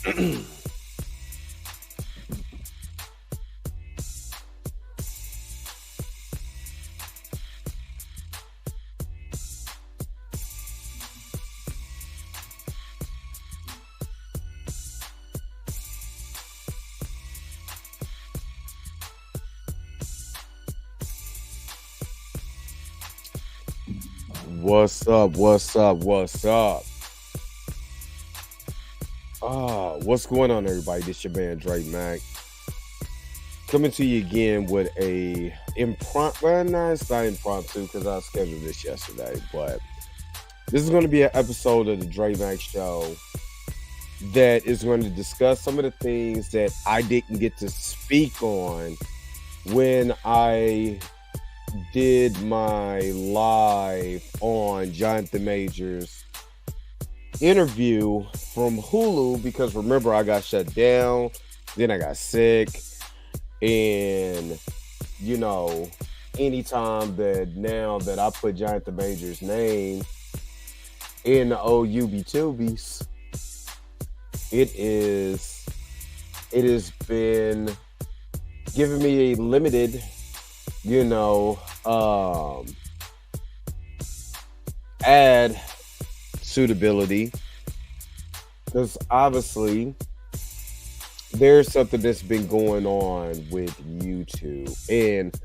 What's up? What's up? What's up? What's going on, everybody? This your man Drake Mac coming to you again with a impromptu. Well, no, it's not impromptu because I scheduled this yesterday, but this is going to be an episode of the Drake Mac Show that is going to discuss some of the things that I didn't get to speak on when I did my live on Jonathan Major's interview from Hulu, because remember, I got shut down, then I got sick, and anytime that now that I put Jonathan Major's name in the OUB2Bs, it has been giving me a limited ad suitability, because obviously there's something that's been going on with YouTube, and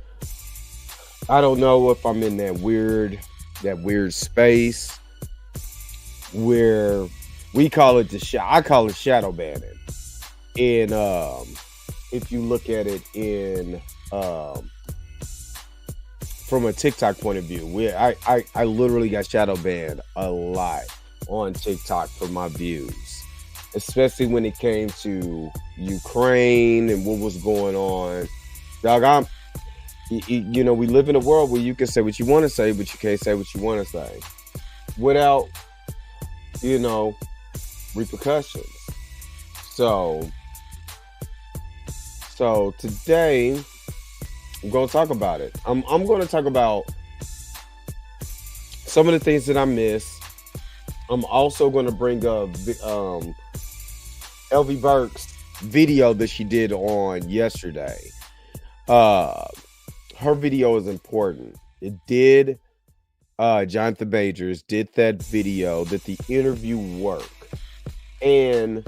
I don't know if I'm in that weird space where we call it I call it shadow banning, and if you look at it in from a TikTok point of view, I literally got shadow banned a lot on TikTok for my views, especially when it came to Ukraine and what was going on. Dog, we live in a world where you can say what you want to say, but you can't say what you want to say without, repercussions. So today I'm going to talk about it. I'm going to talk about some of the things that I miss. I'm also going to bring up LV Burke's video that she did on yesterday. Her video is important. It did, Jonathan Majors did that video, that the interview work. And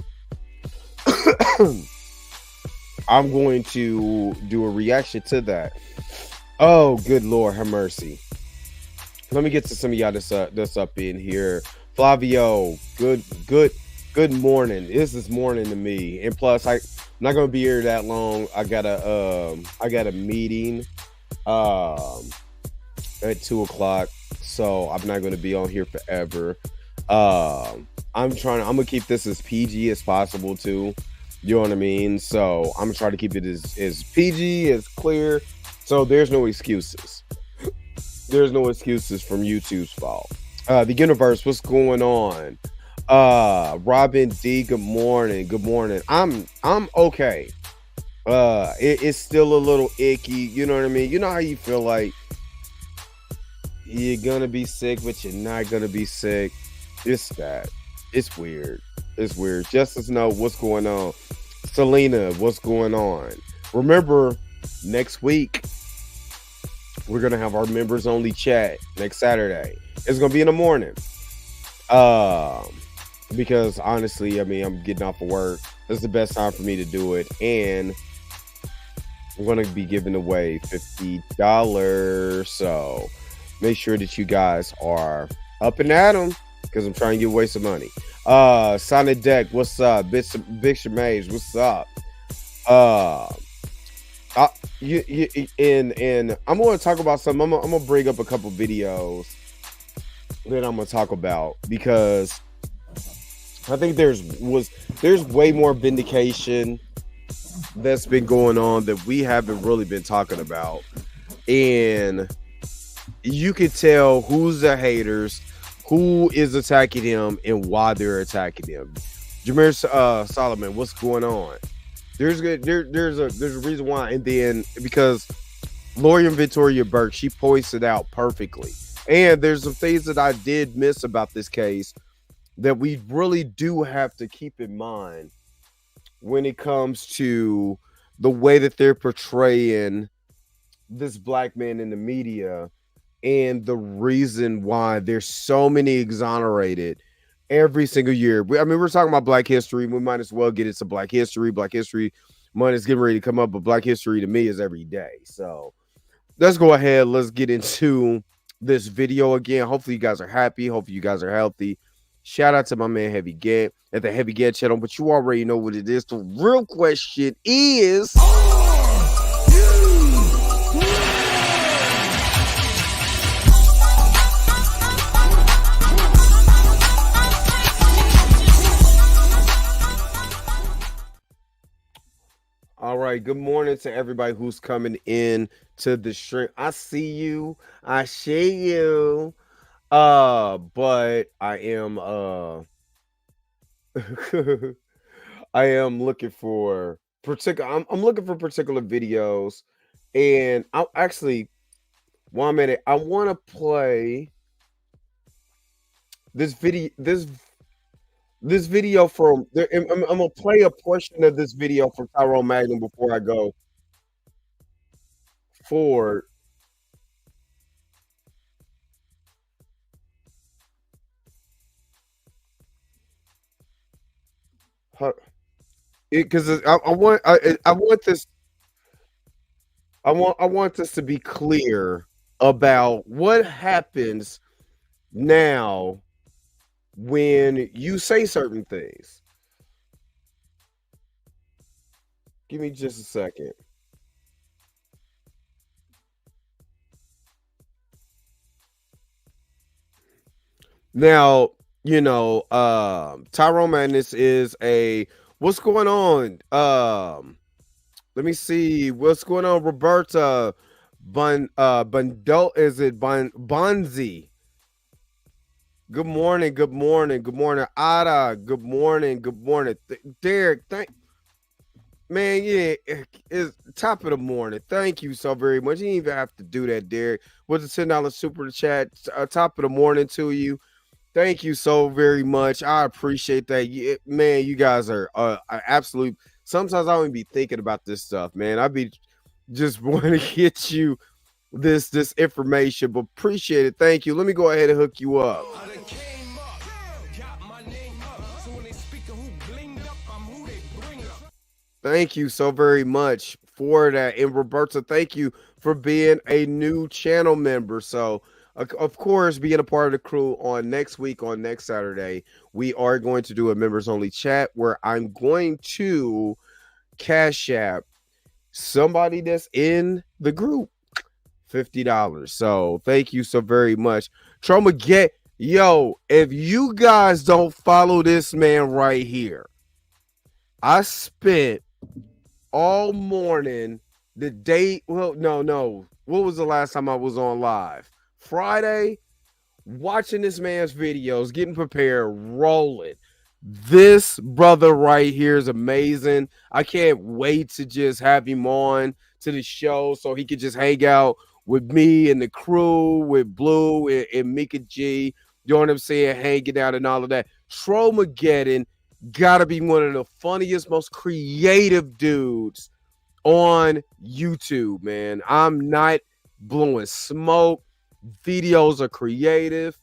I'm going to do a reaction to that. Oh, good Lord, have mercy. Let me get to some of y'all that's up in here. Flavio, good morning. This is morning to me, and plus I'm not gonna be here that long. I got a meeting at 2:00, so I'm not gonna be on here forever. I'm gonna keep this as PG as possible too. You know what I mean? So I'm gonna try to keep it as PG, as clear. So there's no excuses. There's no excuses from YouTube's fault. The universe, what's going on? Robin D, good morning. Good morning. I'm okay. It's still a little icky. You know what I mean? You know how you feel like you're gonna be sick, but you're not gonna be sick. It's that. It's weird. It's weird. Justice, know what's going on. Selena, what's going on? Remember, next week we're gonna have our members only chat next Saturday. It's gonna be in the morning. Because honestly, I mean, I'm getting off of work. This is the best time for me to do it, and I'm gonna be giving away $50. So make sure that you guys are up and at them, because I'm trying to give away some money. Sonic Deck, what's up? Big Shamage, what's up? And I'm going to talk about something. I'm going to bring up a couple videos that I'm going to talk about, because I think there's way more vindication that's been going on that we haven't really been talking about, and you can tell who's the haters, who is attacking him, and why they're attacking him. Jameer Solomon, what's going on? There's a reason why, and then because Lawyer Victoria Burke, she points it out perfectly. And there's some things that I did miss about this case that we really do have to keep in mind when it comes to the way that they're portraying this black man in the media and the reason why there's so many exonerated every single year. I mean, we're talking about Black History. We might as well get into Black History. Black History month is getting ready to come up, but Black History to me is every day. So let's go ahead. Let's get into this video again. Hopefully, you guys are happy. Hopefully, you guys are healthy. Shout out to my man Heavy Get at the Heavy Get channel, but you already know what it is. The real question is, all right, good morning to everybody who's coming in to the stream. I see you. I see you. But I am I am looking for particular I'm looking for particular videos, and I'll actually 1 minute. I want to play this video from I'm gonna play a portion of this video from Tyrone Magnum before I go forward. Because I want this I want this to be clear about what happens now when you say certain things. Give me just a second. Now, Tyrone Madness is a what's going on? Let me see what's going on. Roberta Bundle, is it Bonzi? Good morning, good morning, good morning. Ada, good morning, good morning. Derek, man, yeah, it's top of the morning. Thank you so very much. You didn't even have to do that, Derek. With the $10 super chat, top of the morning to you. Thank you so very much. I appreciate that. Man, you guys are absolute. Sometimes I don't even be thinking about this stuff, man. I be just wanting to get you this information, but appreciate it. Thank you. Let me go ahead and hook you up. Thank you so very much for that. And Roberta, thank you for being a new channel member. So, of course, being a part of the crew on next Saturday, we are going to do a members only chat where I'm going to cash app somebody that's in the group $50. So thank you so very much. Trauma get yo, if you guys don't follow this man right here, I spent all morning the day. Well, no. What was the last time I was on live? Friday, watching this man's videos, getting prepared, rolling. This brother right here is amazing. I can't wait to just have him on to the show so he could just hang out with me and the crew, with Blue and Mika G. You know what I'm saying? Hanging out and all of that. Tromageddon gotta be one of the funniest, most creative dudes on YouTube, man. I'm not blowing smoke. Videos are creative.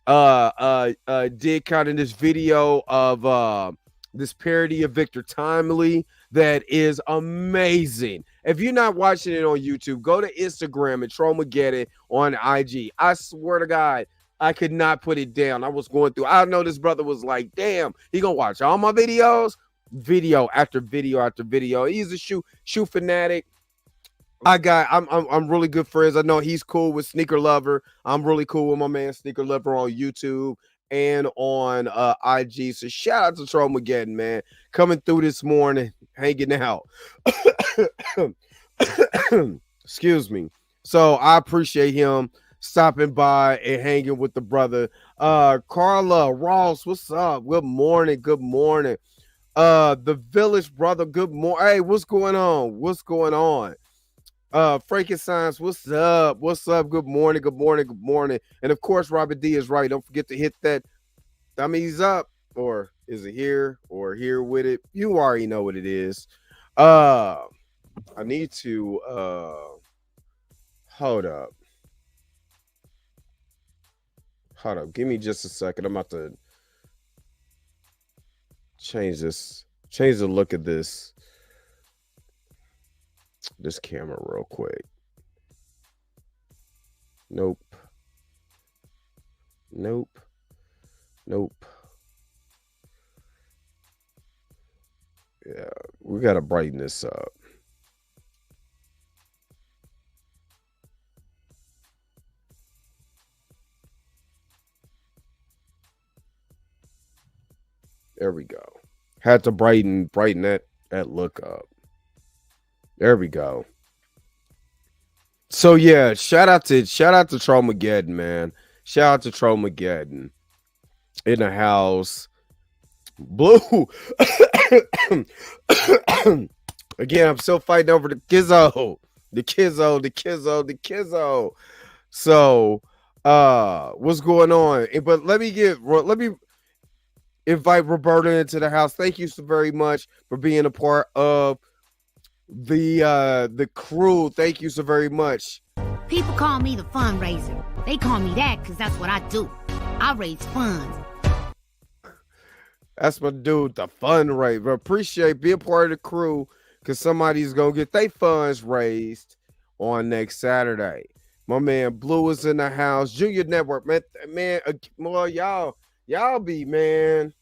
Did kind of this video of this parody of Victor Timely that is amazing. If you're not watching it on YouTube, go to Instagram and Tromageddon on IG. I swear to God, I could not put it down. I was going through. I know this brother was like, damn, he gonna watch all my videos, video after video after video. He's a shoe fanatic. I'm really good friends. I know he's cool with Sneaker Lover. I'm really cool with my man Sneaker Lover on YouTube and on IG. So shout out to Tromageddon, man. Coming through this morning, hanging out. Excuse me. So I appreciate him stopping by and hanging with the brother. Carla Ross, what's up? Good morning. Good morning. The Village brother, good morning. Hey, what's going on? What's going on? Frankenstein's, what's up? What's up? Good morning, good morning, good morning. And of course, Robert D is right. Don't forget to hit that thumbs up or Is it here or here with it? You already know what it is. I need to hold up. Hold up. Give me just a second. I'm about to change the look of this camera real quick. Nope. Nope. Nope. Yeah, we gotta brighten this up. There we go. Had to brighten that look up. There we go. So yeah, shout out to Trollmageddon, man. Shout out to Trollmageddon in the house. Blue. Again, I'm still fighting over the Kizzo. So, what's going on? But let me invite Roberta into the house. Thank you so very much for being a part of the crew. Thank you so very much. People call me the fundraiser. They call me that because that's what I do. I raise funds. That's my dude, the fundraiser. Appreciate being part of the crew because somebody's gonna get their funds raised on next Saturday. My man Blue is in the house. Junior Network, man. Well, y'all be, man.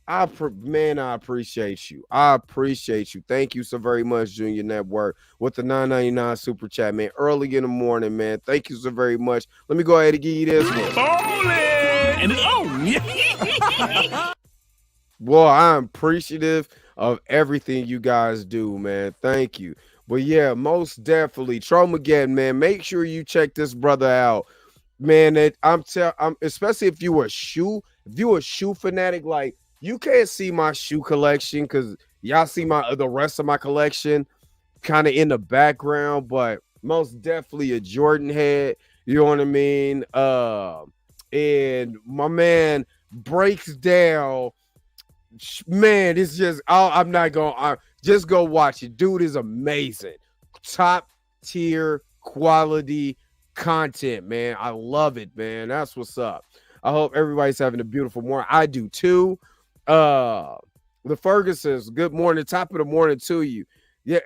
I appreciate you. I appreciate you. Thank you so very much, Junior Network, with the $9.99 super chat, man. Early in the morning, man. Thank you so very much. Let me go ahead and give you this one. And it's on. Well, I'm appreciative of everything you guys do, man. Thank you. But yeah, most definitely, Trollmageddon, man. Make sure you check this brother out, man. I'm especially if you a shoe fanatic, like. You can't see my shoe collection because y'all see the rest of my collection kind of in the background, but most definitely a Jordan head. You know what I mean? And my man breaks down. Man, it's just I'm not gonna just go watch it. Dude is amazing. Top tier quality content, man. I love it, man. That's what's up. I hope everybody's having a beautiful morning. I do too. The Fergusons, good morning, top of the morning to you. Yeah,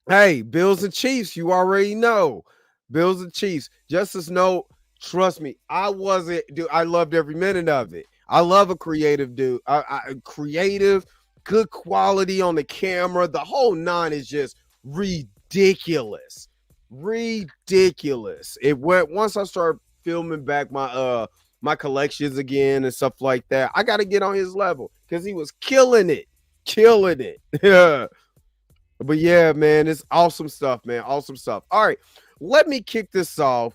hey, Bills and Chiefs, you already know. Bills and Chiefs. Justice note, trust me, I loved every minute of it. I love a creative dude. Creative, good quality on the camera. The whole nine is just ridiculous. It went once I started filming back my collections again and stuff like that. I got to get on his level because he was killing it. Yeah. But yeah, man, it's awesome stuff, man. Awesome stuff. All right, let me kick this off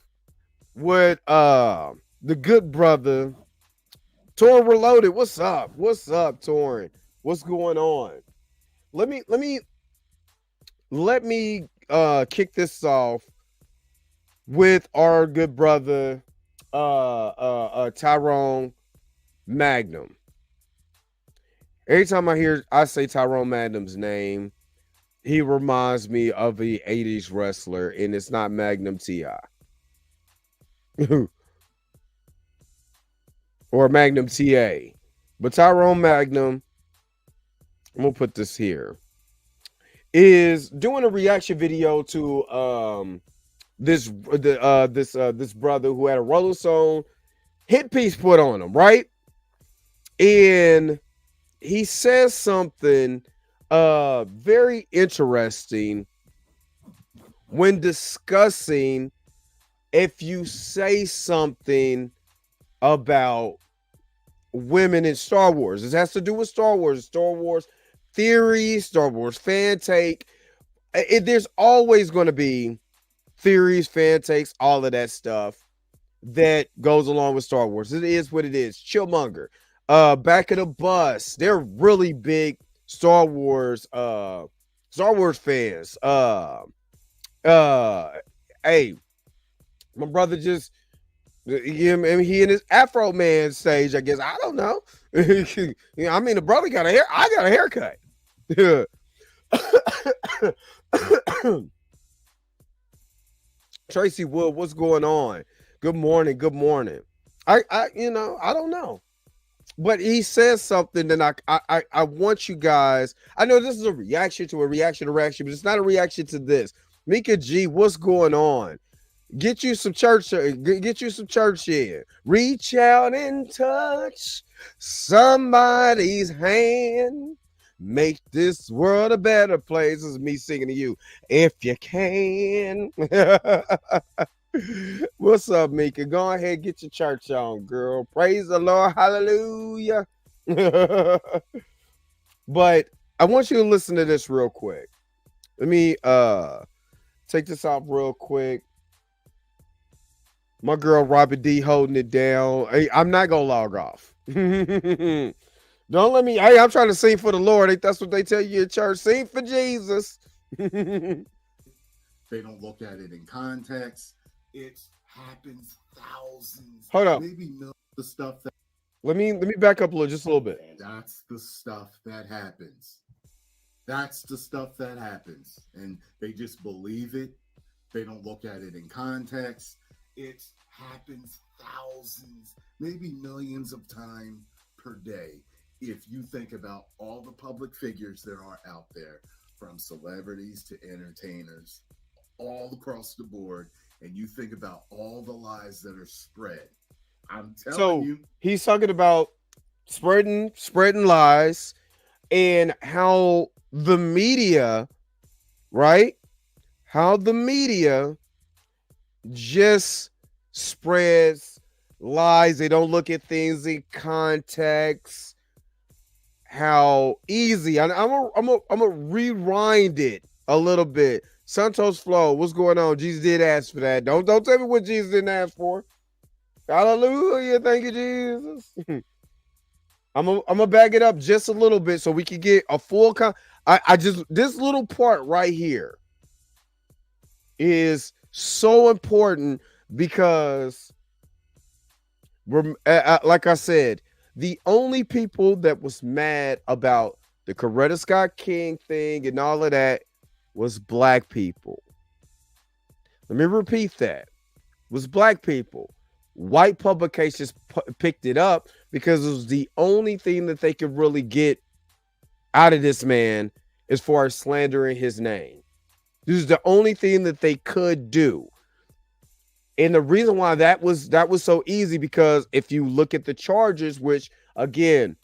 with the good brother, Torin Reloaded. What's up, Torin? What's going on? Let me kick this off with our good brother Tyrone Magnum. Every time I say Tyrone Magnum's name, he reminds me of the 80s wrestler, and it's not Magnum T.I. or Magnum T.A. But Tyrone Magnum, I'm gonna put this here, is doing a reaction video to this brother who had a Rolling Stone hit piece put on him, right? And he says something very interesting when discussing if you say something about women in Star Wars. This has to do with Star Wars theory, Star Wars fan take. There's always going to be theories, fan takes, all of that stuff that goes along with Star Wars. It is what it is. Chillmonger, Back of the Bus, they're really big Star Wars fans. Hey, my brother just he and his Afro Man stage, I guess. I don't know. I mean, the brother got a hair. I got a haircut. Tracy Wood, what's going on? Good morning. Good morning. I don't know. But he says something that I want you guys. I know this is a reaction to a reaction to reaction, but it's not a reaction to this. Mika G, what's going on? Get you some church. Get you some church here. Reach out and touch somebody's hand. Make this world a better place. This is me singing to you. If you can. What's up, Mika? Go ahead, get your church on, girl. Praise the Lord. Hallelujah. But I want you to listen to this real quick. Let me take this off real quick. My girl Robert D holding it down. Hey, I'm not gonna log off. Don't let me. Hey, I'm trying to sing for the Lord. Ain't that's what they tell you in church? Sing for Jesus. They don't look at it in context. It happens thousands. Hold up. Maybe millions of stuff that. Let me back up just a little bit. That's the stuff that happens. That's the stuff that happens, and they just believe it. They don't look at it in context. It happens thousands, maybe millions of times per day. If you think about all the public figures there are out there, from celebrities to entertainers, all across the board, and you think about all the lies that are spread, I'm telling you. He's talking about spreading lies and how the media, right? How the media just spreads lies. They don't look at things in context. How easy. I'm gonna rewind it a little bit. Santos Flow, what's going on? Jesus did ask for that. Don't tell me what Jesus didn't ask for. Hallelujah. Thank you, Jesus. I'm gonna back it up just a little bit so we can get a full this little part right here is so important because like I said, the only people that was mad about the Coretta Scott King thing and all of that was black people. Let me repeat that. Was black people. White publications picked it up because it was the only thing that they could really get out of this man as far as slandering his name. This is the only thing that they could do. And the reason why that was so easy, because if you look at the charges, which again,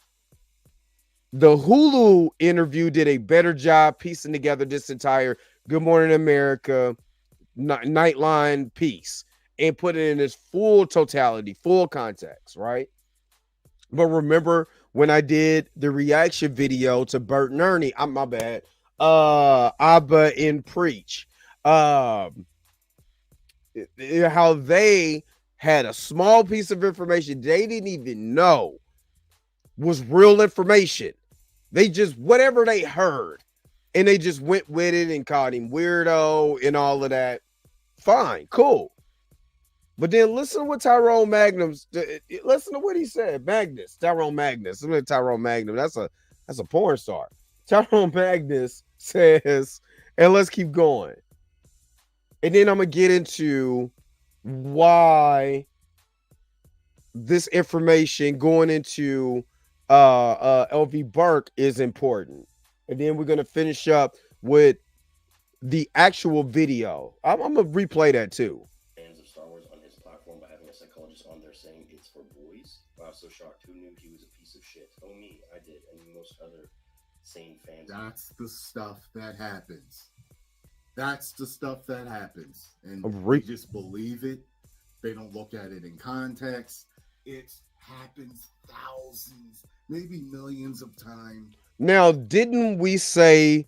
the Hulu interview did a better job piecing together this entire Good Morning America Nightline piece and put it in its full totality, full context, right? But remember when I did the reaction video to Bert and Ernie, my bad, Abba and Preach, how they had a small piece of information they didn't even know was real information. They just, whatever they heard, and they just went with it and called him weirdo and all of that. Fine, cool. But then listen to what Tyrone Magnum's, listen to what he said. Tyrone Magnus. Look at Tyrone Magnum. That's a porn star. Tyrone Magnus says, and let's keep going. And then I'm going to get into why this information going into LV Burke is important. And then we're going to finish up with the actual video. I'm going to replay that too. Fans of Star Wars on his platform by having a psychologist on there saying it's for boys. I was so shocked. Who knew he was a piece of shit? Oh, me. I did. And most other sane fans. That's the stuff that happens. That's the stuff that happens. And they just believe it. They don't look at it in context. It happens thousands, maybe millions of times. Now, didn't we say,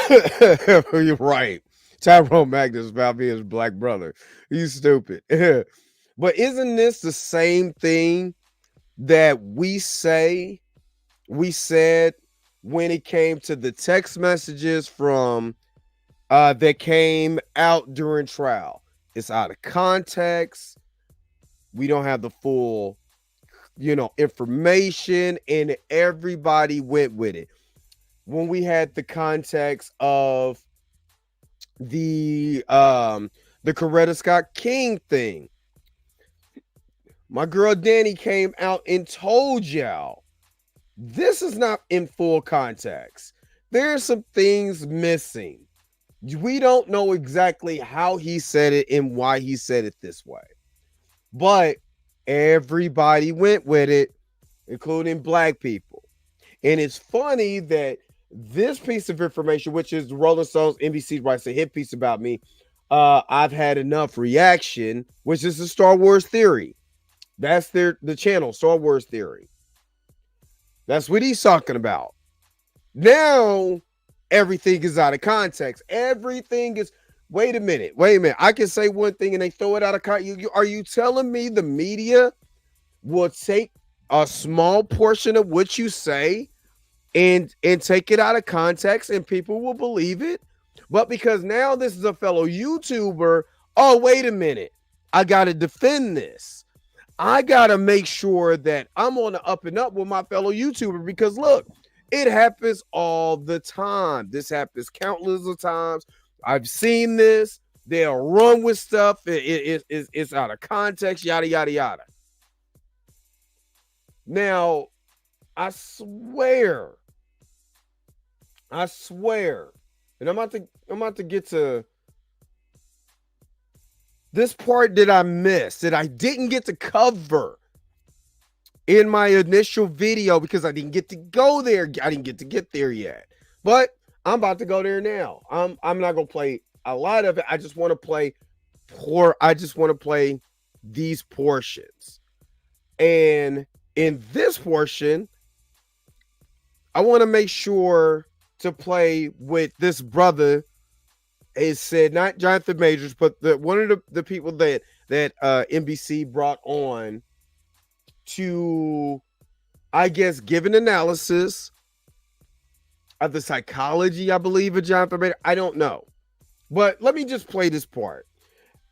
you're right, Tyrone Magnus about being his black brother. He's stupid. But isn't this the same thing that we said when it came to the text messages from that came out during trial? It's out of context. We don't have the full information, and everybody went with it. When we had the context of the Coretta Scott King thing, my girl Danny came out and told y'all this is not in full context. There are some things missing. We don't know exactly how he said it and why he said it this way, but everybody went with it, including black people. And it's funny that this piece of information, which is Rolling Stones, NBC writes a hit piece about me, I've had enough reaction, which is the Star Wars theory. That's the channel, Star Wars Theory. That's what he's talking about. Now, everything is out of context. Everything is, wait a minute. I can say one thing and they throw it out of context. Are you telling me the media will take a small portion of what you say and take it out of context and people will believe it? But because now this is a fellow YouTuber, oh, wait a minute. I got to defend this. I got to make sure that I'm on the up and up with my fellow YouTuber, because look, it happens all the time. This happens countless of times. I've seen this. They'll run with stuff. It's out of context, yada, yada, yada. Now, I swear, and I'm about to get to this part that I missed, that I didn't get to cover in my initial video because I didn't get to go there. I didn't get there yet, but I'm about to go there now. I'm not gonna play a lot of it. I just want to play these portions, and in this portion, I want to make sure to play with this brother. It said not Jonathan Majors, but one of the people that NBC brought on to, I guess, give an analysis of the psychology, I believe, of Jonathan Majors. I don't know. But let me just play this part.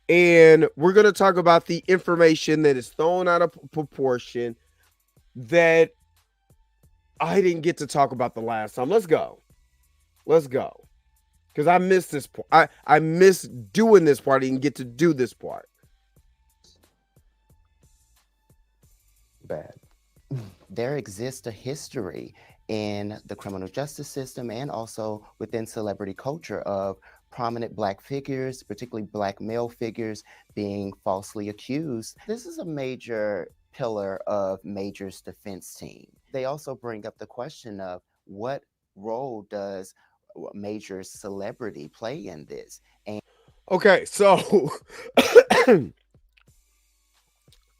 And we're going to talk about the information that is thrown out of proportion that I didn't get to talk about the last time. Let's go. Because I missed this part. I missed doing this part. I didn't get to do this part. Bad. There exists a history in the criminal justice system and also within celebrity culture of prominent Black figures, particularly Black male figures, being falsely accused. This is a major pillar of Major's defense team. They also bring up the question of what role does Major's celebrity play in this? And okay, so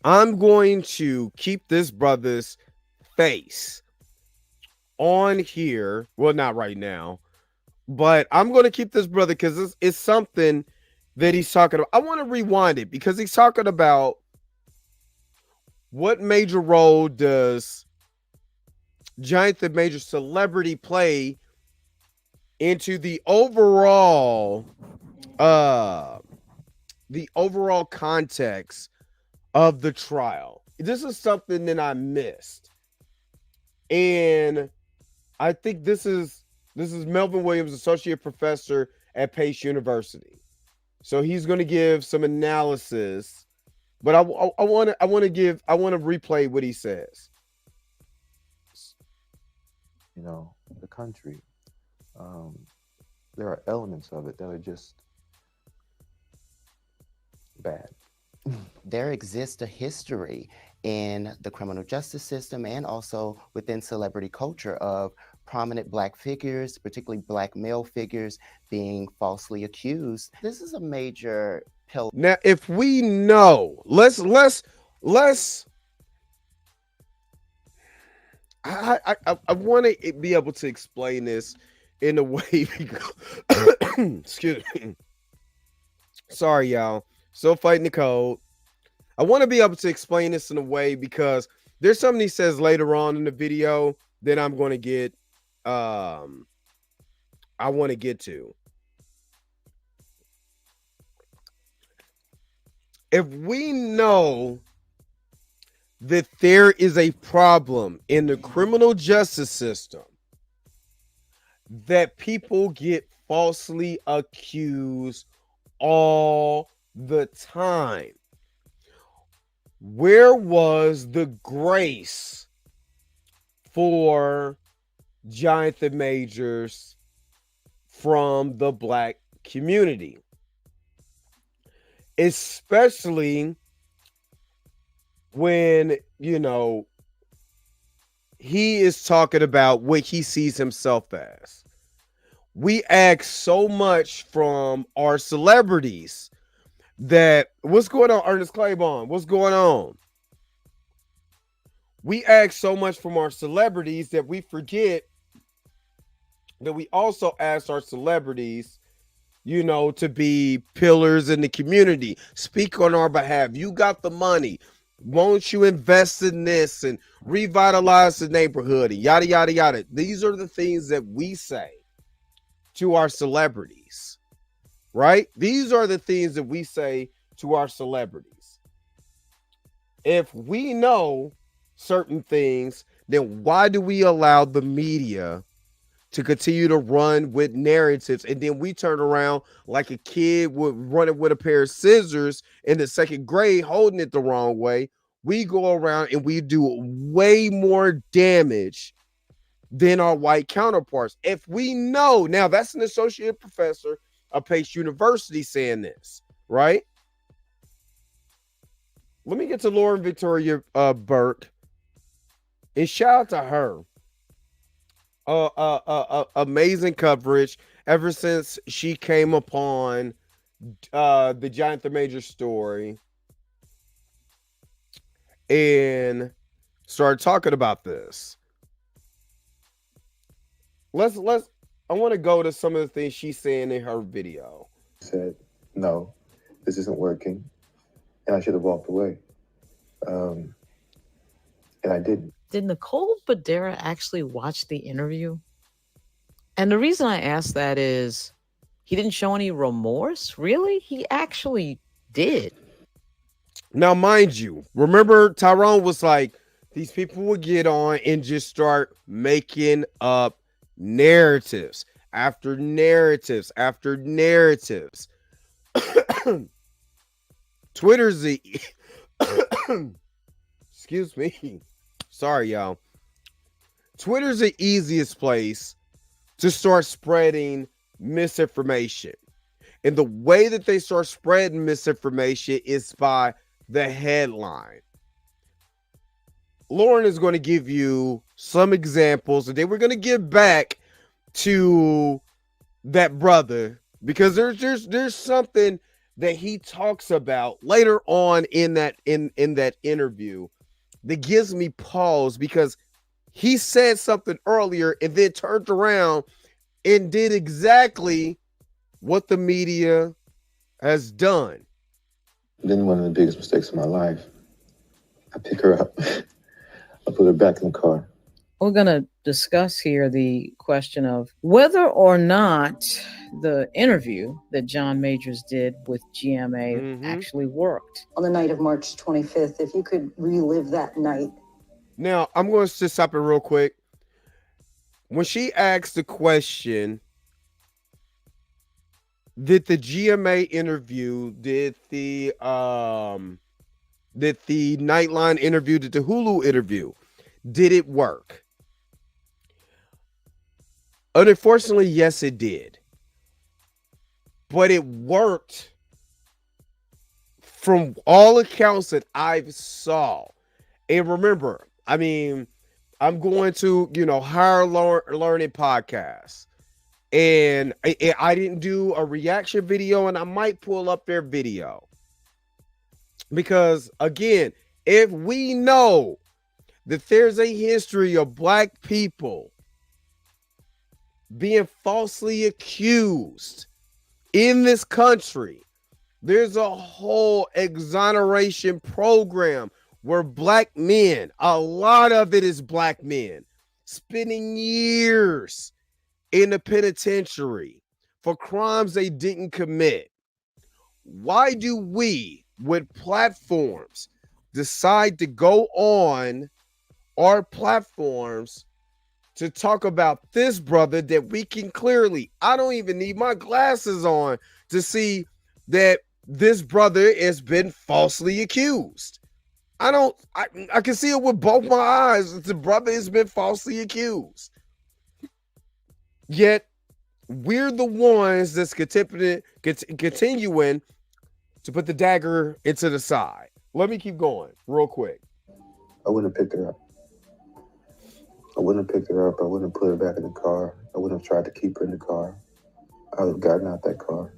I'm going to keep this brother's face on here. Well, not right now, but I'm going to keep this brother because it's something that he's talking about. I want to rewind it because he's talking about what major role does Jonathan Major's celebrity play into the overall context of the trial. This is something that I missed, and I think this is Melvin Williams, associate professor at Pace University. So he's going to give some analysis, but I want to replay what he says. You know, the country. There are elements of it that are just bad. there exists a history in the criminal justice system and also within celebrity culture of prominent Black figures, particularly Black male figures, being falsely accused. This is a major pillar. Now, if we know, let's I want to be able to explain this in a way. Excuse me. Sorry, y'all. Still fighting the cold. I want to be able to explain this in a way because there's something he says later on in the video that I'm going to get. I want to get to. If we know that there is a problem in the criminal justice system that people get falsely accused all the time. Where was the grace for Jonathan Majors from the Black community? Especially when, he is talking about what he sees himself as. We ask so much from our celebrities that, what's going on, Ernest Claiborne? What's going on? We ask so much from our celebrities that we forget that we also ask our celebrities, to be pillars in the community, speak on our behalf. You got the money. Won't you invest in this and revitalize the neighborhood and yada, yada, yada. These are the things that we say to our celebrities, right? These are the things that we say to our celebrities. If we know certain things, then why do we allow the media to continue to run with narratives, and then we turn around like a kid would running with a pair of scissors in the second grade, holding it the wrong way? We go around and we do way more damage than our white counterparts. If we know, now that's an associate professor of Pace University saying this, right? Let me get to Lauren Victoria Burke, and shout out to her. Amazing coverage ever since she came upon the Jonathan Majors story and started talking about this. I want to go to some of the things she's saying in her video. Said, no, this isn't working, and I should have walked away. And I didn't. Did Nicole Badera actually watch the interview? And the reason I ask that is he didn't show any remorse. Really? He actually did. Now, mind you, remember Tyrone was like, these people would get on and just start making up narratives after narratives after narratives. Twitter's the excuse me. Sorry, y'all. Twitter's the easiest place to start spreading misinformation. And the way that they start spreading misinformation is by the headline. Lauren is going to give you some examples, and then we're going to get back to that brother, because there's something that he talks about later on in that interview that gives me pause, because he said something earlier and then turned around and did exactly what the media has done. Then one of the biggest mistakes of my life, I pick her up, I put her back in the car. We're going to discuss here the question of whether or not the interview that John Majors did with GMA actually worked. On the night of March 25th, if you could relive that night. Now, I'm going to just stop it real quick. When she asked the question, did the GMA interview, did the Nightline interview, did the Hulu interview, did it work? Unfortunately, yes, it did. But it worked from all accounts that I've saw. And remember, I mean, I'm going to, higher learning podcasts. And I didn't do a reaction video, and I might pull up their video. Because, again, if we know that there's a history of Black people being falsely accused in this country, there's a whole exoneration program where Black men, a lot of it is Black men, spending years in the penitentiary for crimes they didn't commit. Why do we, with platforms decide to go on our platforms to talk about this brother that we can clearly, I don't even need my glasses on to see that this brother has been falsely accused. I can see it with both my eyes. The brother has been falsely accused. Yet we're the ones that's continuing to put the dagger into the side. Let me keep going real quick. I wouldn't have picked her up. I wouldn't have picked her up. I wouldn't have put her back in the car. I wouldn't have tried to keep her in the car. I would have gotten out that car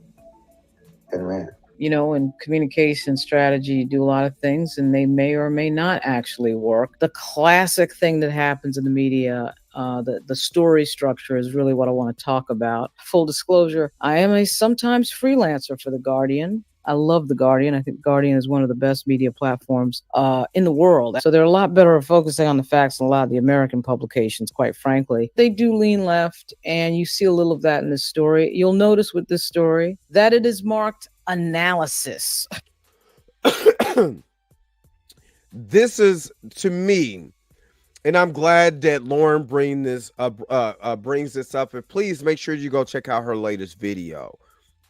and ran. You know, in communication strategy, you do a lot of things and they may or may not actually work. The classic thing that happens in the media, the story structure is really what I want to talk about. Full disclosure, I am a sometimes freelancer for The Guardian. I love The Guardian. I think Guardian is one of the best media platforms in the world. So they're a lot better at focusing on the facts than a lot of the American publications, quite frankly. They do lean left, and you see a little of that in this story. You'll notice with this story that it is marked analysis. This is, to me, and I'm glad that Lauren brings this up. And please make sure you go check out her latest video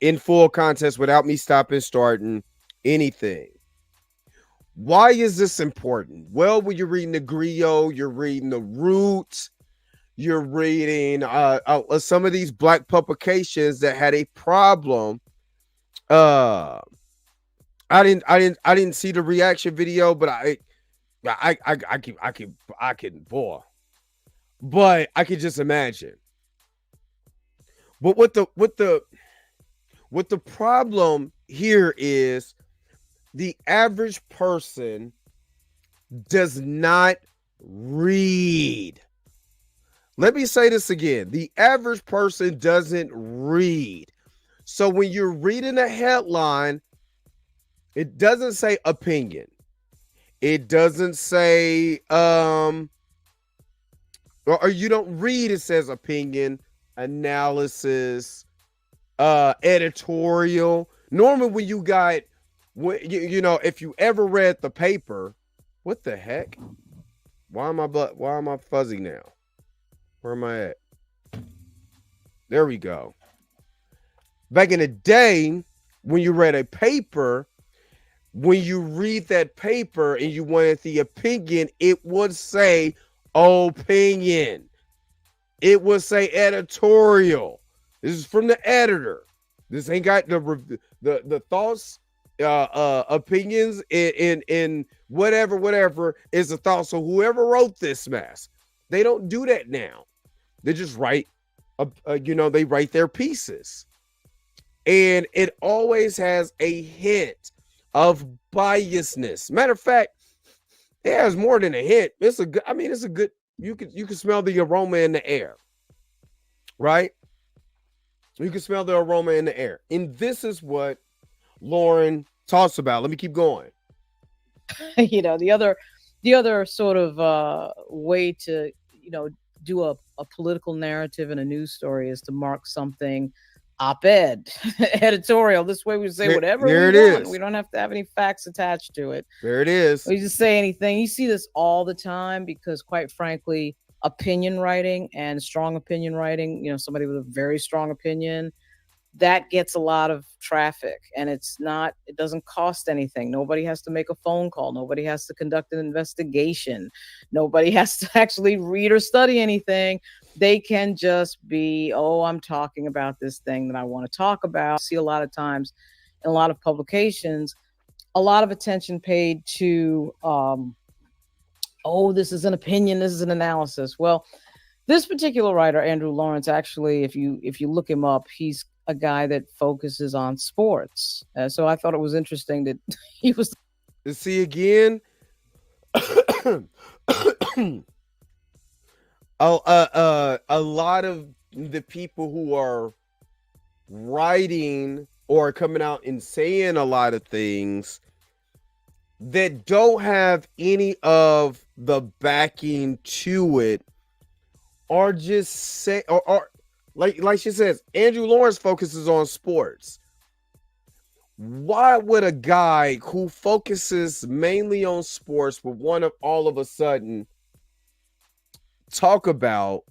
in full context without me stopping, starting anything. Why is this important? Well, when you're reading the Griot, you're reading the Roots, you're reading some of these black publications that had a problem. I didn't see the reaction video, but I can boy, but I can just imagine. But what the problem here is, the average person does not read. Let me say this again. The average person doesn't read. So when you're reading a headline, it doesn't say opinion. It doesn't say, or you don't read, it says opinion, analysis, editorial. Normally when you got, you know, if you ever read the paper, what the heck? Why am I fuzzy now? Where am I at? There we go. Back in the day, when you read a paper, when you read that paper and you wanted the opinion, it would say opinion. It would say editorial. This is from the editor. This ain't got the thoughts, opinions in whatever is the thought. So whoever wrote this mess, they don't do that now. They just write, they write their pieces. And it always has a hint of biasness. Matter of fact, it has more than a hint. It's a good, you can smell the aroma in the air, right? You can smell the aroma in the air. And this is what Lauren talks about. Let me keep going. You know, the other sort of way to, do a political narrative in a news story is to mark something op-ed, editorial. This way we say whatever we want. We don't have to have any facts attached to it. There it is. We just say anything. You see this all the time because, quite frankly, opinion writing and strong opinion writing, somebody with a very strong opinion, that gets a lot of traffic, and it doesn't cost anything. Nobody has to make a phone call. Nobody has to conduct an investigation. Nobody has to actually read or study anything. They can just be, I'm talking about this thing that I want to talk about. I see a lot of times in a lot of publications, a lot of attention paid to, this is an opinion, this is an analysis. Well, this particular writer, Andrew Lawrence, actually, if you look him up, he's a guy that focuses on sports. So I thought it was interesting that he was. To see again, a lot of the people who are writing or coming out and saying a lot of things that don't have any of the backing to it are just say or like she says, Andrew Lawrence focuses on sports. why would a guy who focuses mainly on sports would want to all of a sudden talk about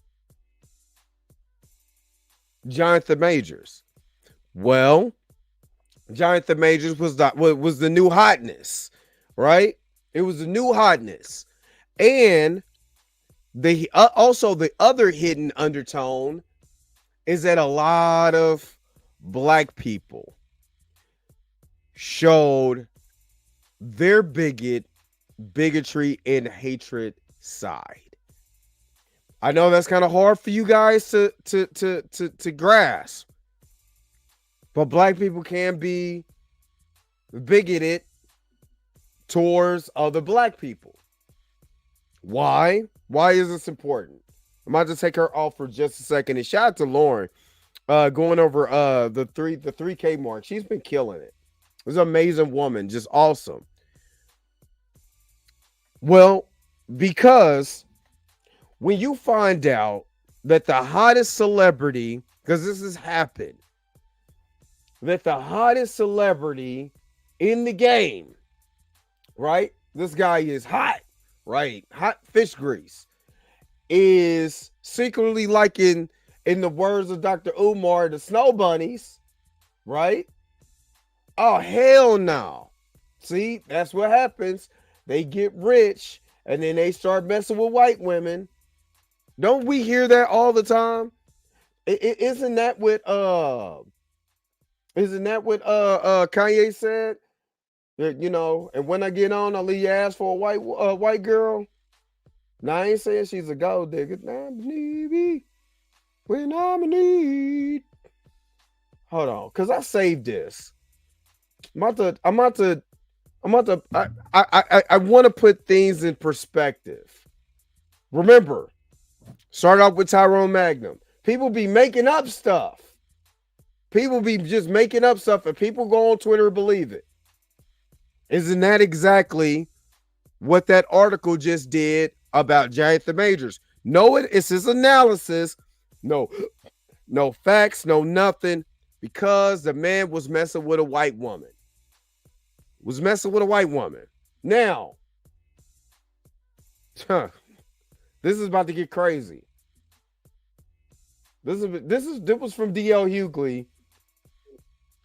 Jonathan Majors? Well, Jonathan Majors was the new hotness, right? It was the new hotness. And the also the other hidden undertone is that a lot of black people showed their bigotry and hatred side. I know that's kind of hard for you guys to grasp, but black people can be bigoted towards other black people. Why? Why is this important? I'm about to take her off for just a second. And shout out to Lauren, going over the 3K mark. She's been killing it. This is an amazing woman, just awesome. Well, because when you find out that the hottest celebrity, because this has happened, that the hottest celebrity in the game, right? This guy is hot, right? Hot fish grease, is secretly liking, in the words of Dr. Umar, the snow bunnies, right? Oh, hell no. See, that's what happens. They get rich and then they start messing with white women. Don't we hear that all the time? Isn't that what Kanye said? You know, and when I get on, I'll leave your ass for a white girl. Now I ain't saying she's a gold digger. Now me when I'm in need. Hold on, cause I saved this. I want to put things in perspective. Remember, start off with Tyrone Magnum. People be making up stuff. People be just making up stuff, and people go on Twitter and believe it. Isn't that exactly what that article just did about Jonathan Majors? No, it's his analysis. No facts, no nothing, because the man was messing with a white woman. Now, this is about to get crazy. This was from DL Hughley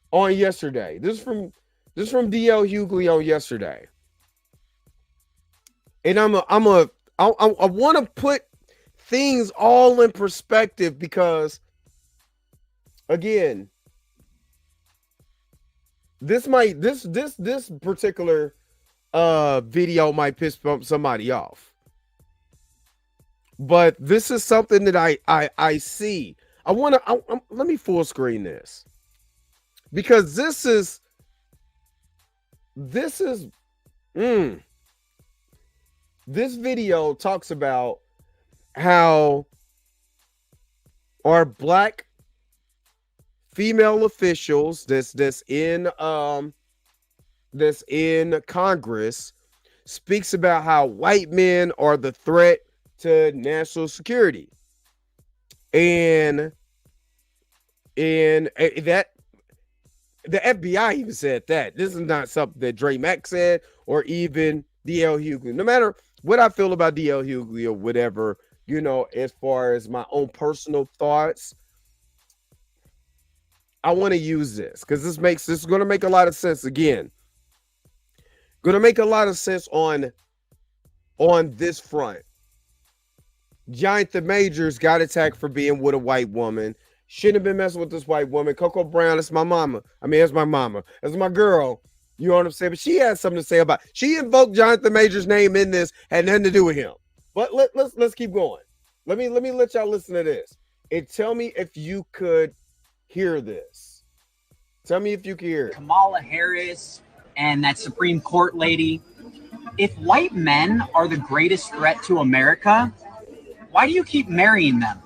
on yesterday. This is from DL Hughley on yesterday. And I want to put things all in perspective, because again, this particular video might piss somebody off, but this is something that I see. Let me full screen this, because this video talks about how our black female officials that's in Congress speaks about how white men are the threat to national security, and that the FBI even said that. This is not something that Dre Mack said or even DL Hughley. No matter what I feel about DL Hughley or whatever, you know, as far as my own personal thoughts, I want to use this because this is going to make a lot of sense. Again, going to make a lot of sense on this front. Jonathan Majors got attacked for being with a white woman. Shouldn't have been messing with this white woman. Coco Brown, that's my mama. I mean, that's my mama. That's my girl. You know what I'm saying? But she had something to say about it. She invoked Jonathan Majors' name in this, had nothing to do with him. But let's keep going. Let me let y'all listen to this and tell me if you could hear this. Tell me if you can hear it. Kamala Harris and that Supreme Court lady. If white men are the greatest threat to America, why do you keep marrying them?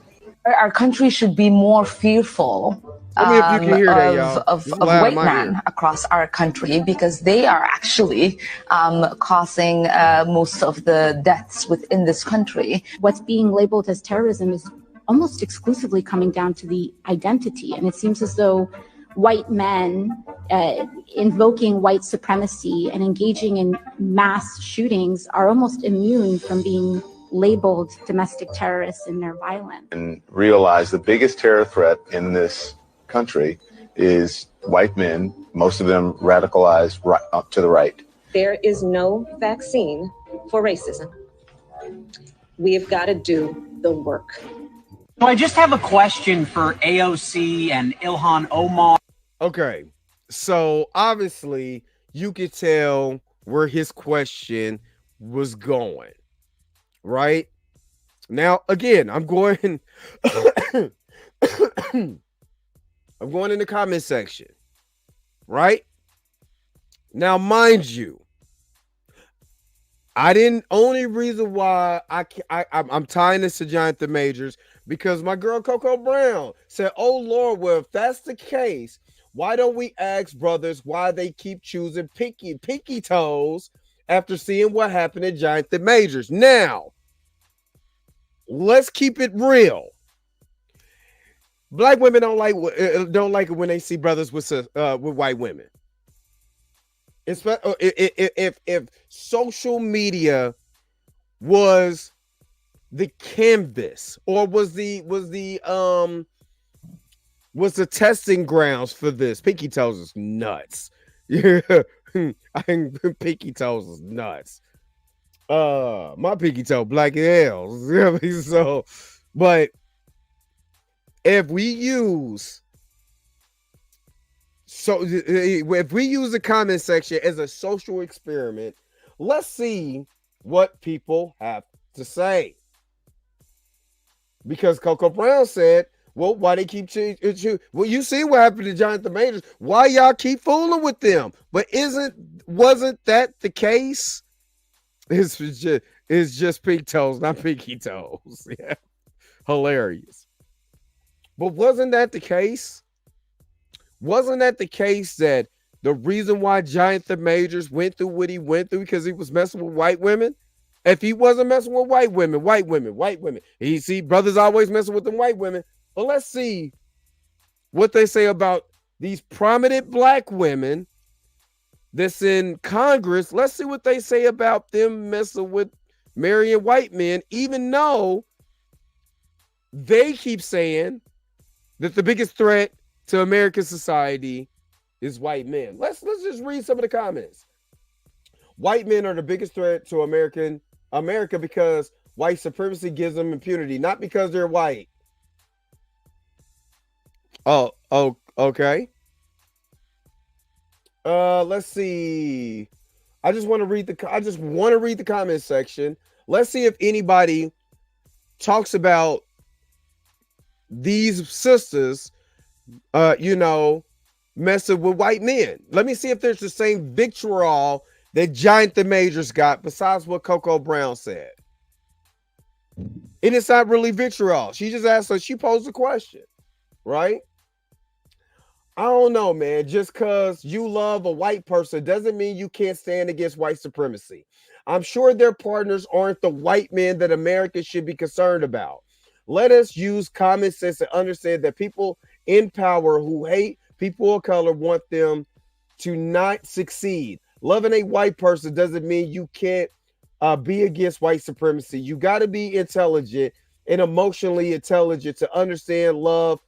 Our country should be more fearful Tell me if you can hear that, y'all. of white men across our country, because they are actually causing most of the deaths within this country. What's being labeled as terrorism is almost exclusively coming down to the identity. And it seems as though white men invoking white supremacy and engaging in mass shootings are almost immune from being labeled domestic terrorists in their violence. And realize the biggest terror threat in this country is white men, most of them radicalized right up to the right. There is no vaccine for racism. We have got to do the work. So I just have a question for AOC and Ilhan Omar. Okay, so obviously you could tell where his question was going, right? Now, again, I'm going I'm going in the comment section, right? Now, mind you, only reason why I'm tying this to Jonathan Majors because my girl Coco Brown said, oh Lord, well, if that's the case, why don't we ask brothers why they keep choosing pinky toes after seeing what happened to Jonathan Majors? Now, let's keep it real. Black women don't like it when they see brothers with white women. If social media was the canvas or was the testing grounds for this, pinky toes is nuts. Yeah, I think pinky toes is nuts. My pinky toe black as hell. So, but if we use the comment section as a social experiment, let's see what people have to say. Because Coco Brown said, well, why they keep well, you see what happened to Jonathan Majors. Why y'all keep fooling with them? But wasn't that the case? It's just pink toes, not pinky toes. Yeah. Hilarious. But wasn't that the case? Wasn't that the case that the reason why Jonathan Majors went through what he went through because he was messing with white women? If he wasn't messing with white women. You see, brothers always messing with them white women. But let's see what they say about these prominent black women that's in Congress. Let's see what they say about them messing with marrying white men, even though they keep saying that the biggest threat to American society is white men. Let's just read some of the comments. White men are the biggest threat to America because white supremacy gives them impunity, not because they're white. Oh, okay. Let's see. I just want to read the comment section. Let's see if anybody talks about these sisters messing with white men. Let me see if there's the same vitriol that Jonathan Majors got besides what Coco Brown said. And it's not really vitriol. She just asked her, she posed a question, right? I don't know, man. Just because you love a white person doesn't mean you can't stand against white supremacy. I'm sure their partners aren't the white men that America should be concerned about. Let us use common sense and understand that people in power who hate people of color want them to not succeed. Loving a white person doesn't mean you can't be against white supremacy. You got to be intelligent and emotionally intelligent to understand love.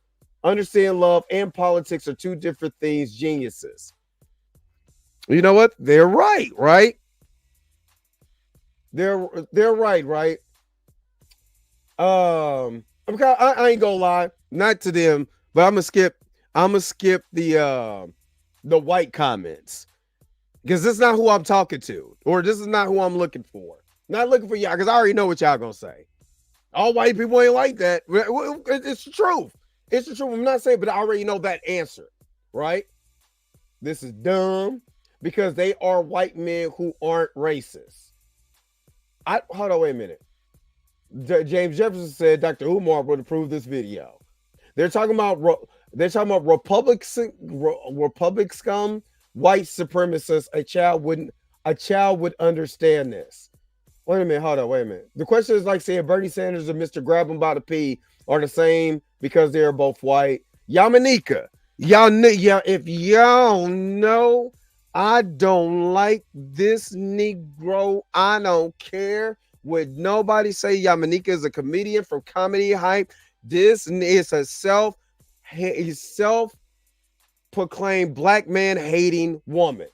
Understand love and politics are two different things, geniuses. You know what? They're right, right? They're right, right? I ain't gonna lie, not to them, but I'm gonna skip the white comments because this is not who I'm talking to, or this is not who I'm looking for. Not looking for y'all because I already know what y'all gonna say. All white people ain't like that. It's the truth. It's the truth. I'm not saying, but I already know that answer, right? This is dumb because they are white men who aren't racist. Hold on, wait a minute. James Jefferson said Dr. Umar would approve this video. They're talking about Republic scum, white supremacists. A child would understand this. Wait a minute, hold on, wait a minute. The question is like saying Bernie Sanders and Mr. Grab 'em by the P are the same because they are both white. Yamanika, Y'all know, yeah, if y'all know I don't like this Negro, I don't care what nobody say. Yamanika is a comedian from Comedy Hype. This is a self-proclaimed black man hating woman.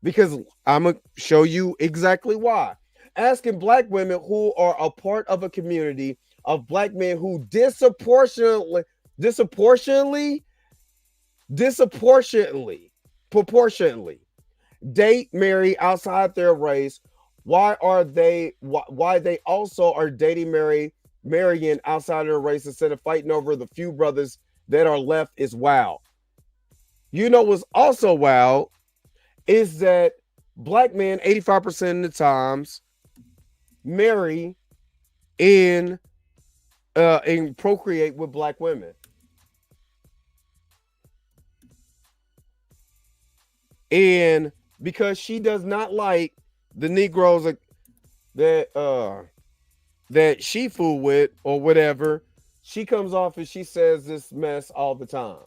Because I'm gonna show you exactly why. Asking black women who are a part of a community of black men who proportionately date, marry outside their race. Why they also are dating, marrying outside their race instead of fighting over the few brothers that are left is wild. You know what's also wild is that black men 85% of the times marry and procreate with black women. And because she does not like the Negroes that she fool with or whatever, she comes off and she says this mess all the time.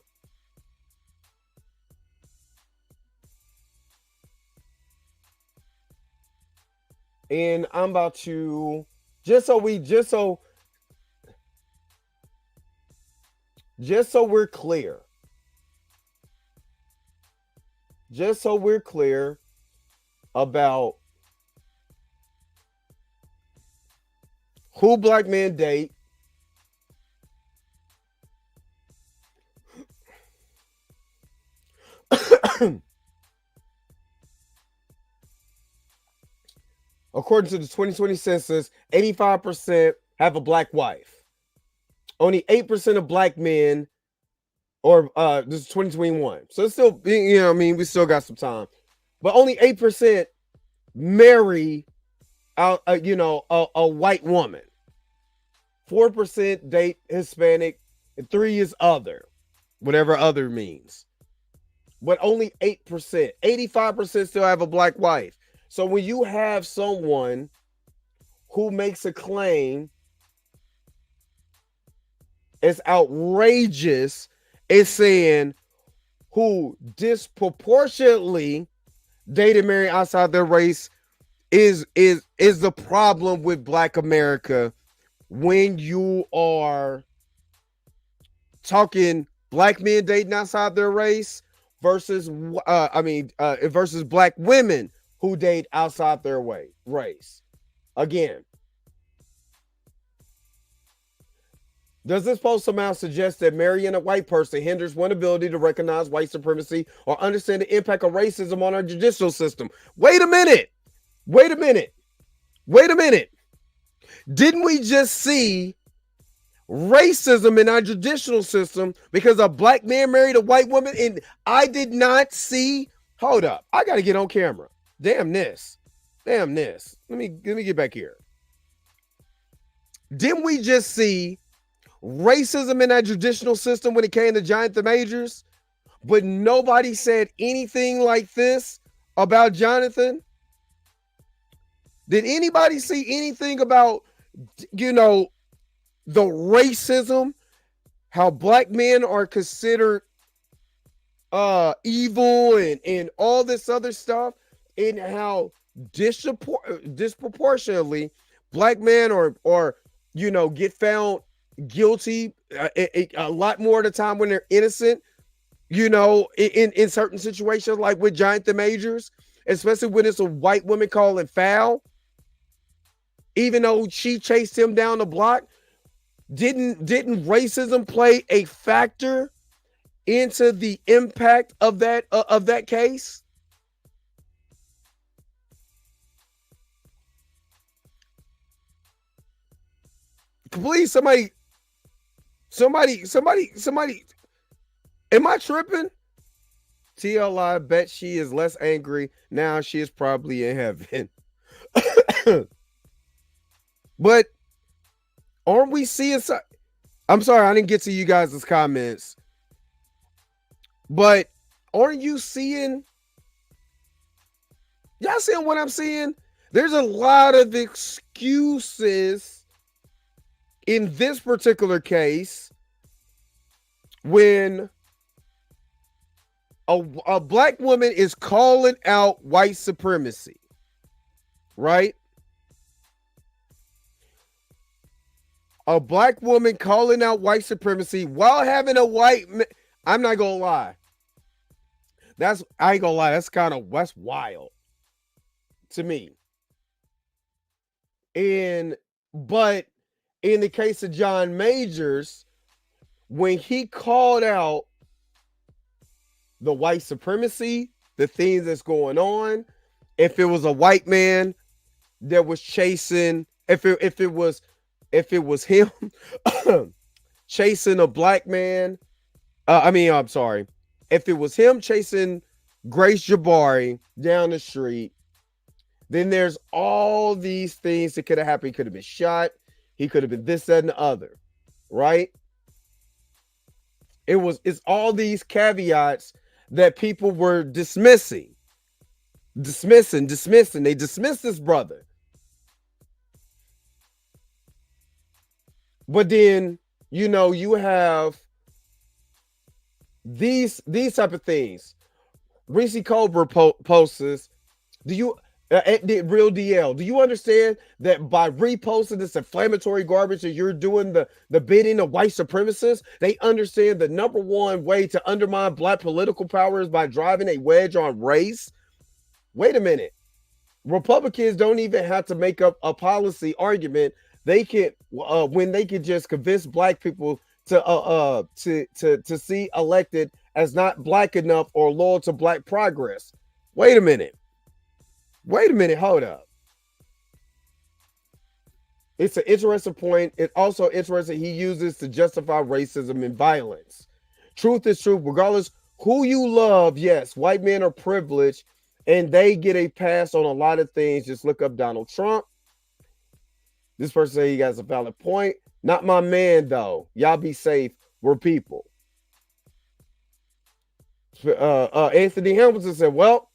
And I'm about to just so we're clear. Just so we're clear about who black men date, according to the 2020 census, 85% have a black wife. Only 8% of black men, or this is 2021. So it's still, you know what I mean, we still got some time. But only 8% marry a white woman. 4% date Hispanic, and 3 is other, whatever other means. But only 8%. 85% still have a black wife. So when you have someone who makes a claim as outrageous as saying who disproportionately date and marry outside their race is the problem with black America when you are talking black men dating outside their race versus versus black women who date outside their race. Again, does this post somehow suggest that marrying a white person hinders one's ability to recognize white supremacy or understand the impact of racism on our judicial system? Wait a minute. Didn't we just see racism in our judicial system because a black man married a white woman? And I did not see. Hold up. I got to get on camera. Damn this. Let me get back here. Didn't we just see racism in our judicial system when it came to Jonathan Majors? But nobody said anything like this about Jonathan? Did anybody see anything about, the racism, how black men are considered evil and all this other stuff, and how disproportionately black men or get found guilty a lot more of the time when they're innocent, in certain situations, like with Jonathan Majors, especially when it's a white woman calling foul, even though she chased him down the block. Didn't racism play a factor into the impact of that case? Please, somebody. Am I tripping? TLI bet she is less angry now. She is probably in heaven. But aren't we seeing? I'm sorry, I didn't get to you guys' comments. But aren't you seeing? Y'all seeing what I'm seeing? There's a lot of excuses in this particular case when a black woman is calling out white supremacy, right? A black woman calling out white supremacy while having a white man. I'm not gonna lie. I ain't gonna lie. That's wild to me. But in the case of John Majors, when he called out the white supremacy, the things that's going on, if it was a white man that was chasing, if it was him chasing a black man, I'm sorry, if it was him chasing Grace Jabari down the street, then there's all these things that could have happened. He could have been shot. He could have been this, that, and the other, right? It's all these caveats that people were dismissing. They dismissed this brother. But then, you have these type of things. Reese Colbert posts, the Real DL, do you understand that by reposting this inflammatory garbage that you're doing the bidding of white supremacists? They understand the number one way to undermine black political power is by driving a wedge on race. Wait a minute. Republicans don't even have to make up a policy argument. They can when they can just convince black people to see elected as not black enough or loyal to black progress. Wait a minute, hold up. It's an interesting point. It's also interesting he uses to justify racism and violence. Truth is truth, regardless who you love. Yes, white men are privileged and they get a pass on a lot of things. Just look up Donald Trump. This person said he has a valid point. Not my man, though. Y'all be safe. We're people. Anthony Hamilton said, well,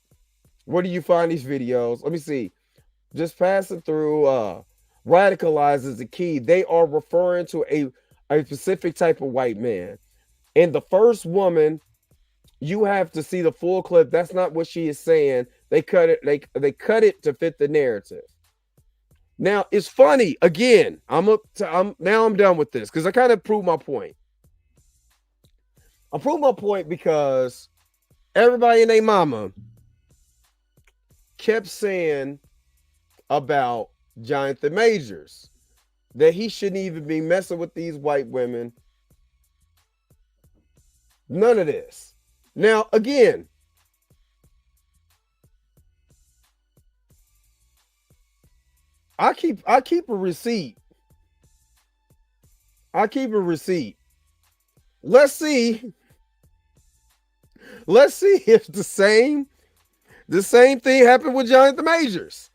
where do you find these videos? Let me see. Just passing through radicalized is the key. They are referring to a specific type of white man. And the first woman, you have to see the full clip. That's not what she is saying. They cut it. They cut it to fit the narrative. Now it's funny. Again, I'm done with this because I kind of proved my point. I proved my point because everybody and their mama kept saying about Jonathan Majors that he shouldn't even be messing with these white women. None of this. Now, again, I keep a receipt. I keep a receipt. Let's see if the same thing happened with Jonathan Majors.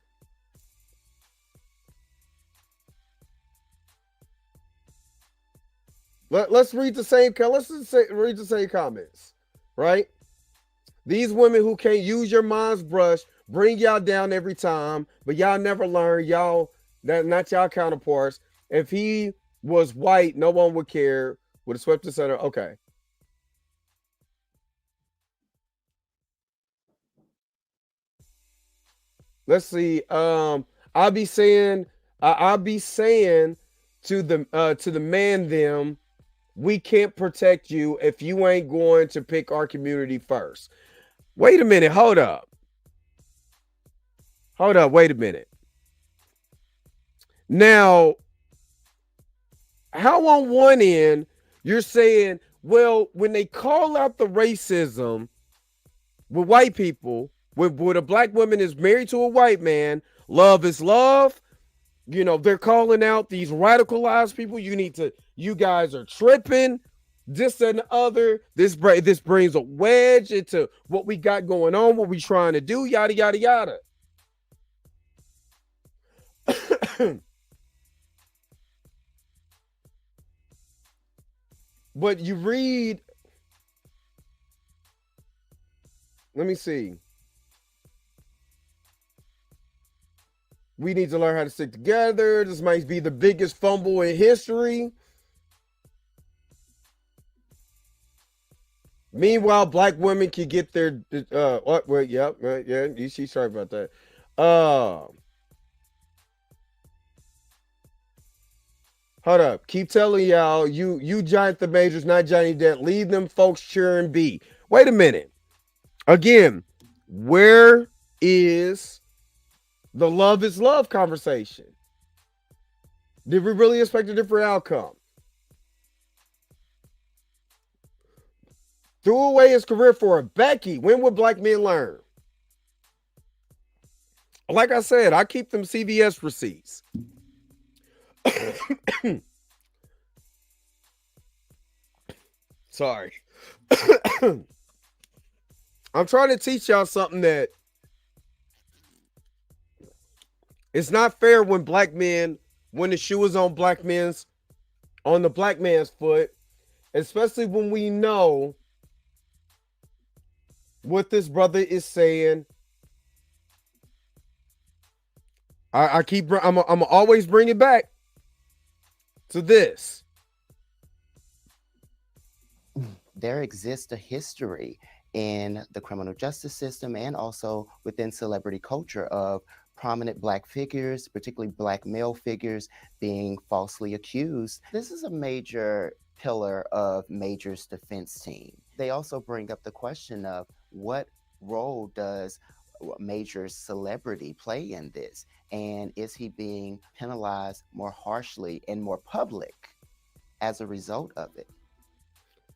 Let's read the same. Read the same comments, right? These women who can't use your mom's brush bring y'all down every time, but y'all never learn. Y'all that not y'all counterparts. If he was white, no one would care. Would have swept the center. Okay. Let's see. I'll be saying to the man them, we can't protect you if you ain't going to pick our community first. Wait a minute. Hold up. Wait a minute. Now, how on one end you're saying, well, when they call out the racism with white people, when a black woman is married to a white man, love is love. You know, they're calling out these radicalized people. You guys are tripping. This and the other. This brings a wedge into what we got going on, what we trying to do, yada, yada, yada. But you read, let me see. We need to learn how to stick together. This might be the biggest fumble in history. Meanwhile, black women can get their what? Well, yep, yeah. She's sorry about that. Hold up. Keep telling y'all you Giant the Majors, not Johnny Depp. Leave them folks cheering be. Wait a minute. Again, where is the love is love conversation? Did we really expect a different outcome? Threw away his career for a Becky. When would black men learn? Like I said, I keep them CVS receipts. Sorry. I'm trying to teach y'all something that it's not fair when black men, when the shoe is on the black man's foot, especially when we know what this brother is saying. I'm always bring it back to this. There exists a history in the criminal justice system and also within celebrity culture of prominent black figures, particularly black male figures, being falsely accused. This is a major pillar of Major's defense team. They also bring up the question of what role does Major's celebrity play in this? And is he being penalized more harshly and more public as a result of it?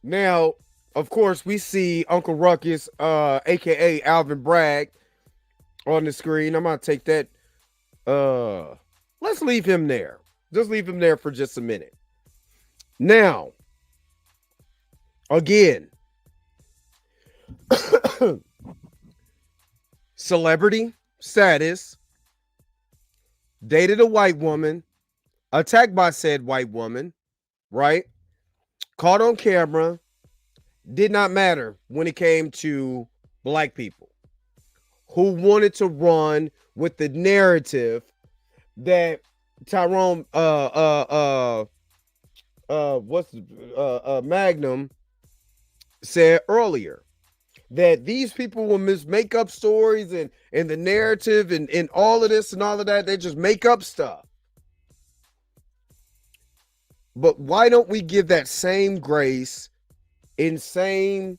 Now, of course, we see Uncle Ruckus, aka Alvin Bragg, on the screen. I'm gonna take that. Let's leave him there. Just leave him there for just a minute. Now, again, celebrity status, dated a white woman, attacked by said white woman, right? Caught on camera, did not matter when it came to black people who wanted to run with the narrative that Tyrone Magnum said earlier, that these people will make up stories and the narrative and all of this and all of that. They just make up stuff. But why don't we give that same grace and same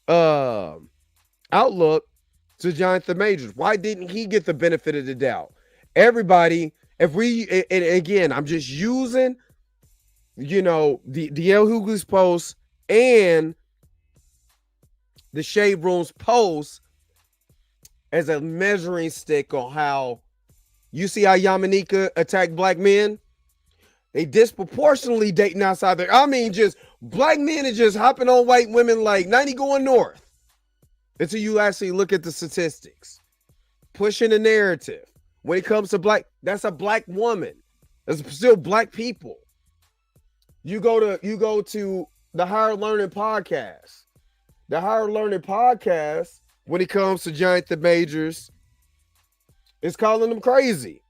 outlook to Jonathan Majors? Why didn't he get the benefit of the doubt? Everybody, if we, and again, I'm just using, the El Hughley's post and the Shade Room's post as a measuring stick on how you see how Yamanika attacked black men. They disproportionately dating outside there. I mean, just black men are just hopping on white women like 90 going north. Until you actually look at the statistics. Pushing the narrative. When it comes to black, that's a black woman. There's still black people. You go to the Higher Learning Podcast. The Higher Learning Podcast, when it comes to Jonathan Majors, is calling them crazy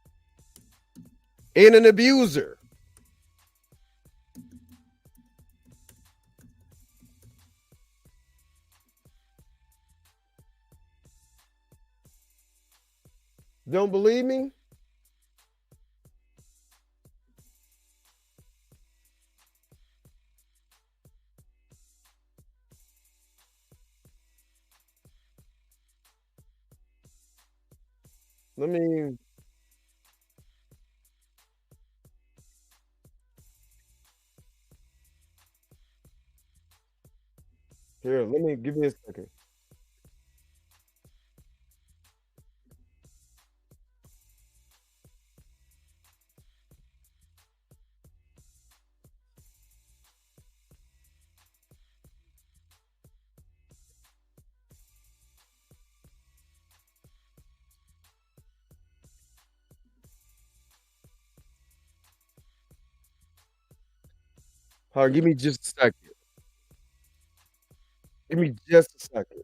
and an abuser. Don't believe me? Let me give me a second. Hold on, give me just a second. Give me just a second.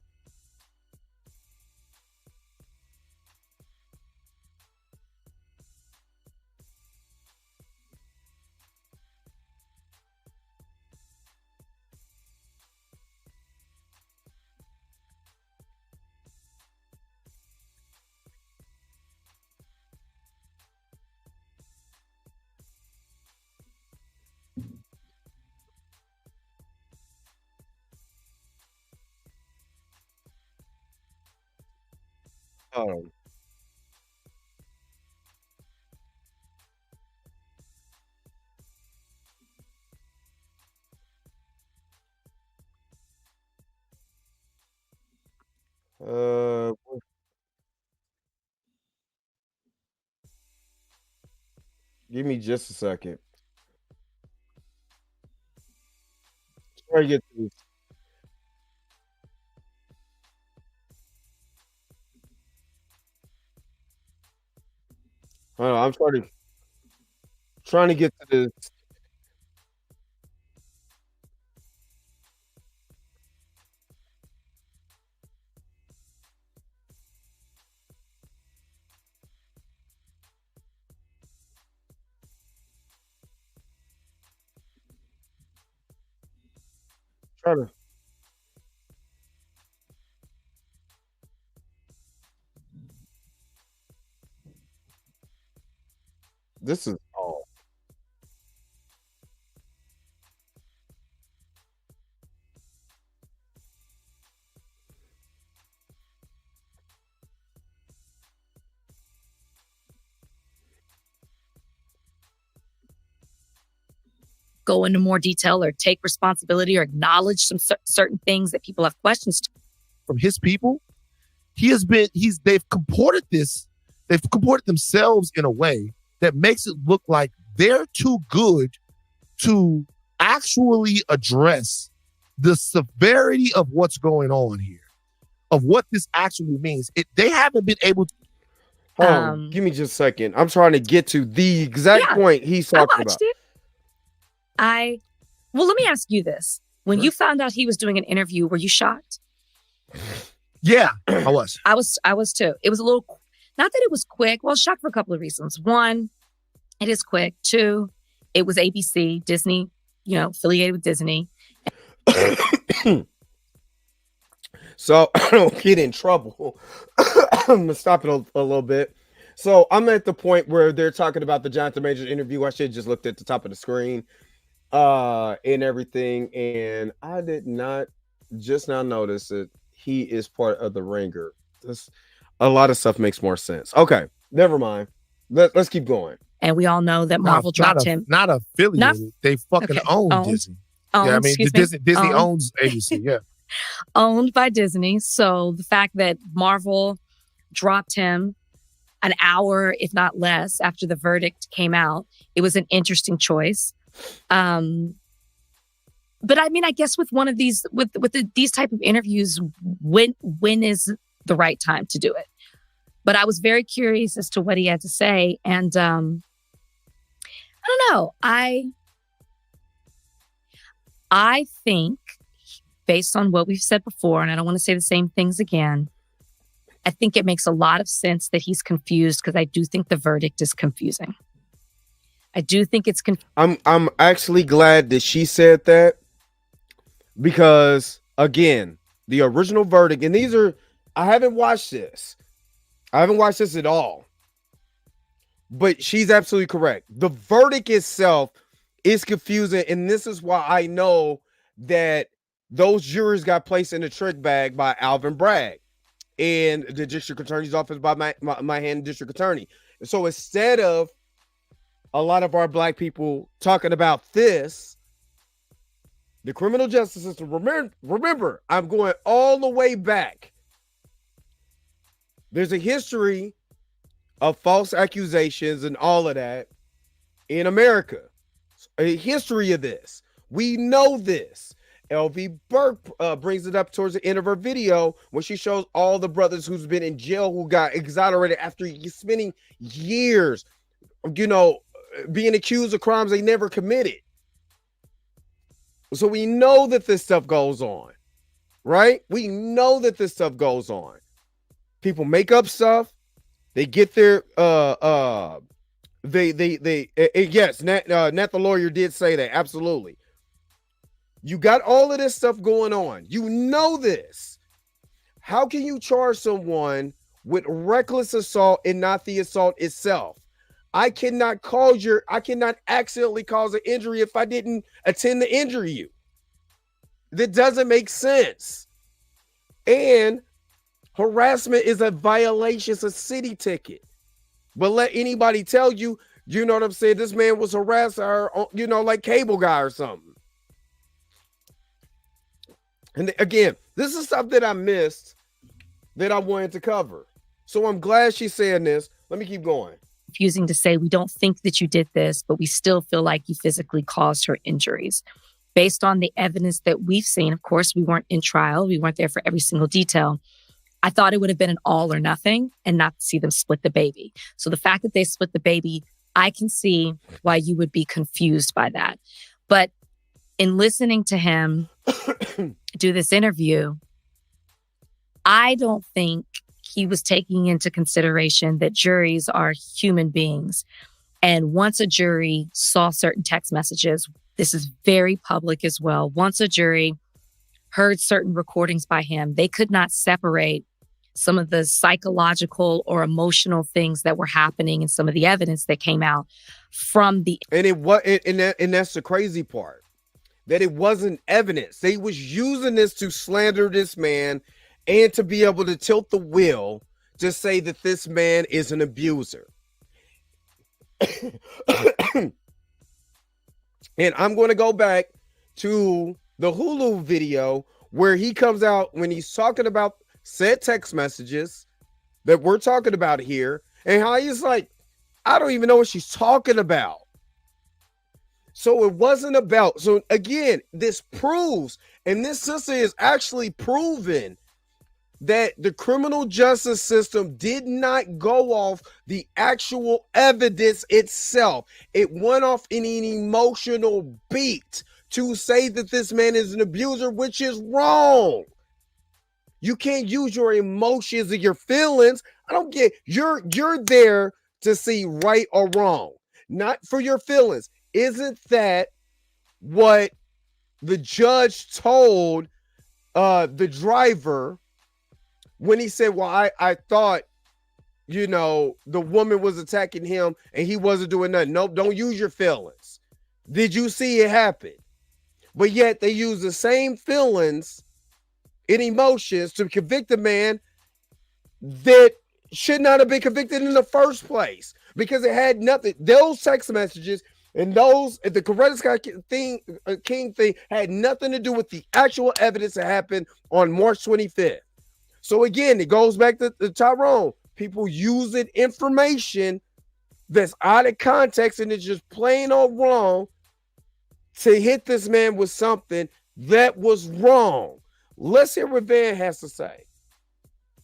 Um, uh, give me just a second. Try to get to this. Hold on, I'm trying to get to this. Try to. This is all. Go into more detail or take responsibility or acknowledge some certain things that people have questions from his people. They've comported themselves in a way that makes it look like they're too good to actually address the severity of what's going on here, of what this actually means. They haven't been able to. Give me just a second. I'm trying to get to the exact point he's talking about. It. Well, let me ask you this. When you found out he was doing an interview, were you shocked? Yeah, I was. I was too. It was a little, not that it was quick. Well, shocked for a couple of reasons. One, it is quick. Two, it was ABC, Disney, affiliated with Disney. So I don't get in trouble. I'm gonna stop it a little bit. So I'm at the point where they're talking about the Jonathan Majors interview. I should have just looked at the top of the screen and everything. And I did not just now notice that he is part of the Ringer. A lot of stuff makes more sense. Okay, never mind. Let's keep going. And we all know that Marvel dropped him. Not affiliated. They fucking own Disney. Yeah, I mean, Disney owns ABC. Yeah. Owned by Disney. So the fact that Marvel dropped him an hour, if not less, after the verdict came out, it was an interesting choice. But I mean, I guess with one of these, these type of interviews, when is the right time to do it? But I was very curious as to what he had to say, and I don't know. I think, based on what we've said before, and I don't want to say the same things again, I think it makes a lot of sense that he's confused, because I do think the verdict is confusing. I do think it's I'm actually glad that she said that, because again, the original verdict, and I haven't watched this. I haven't watched this at all. But she's absolutely correct. The verdict itself is confusing, and this is why I know that those jurors got placed in a trick bag by Alvin Bragg and the district attorney's office by my hand district attorney. So instead of a lot of our black people talking about this, the criminal justice system, remember, I'm going all the way back. There's a history of false accusations and all of that in America. A history of this. We know this. LV Burke brings it up towards the end of her video when she shows all the brothers who's been in jail who got exonerated after spending years, being accused of crimes they never committed. So we know that this stuff goes on, right? We know that this stuff goes on. People make up stuff. They get their yes, Nat the lawyer did say that, absolutely. You got all of this stuff going on. You know this. How can you charge someone with reckless assault and not the assault itself? I cannot accidentally cause an injury if I didn't intend to injure you. That doesn't make sense. And Harassment is a violation. It's a city ticket. But let anybody tell you, you know what I'm saying, this man was harassing her, you know, like Cable Guy or something. And again, this is stuff that I missed that I wanted to cover. So I'm glad she's saying this. Let me keep going. Confusing to say we don't think that you did this, but we still feel like you physically caused her injuries. Based on the evidence that we've seen, of course, we weren't in trial. We weren't there for every single detail. I thought it would have been an all or nothing and not see them split the baby. So the fact that they split the baby, I can see why you would be confused by that. But in listening to him do this interview, I don't think he was taking into consideration that juries are human beings. And once a jury saw certain text messages, this is very public as well. Once a jury heard certain recordings by him, they could not separate some of the psychological or emotional things that were happening and some of the evidence that came out from the. And that's the crazy part, that it wasn't evidence. They was using this to slander this man and to be able to tilt the wheel to say that this man is an abuser. And I'm going to go back to the Hulu video where he comes out when he's talking about said text messages that we're talking about here, and how he's like, I don't even know what she's talking about. So it wasn't about, so again, this proves, and this sister is actually proven that the criminal justice system did not go off the actual evidence itself. It went off in an emotional beat to say that this man is an abuser, which is wrong. You can't use your emotions and your feelings. I don't get, you're there to see right or wrong, not for your feelings. Isn't that what the judge told the driver when he said, well, I thought, you know, the woman was attacking him and he wasn't doing nothing. Nope, don't use your feelings. Did you see it happen? But yet they use the same feelings and emotions to convict a man that should not have been convicted in the first place, because it had nothing. Those text messages and those, the Coretta Scott King thing had nothing to do with the actual evidence that happened on March 25th. So again, it goes back to Tyrone. People using information that's out of context and it's just plain old wrong to hit this man with something that was wrong. Let's hear what Van has to say.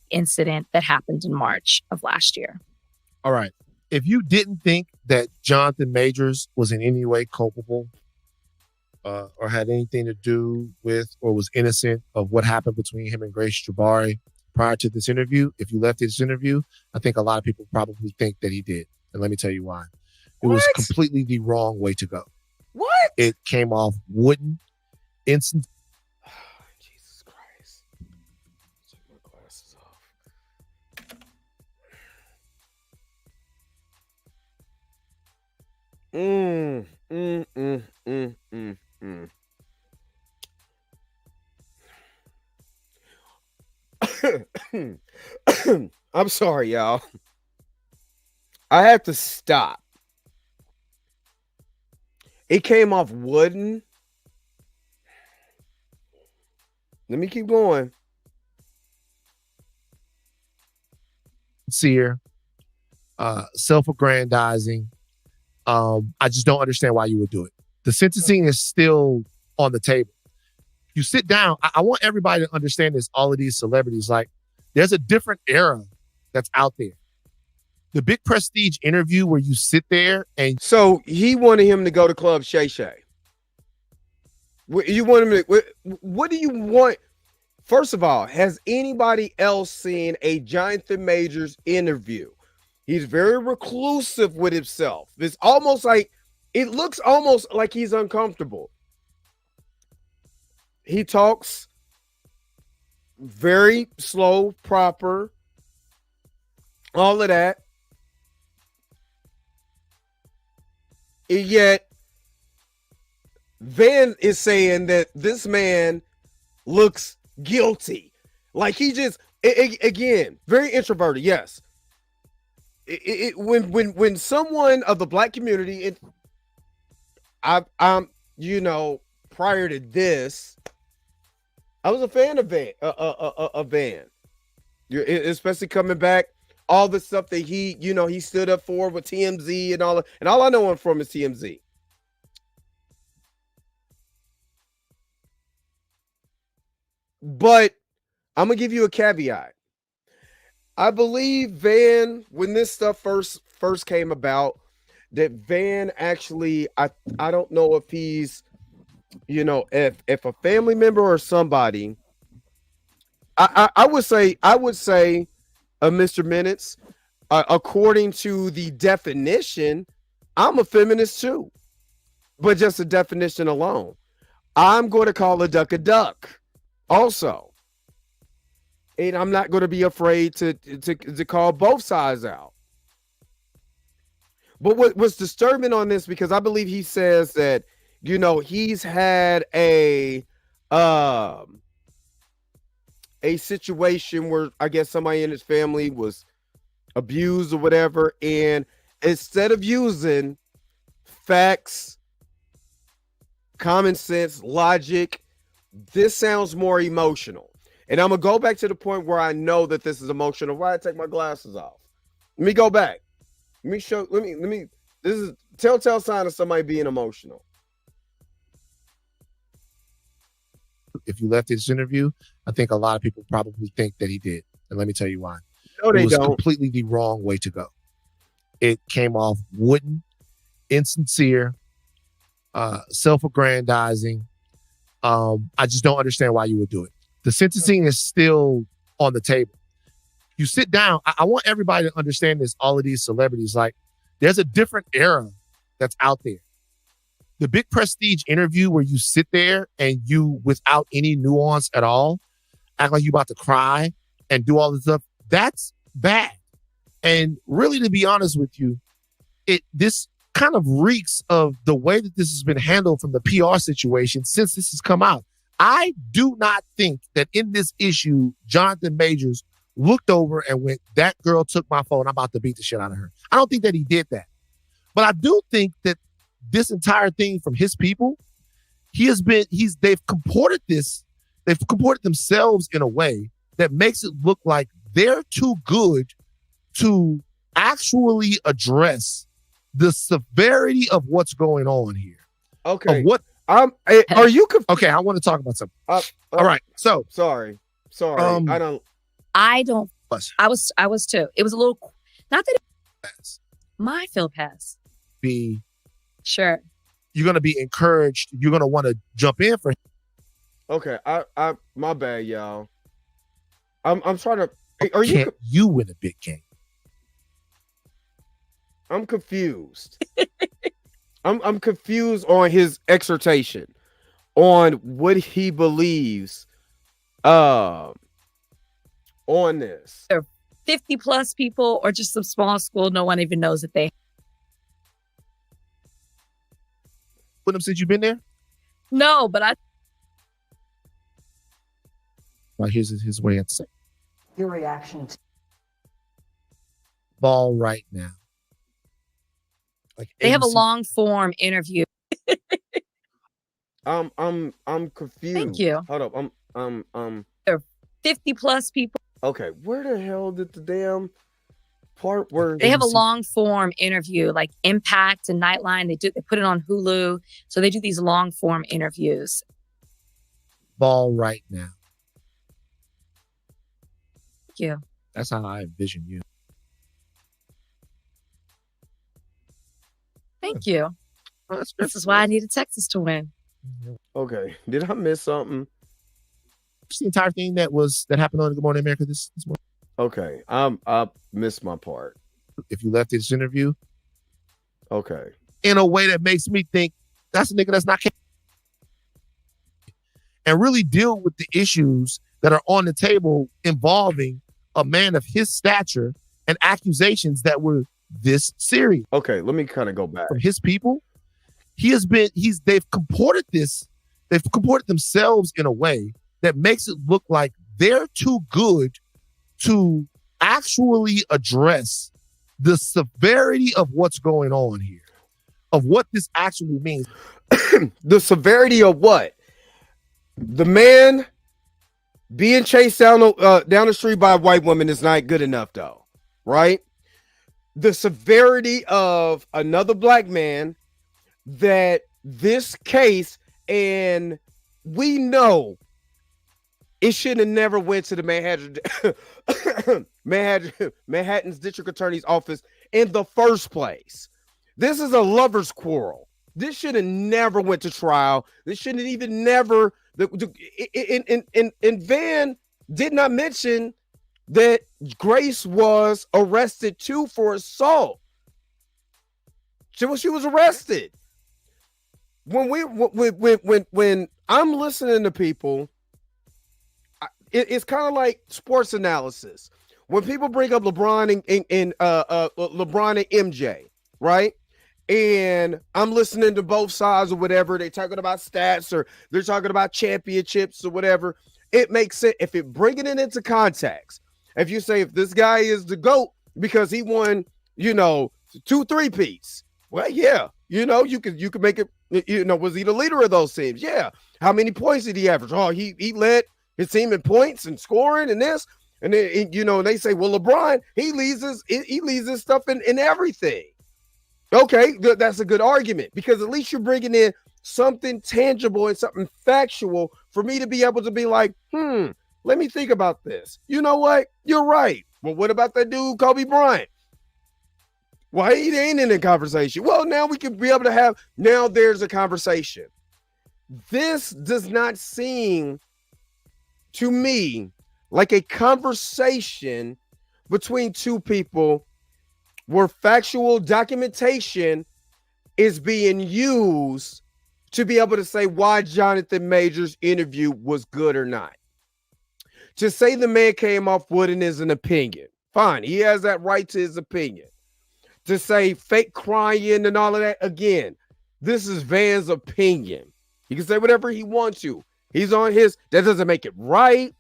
Incident that happened in March of last year. All right. If you didn't think that Jonathan Majors was in any way culpable or had anything to do with or was innocent of what happened between him and Grace Jabari prior to this interview, if you left this interview, I think a lot of people probably think that he did. And let me tell you why. It was completely the wrong way to go. What? It came off wooden, instant. Jesus Christ. Take my glasses off. I'm sorry, y'all. I had to stop. It came off wooden. Let me keep going. Sincere, self-aggrandizing. I just don't understand why you would do it. The sentencing is still on the table. You sit down. I want everybody to understand this. All of these celebrities, like, there's a different era that's out there. The big prestige interview where you sit there and. So he wanted him to go to Club Shay Shay. You want him to, what do you want? First of all, has anybody else seen a Jonathan Majors interview? He's very reclusive with himself. It's almost like, it looks almost like he's uncomfortable. He talks very slow, proper, all of that. And yet, Van is saying that this man looks guilty. Like he just, again, very introverted. Yes. When someone of the black community, I'm prior to this, I was a fan of Van. Especially coming back, all the stuff that he stood up for with TMZ and all I know him from is TMZ. But I'm gonna give you a caveat. I believe Van, when this stuff first came about, that Van actually, I don't know if he's, if a family member or somebody, I would say, Mr. Minutes, according to the definition, I'm a feminist too, but just the definition alone, I'm going to call a duck also. And I'm not going to be afraid to call both sides out. But what's disturbing on this, because I believe he says that, he's had a situation where I guess somebody in his family was abused or whatever. And instead of using facts, common sense, logic, this sounds more emotional. And I'm gonna go back to the point where I know that this is emotional. Why I take my glasses off? Let me go back. Let me. This is telltale sign of somebody being emotional. If you left this interview, I think a lot of people probably think that he did, and let me tell you why. No, they it was don't. Completely the wrong way to go. It came off wooden, insincere, self-aggrandizing. I just don't understand why you would do it. The sentencing is still on the table. You sit down. I want everybody to understand this. All of these celebrities, like, there's a different era that's out there. The big prestige interview where you sit there and you, without any nuance at all, act like you're about to cry and do all this stuff, that's bad. And really, to be honest with you, this kind of reeks of the way that this has been handled from the PR situation since this has come out. I do not think that in this issue, Jonathan Majors looked over and went, that girl took my phone, I'm about to beat the shit out of her. I don't think that he did that. But I do think that this entire thing from his people, they've comported themselves in a way that makes it look like they're too good to actually address the severity of what's going on here. Okay. Of what are you okay, I want to talk about something. All right. So sorry. I don't I was too. It was a little, not that my field pass. Be sure. You're gonna be encouraged. You're gonna want to jump in for him. Okay, I my bad, y'all. I'm trying to. Can't you win a big game? I'm confused. I'm confused on his exhortation, on what he believes, on this. There are 50 plus people, or just some small school no one even knows that they. With him since you've been there? No, but I. Well, here's his way to say. Your reaction to ball right now. Like they have a long form interview. I'm confused. Thank you. Hold up. There are 50 plus people. Okay, where the hell did the damn part where they have a long form interview, like Impact and Nightline? They put it on Hulu, so they do these long form interviews. Ball right now. Thank you. That's how I envision you. Thank you. This is why I needed Texas to win. Okay. Did I miss something? It's the entire thing that happened on Good Morning America this morning. Okay. I missed my part. If you left this interview. Okay. In a way that makes me think that's a nigga that's not and really deal with the issues that are on the table involving a man of his stature and accusations that were this serious. Okay, let me kind of go back. From his people, they've comported themselves in a way that makes it look like they're too good to actually address the severity of what's going on here, of what this actually means. The severity of what? The man being chased down the street by a white woman is not good enough, though, right? The severity of another black man, that this case, and we know it should have never went to the Manhattan's district attorney's office in the first place. This is a lover's quarrel. This should have never went to trial. This shouldn't even never. And Van did not mention that Grace was arrested too for assault. She was arrested. When I'm listening to people, it's kind of like sports analysis. When people bring up LeBron and LeBron and MJ, right? And I'm listening to both sides or whatever. They're talking about stats or they're talking about championships or whatever. It makes sense if it bringing it into context. If you say if this guy is the GOAT because he won, 2 3-peats. Well, yeah, you could make it. Was he the leader of those teams? Yeah. How many points did he average? Oh, he led his team in points and scoring and this. And then, they say, well, LeBron, he leads his stuff in everything. Okay, that's a good argument because at least you're bringing in something tangible and something factual for me to be able to be like, let me think about this. You know what? You're right. Well, what about that dude, Kobe Bryant? Well, he ain't in the conversation. Well, now we can be able to now there's a conversation. This does not seem to me like a conversation between two people where factual documentation is being used to be able to say why Jonathan Majors' interview was good or not. To say the man came off wooden is an opinion. Fine, he has that right to his opinion. To say fake crying and all of that, again, this is Van's opinion. He can say whatever he wants to. He's on his, that doesn't make it right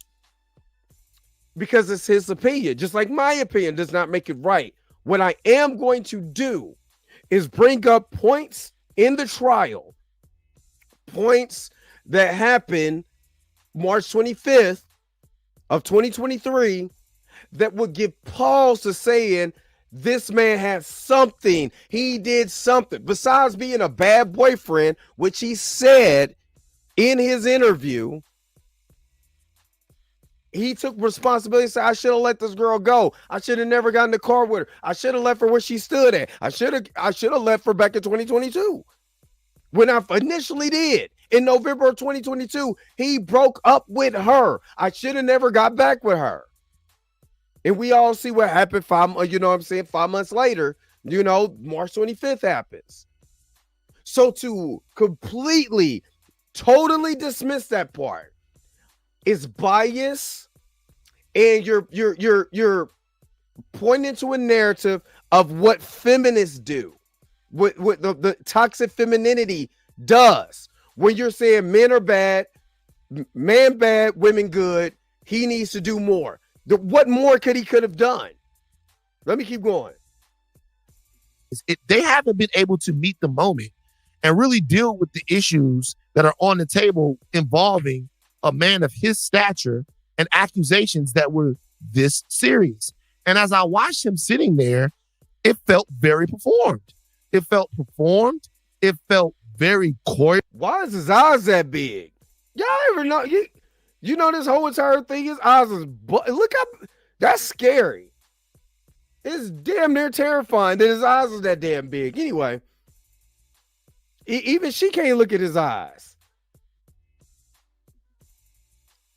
because it's his opinion. Just like my opinion does not make it right. What I am going to do is bring up points in the trial, points that happened March 25th of 2023 that would give pause to saying this man had something. He did something besides being a bad boyfriend, which he said in his interview. He took responsibility and said, I should have let this girl go. I should have never gotten in the car with her. I should have left her where she stood at. I should have left her back in 2022. When I initially did. In November of 2022, he broke up with her. I should have never got back with her. And we all see what happened 5 months later, March 25th happens. So to completely, totally dismiss that part is bias, and you're pointing to a narrative of what feminists do, what the toxic femininity does. When you're saying men are bad, man bad, women good, he needs to do more. What more could have done? Let me keep going. They haven't been able to meet the moment and really deal with the issues that are on the table involving a man of his stature and accusations that were this serious. And as I watched him sitting there, it felt very performed. It felt very choreographed. Why is his eyes that big? Y'all ever know? You know this whole entire thing, his eyes is, look up, that's scary. It's damn near terrifying that his eyes is that damn big. Anyway, even she can't look at his eyes.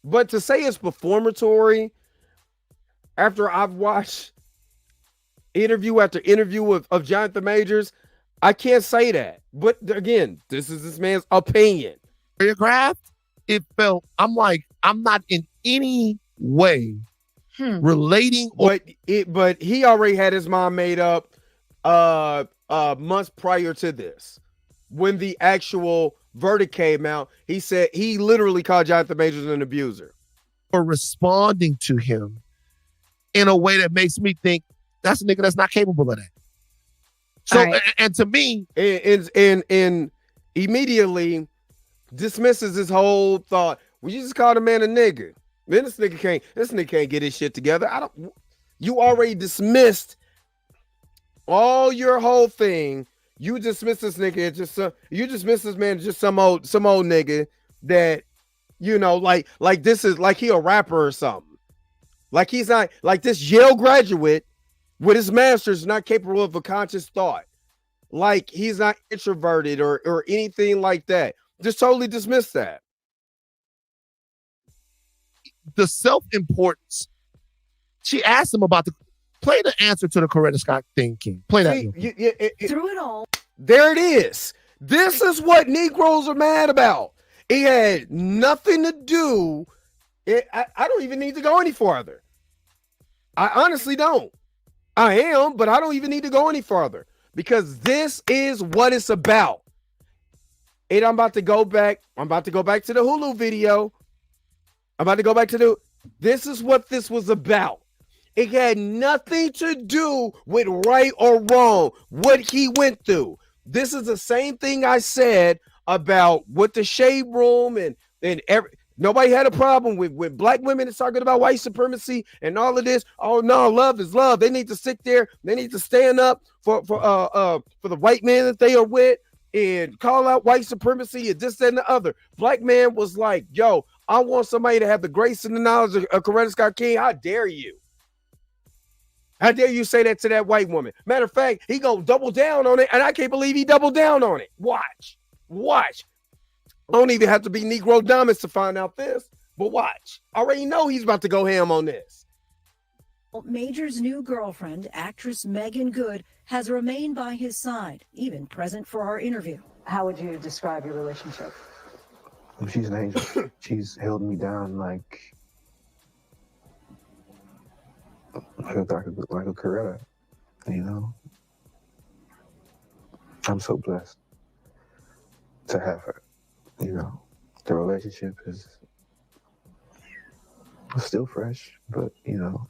But to say it's performatory after I've watched interview after interview of Jonathan Majors, I can't say that. But again, this is this man's opinion. Choreographed, it felt, I'm not in any way relating. But he already had his mind made up months prior to this. When the actual verdict came out, he said he literally called Jonathan Majors an abuser. For responding to him in a way that makes me think that's a nigga that's not capable of that. So, right. and to me, and immediately dismisses his whole thought. We just called a man a nigga. Then this nigga can't get his shit together. You already dismissed all your whole thing. You dismiss this nigga you dismiss this man as just some old nigga that, you know, like this is like he a rapper or something. Like he's not, like this Yale graduate with his master's not capable of a conscious thought. Like he's not introverted or anything like that. Just totally dismiss that. The self-importance. She asked him about play the answer to the Coretta Scott thing, King. Play that. Through it all. There it is. This is what Negroes are mad about. It had nothing to do. I don't even need to go any farther. I honestly don't. I am, but I don't even need to go any farther because this is what it's about. And I'm about to go back to the Hulu video. This is what this was about. It had nothing to do with right or wrong, what he went through. This is the same thing I said about with the shade room and nobody had a problem with black women that's talking about white supremacy and all of this. Oh no, love is love. They need to sit there. They need to stand up for the white man that they are with and call out white supremacy and this, that, and the other. Black man was like, yo, I want somebody to have the grace and the knowledge of Coretta Scott King. How dare you? How dare you say that to that white woman? Matter of fact, he gonna double down on it, and I can't believe he doubled down on it. Watch. I don't even have to be Negro Dominus to find out this, but watch. I already know he's about to go ham on this. Major's new girlfriend, actress Megan Good, has remained by his side, even present for our interview. How would you describe your relationship? She's an angel. She's held me down like a Coretta, you know? I'm so blessed to have her, you know? The relationship is still fresh, but, you know,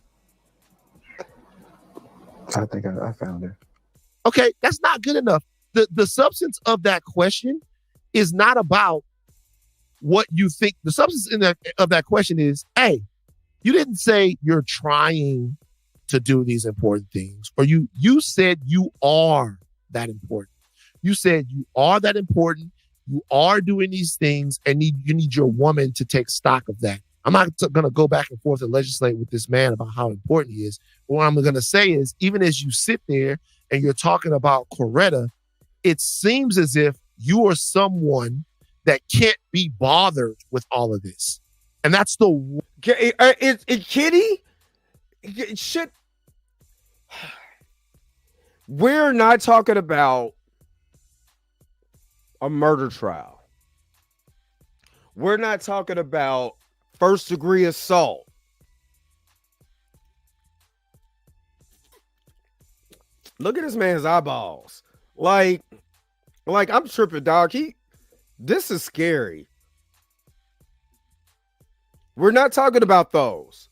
I think I found her. Okay, that's not good enough. The substance of that question is not about what you think. The substance of that question is, hey, you didn't say you're trying to do these important things, or you said you are that important. You said you are that important. You are doing these things, and you need your woman to take stock of that. I'm not going to go back and forth and legislate with this man about how important he is. But what I'm going to say is, even as you sit there and you're talking about Coretta, it seems as if you are someone that can't be bothered with all of this. And that's the... Kitty? Shit. We're not talking about a murder trial. We're not talking about first-degree assault. Look at this man's eyeballs. Like I'm tripping, dog. This is scary. We're not talking about those.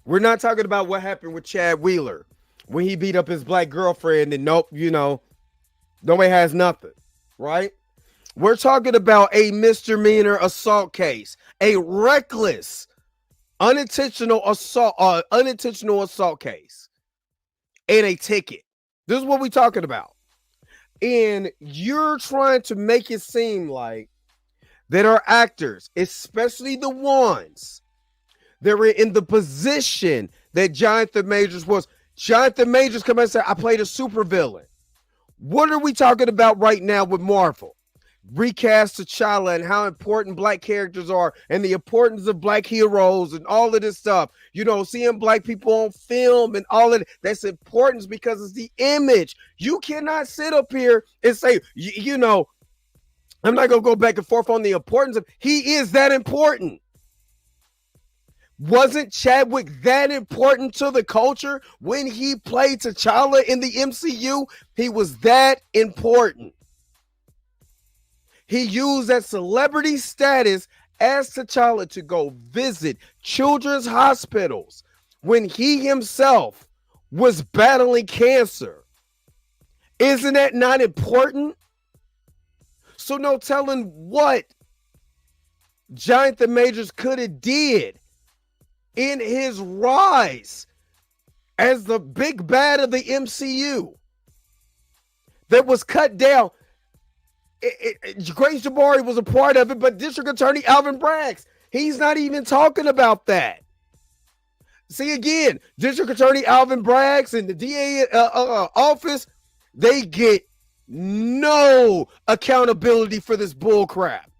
We're not talking about what happened with Chad Wheeler when he beat up his black girlfriend and nobody has nothing, right? We're talking about a misdemeanor assault case, a reckless, unintentional assault case, and a ticket. This is what we're talking about. And you're trying to make it seem like that our actors, especially the ones that were in the position that Jonathan Majors was. Jonathan Majors come out and say, I played a supervillain. What are we talking about right now with Marvel? Recast T'Challa and how important black characters are and the importance of black heroes and all of this stuff. Seeing black people on film and all of it. That's important because it's the image. You cannot sit up here and say, I'm not going to go back and forth on the importance of, he is that important. Wasn't Chadwick that important to the culture when he played T'Challa in the MCU? He was that important. He used that celebrity status asked T'Challa to go visit children's hospitals when he himself was battling cancer. Isn't that not important? So no telling what Jonathan Majors could have did in his rise as the big bad of the MCU that was cut down. Grace Jabari was a part of it, but District Attorney Alvin Braggs, he's not even talking about that. See, again, District Attorney Alvin Braggs and the DA office, they get no accountability for this bull crap.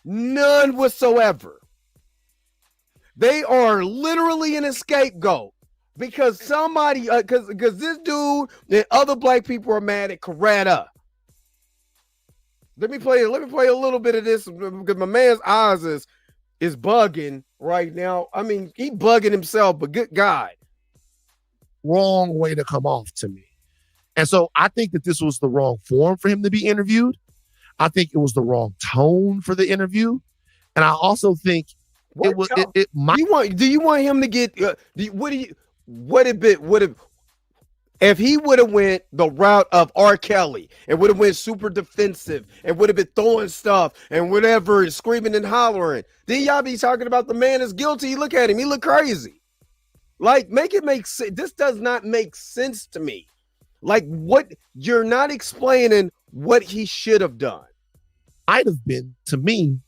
None whatsoever. They are literally an scapegoat because somebody, because this dude and other black people are mad at Coretta. Let me play a little bit of this because my man's eyes is bugging right now. I mean, he bugging himself, but good God. Wrong way to come off to me. And so I think that this was the wrong forum for him to be interviewed. I think it was the wrong tone for the interview. And I also think do you want him to get if he would have went the route of R. Kelly and would have went super defensive and would have been throwing stuff and whatever and screaming and hollering, then y'all be talking about the man is guilty. Look at him. He look crazy. Like, make it make sense. This does not make sense to me. Like, what you're not explaining what he should have done. Might have been, to me,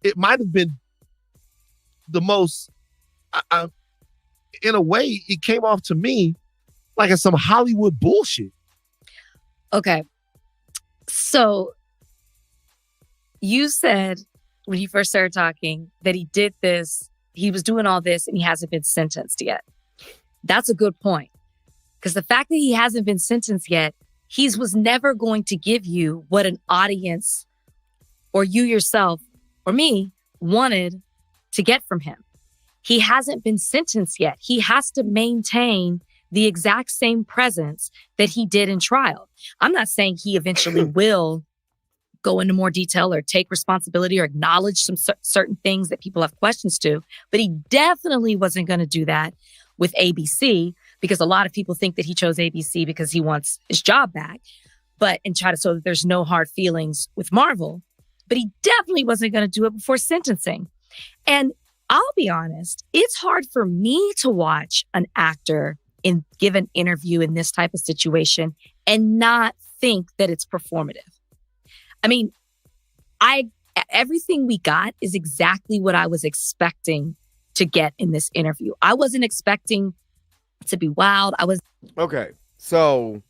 it might have been the most, in a way, it came off to me like it's some Hollywood bullshit. Okay. So you said when you first started talking that he did this, he was doing all this and he hasn't been sentenced yet. That's a good point. Because the fact that he hasn't been sentenced yet, he was never going to give you what an audience or you yourself or me wanted to get from him. He hasn't been sentenced yet. He has to maintain the exact same presence that he did in trial. I'm not saying he eventually will go into more detail or take responsibility or acknowledge some certain things that people have questions to, but he definitely wasn't going to do that with ABC, because a lot of people think that he chose ABC because he wants his job back, and try to so that there's no hard feelings with Marvel. But he definitely wasn't going to do it before sentencing. And I'll be honest, it's hard for me to watch an actor give an interview in this type of situation and not think that it's performative. I mean, everything we got is exactly what I was expecting to get in this interview. I wasn't expecting to be wild. Okay. So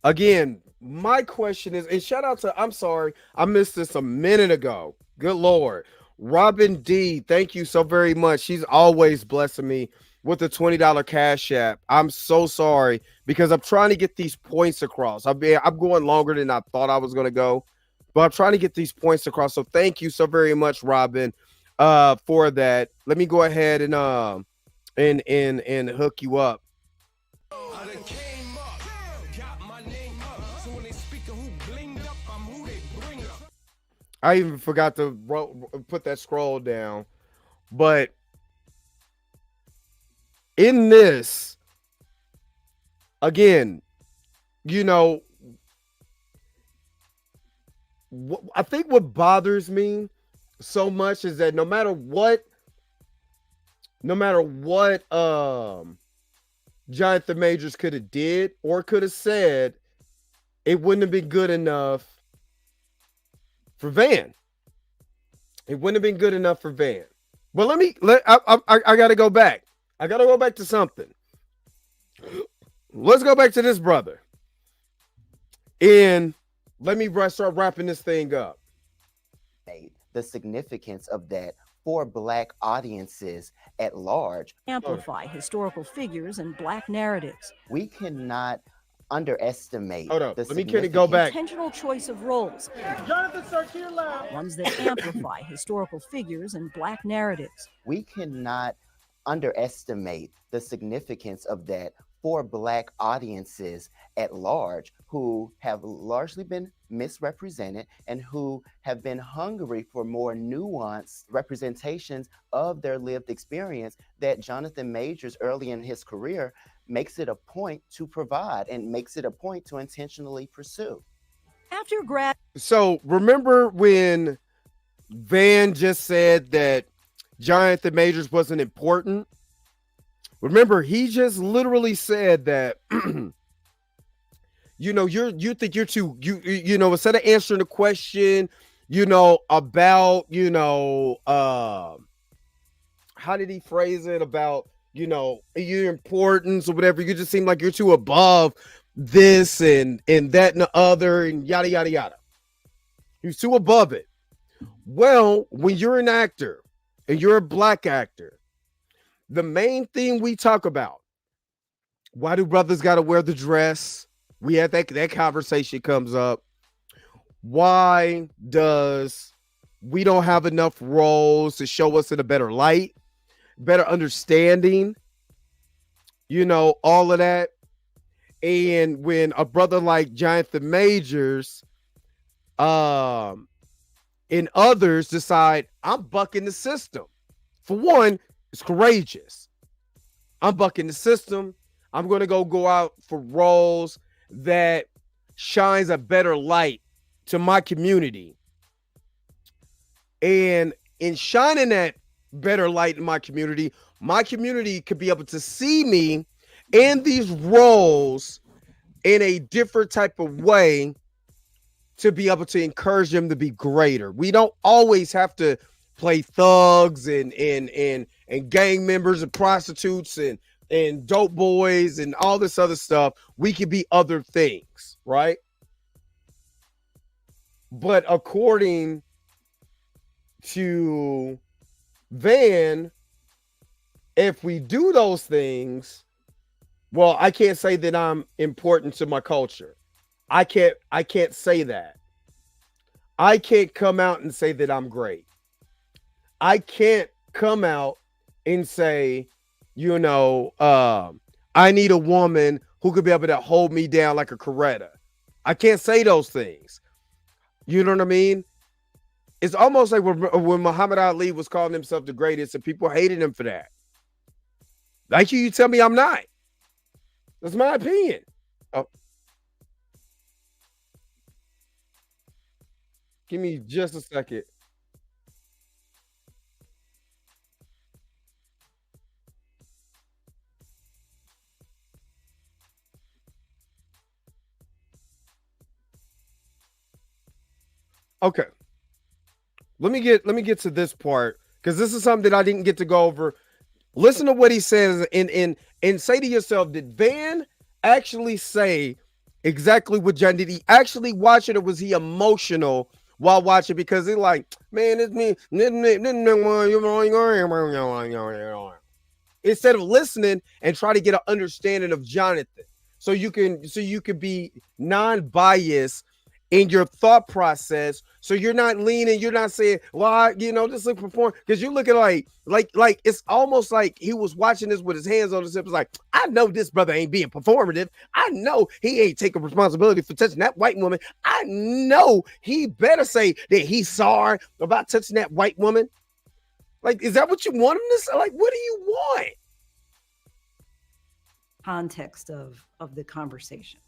again, my question is, and shout out to, I'm sorry, I missed this a minute ago. Good Lord. Robin D, thank you so very much. She's always blessing me with the $20 Cash App. I'm so sorry because I'm trying to get these points across. I'm going longer than I thought I was going to go, but I'm trying to get these points across. So thank you so very much, Robin, for that. Let me go ahead and hook you up. I even forgot to put that scroll down. But in this, again, you know, I think what bothers me so much is that no matter what Jonathan Majors could have did or could have said, it wouldn't have been good enough for Van. It wouldn't have been good enough for Van. But I gotta go back. I gotta go back to something. Let's go back to this brother. And let me start wrapping this thing up. The significance of that for Black audiences at large. Amplify historical figures and Black narratives. We cannot underestimate. Hold up. Let me go back. Intentional choice of roles. Jonathan, search here loud. Ones that amplify historical figures and Black narratives. We cannot underestimate the significance of that for Black audiences at large who have largely been misrepresented and who have been hungry for more nuanced representations of their lived experience that Jonathan Majors early in his career makes it a point to provide and makes it a point to intentionally pursue. After grad. So remember when Van just said that Jonathan Majors wasn't important? Remember, he just literally said that, you know, you think you're too, you know, instead of answering the question, you know, about, you know, how did he phrase it about, you know, your importance or whatever, you just seem like you're too above this and that and the other and yada, yada, yada. He's too above it. Well, when you're an actor and you're a Black actor, the main thing we talk about, why do brothers got to wear the dress? We had that conversation comes up. Why does we don't have enough roles to show us in a better light, better understanding, you know, all of that. And when a brother like Jonathan Majors and others decide, I'm bucking the system. For one, it's courageous. I'm bucking the system. I'm going to go out for roles that shines a better light to my community. And in shining that better light in my community could be able to see me in these roles in a different type of way to be able to encourage them to be greater. We don't always have to play thugs and gang members and prostitutes and dope boys and all this other stuff. We could be other things, right? But according to Van, if we do those things, well, I can't say that I'm important to my culture. I can't say that. I can't come out and say that I'm great. I can't come out and say, you know, I need a woman who could be able to hold me down like a Coretta. I can't say those things. You know what I mean? It's almost like when Muhammad Ali was calling himself the greatest and people hated him for that. Like you tell me I'm not. That's my opinion. Oh. Give me just a second. Okay. Let me get to this part because this is something that I didn't get to go over. Listen to what he says and say to yourself, did Van actually say exactly what John did? He actually watch it or was he emotional while watching? Because he's like, man, it's me. Instead of listening and try to get an understanding of Jonathan. So you can be non-biased in your thought process, so you're not leaning, you're not saying, well, just look perform, because you look at like it's almost like he was watching this with his hands on his hips, like, I know this brother ain't being performative. I know he ain't taking responsibility for touching that white woman. I know he better say that he's sorry about touching that white woman. Like, is that what you want him to say? Like, what do you want? Context of the conversation.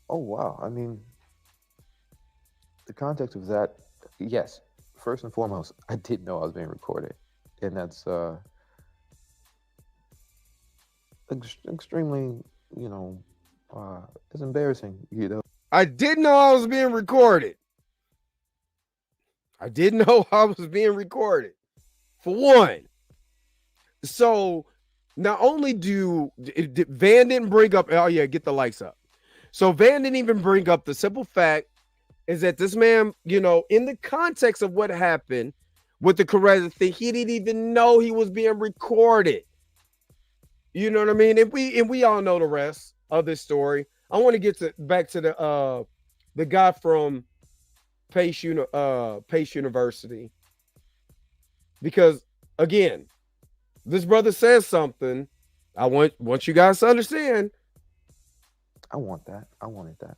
Oh, wow. I mean, the context of that, yes, first and foremost, I didn't know I was being recorded. And that's extremely, it's embarrassing, I didn't know I was being recorded. I didn't know I was being recorded, for one. So not only Van didn't bring up, oh yeah, get the lights up. So Van didn't even bring up the simple fact is that this man, in the context of what happened with the Coretta thing, he didn't even know he was being recorded. You know what I mean? And we all know the rest of this story. I want to get back to the guy from Pace University, because again, this brother says something I want you guys to understand. I want that. I wanted that.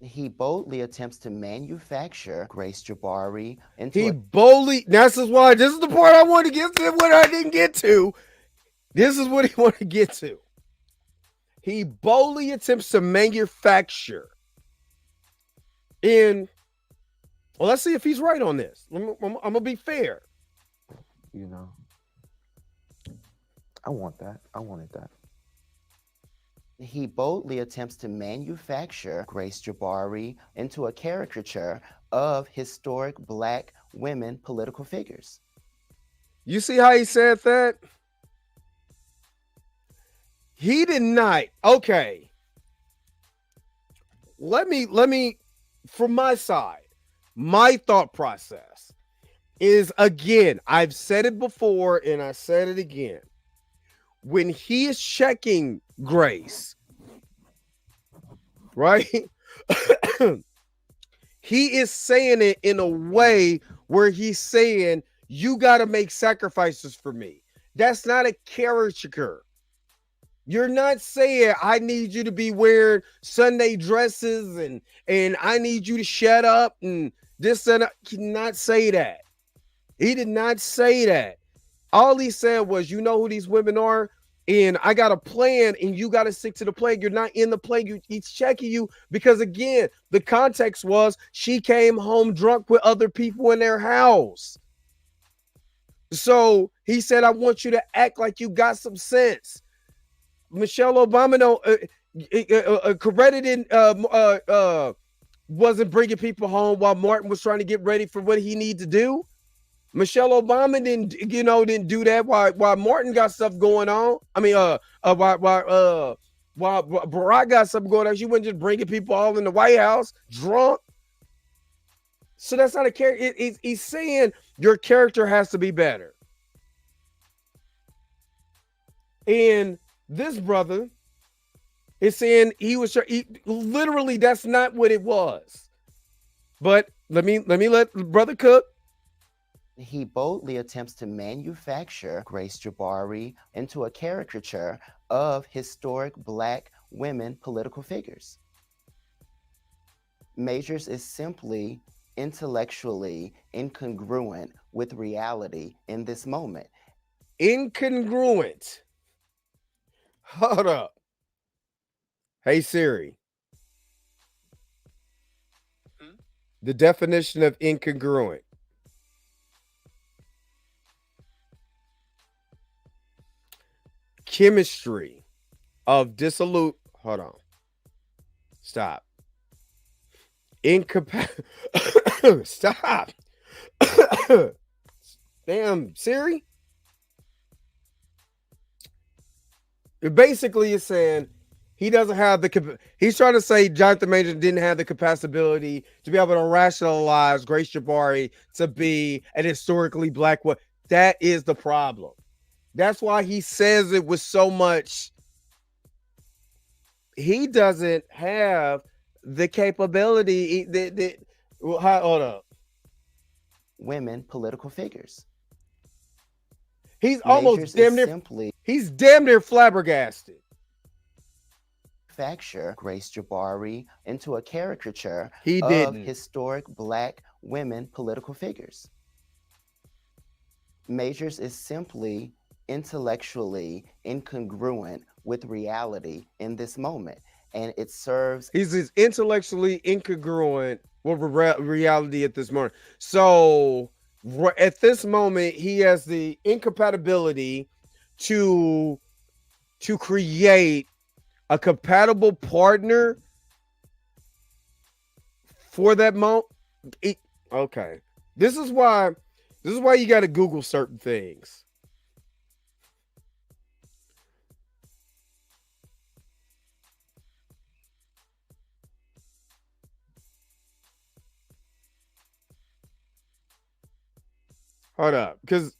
He boldly attempts to manufacture Grace Jabari into He boldly. This is the part I wanted to get to. What I didn't get to. This is what he wanted to get to. He boldly attempts to manufacture. Well, let's see if he's right on this. I'm gonna be fair. You know, I want that. I wanted that. He boldly attempts to manufacture Grace Jabari into a caricature of historic Black women political figures. You see how he said that? He did not. Okay. Let me, from my side, my thought process is, again, I've said it before and I said it again. When he is checking Grace, right? He is saying it in a way where he's saying, you got to make sacrifices for me. That's not a caricature. You're not saying, I need you to be wearing Sunday dresses and I need you to shut up and this and that. He did not say that. He did not say that. All he said was, you know who these women are? And I got a plan and you got to stick to the plan. You're not in the plan. He's checking you because, again, the context was she came home drunk with other people in their house. So he said, I want you to act like you got some sense. Michelle Obama credited wasn't bringing people home while Martin was trying to get ready for what he needed to do. Michelle Obama didn't do that while Martin got stuff going on. I mean, while Barack got something going on, she wasn't just bringing people all in the White House drunk. So that's not a character. He's saying your character has to be better. And this brother is saying literally that's not what it was. But let me let brother cook. He boldly attempts to manufacture Grace Jabari into a caricature of historic Black women political figures. Majors is simply intellectually incongruent with reality in this moment. Incongruent. Hold up. Hey Siri. The definition of incongruent. Chemistry of dissolute. Hold on. Stop. Stop. Damn, Siri. It basically is saying he doesn't have he's trying to say Jonathan Majors didn't have the capacity to be able to rationalize Grace Jabari to be an historically Black woman. That is the problem. That's why he says it with so much. He doesn't have the capability. Hold up. Women political figures. He's almost damn near. He's damn near flabbergasted. Manufacture Grace Jabari into a caricature of historic Black women political figures. Majors is simply intellectually incongruent with reality in this moment, and it serves. He's intellectually incongruent with reality at this moment. So at this moment, he has the incompatibility to create a compatible partner for that moment. Okay, this is why you got to Google certain things. Hold up, because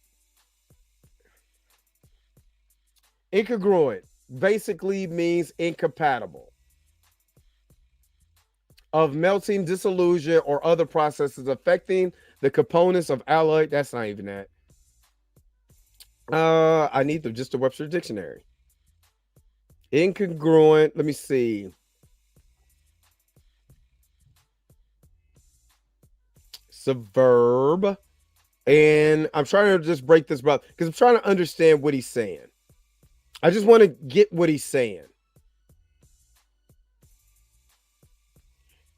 incongruent basically means incompatible. Of melting, dissolution, or other processes affecting the components of alloy. That's not even that. I need just the Webster Dictionary. Incongruent. Let me see. It's a verb. And I'm trying to just break this up because I'm trying to understand what he's saying. I just want to get what he's saying.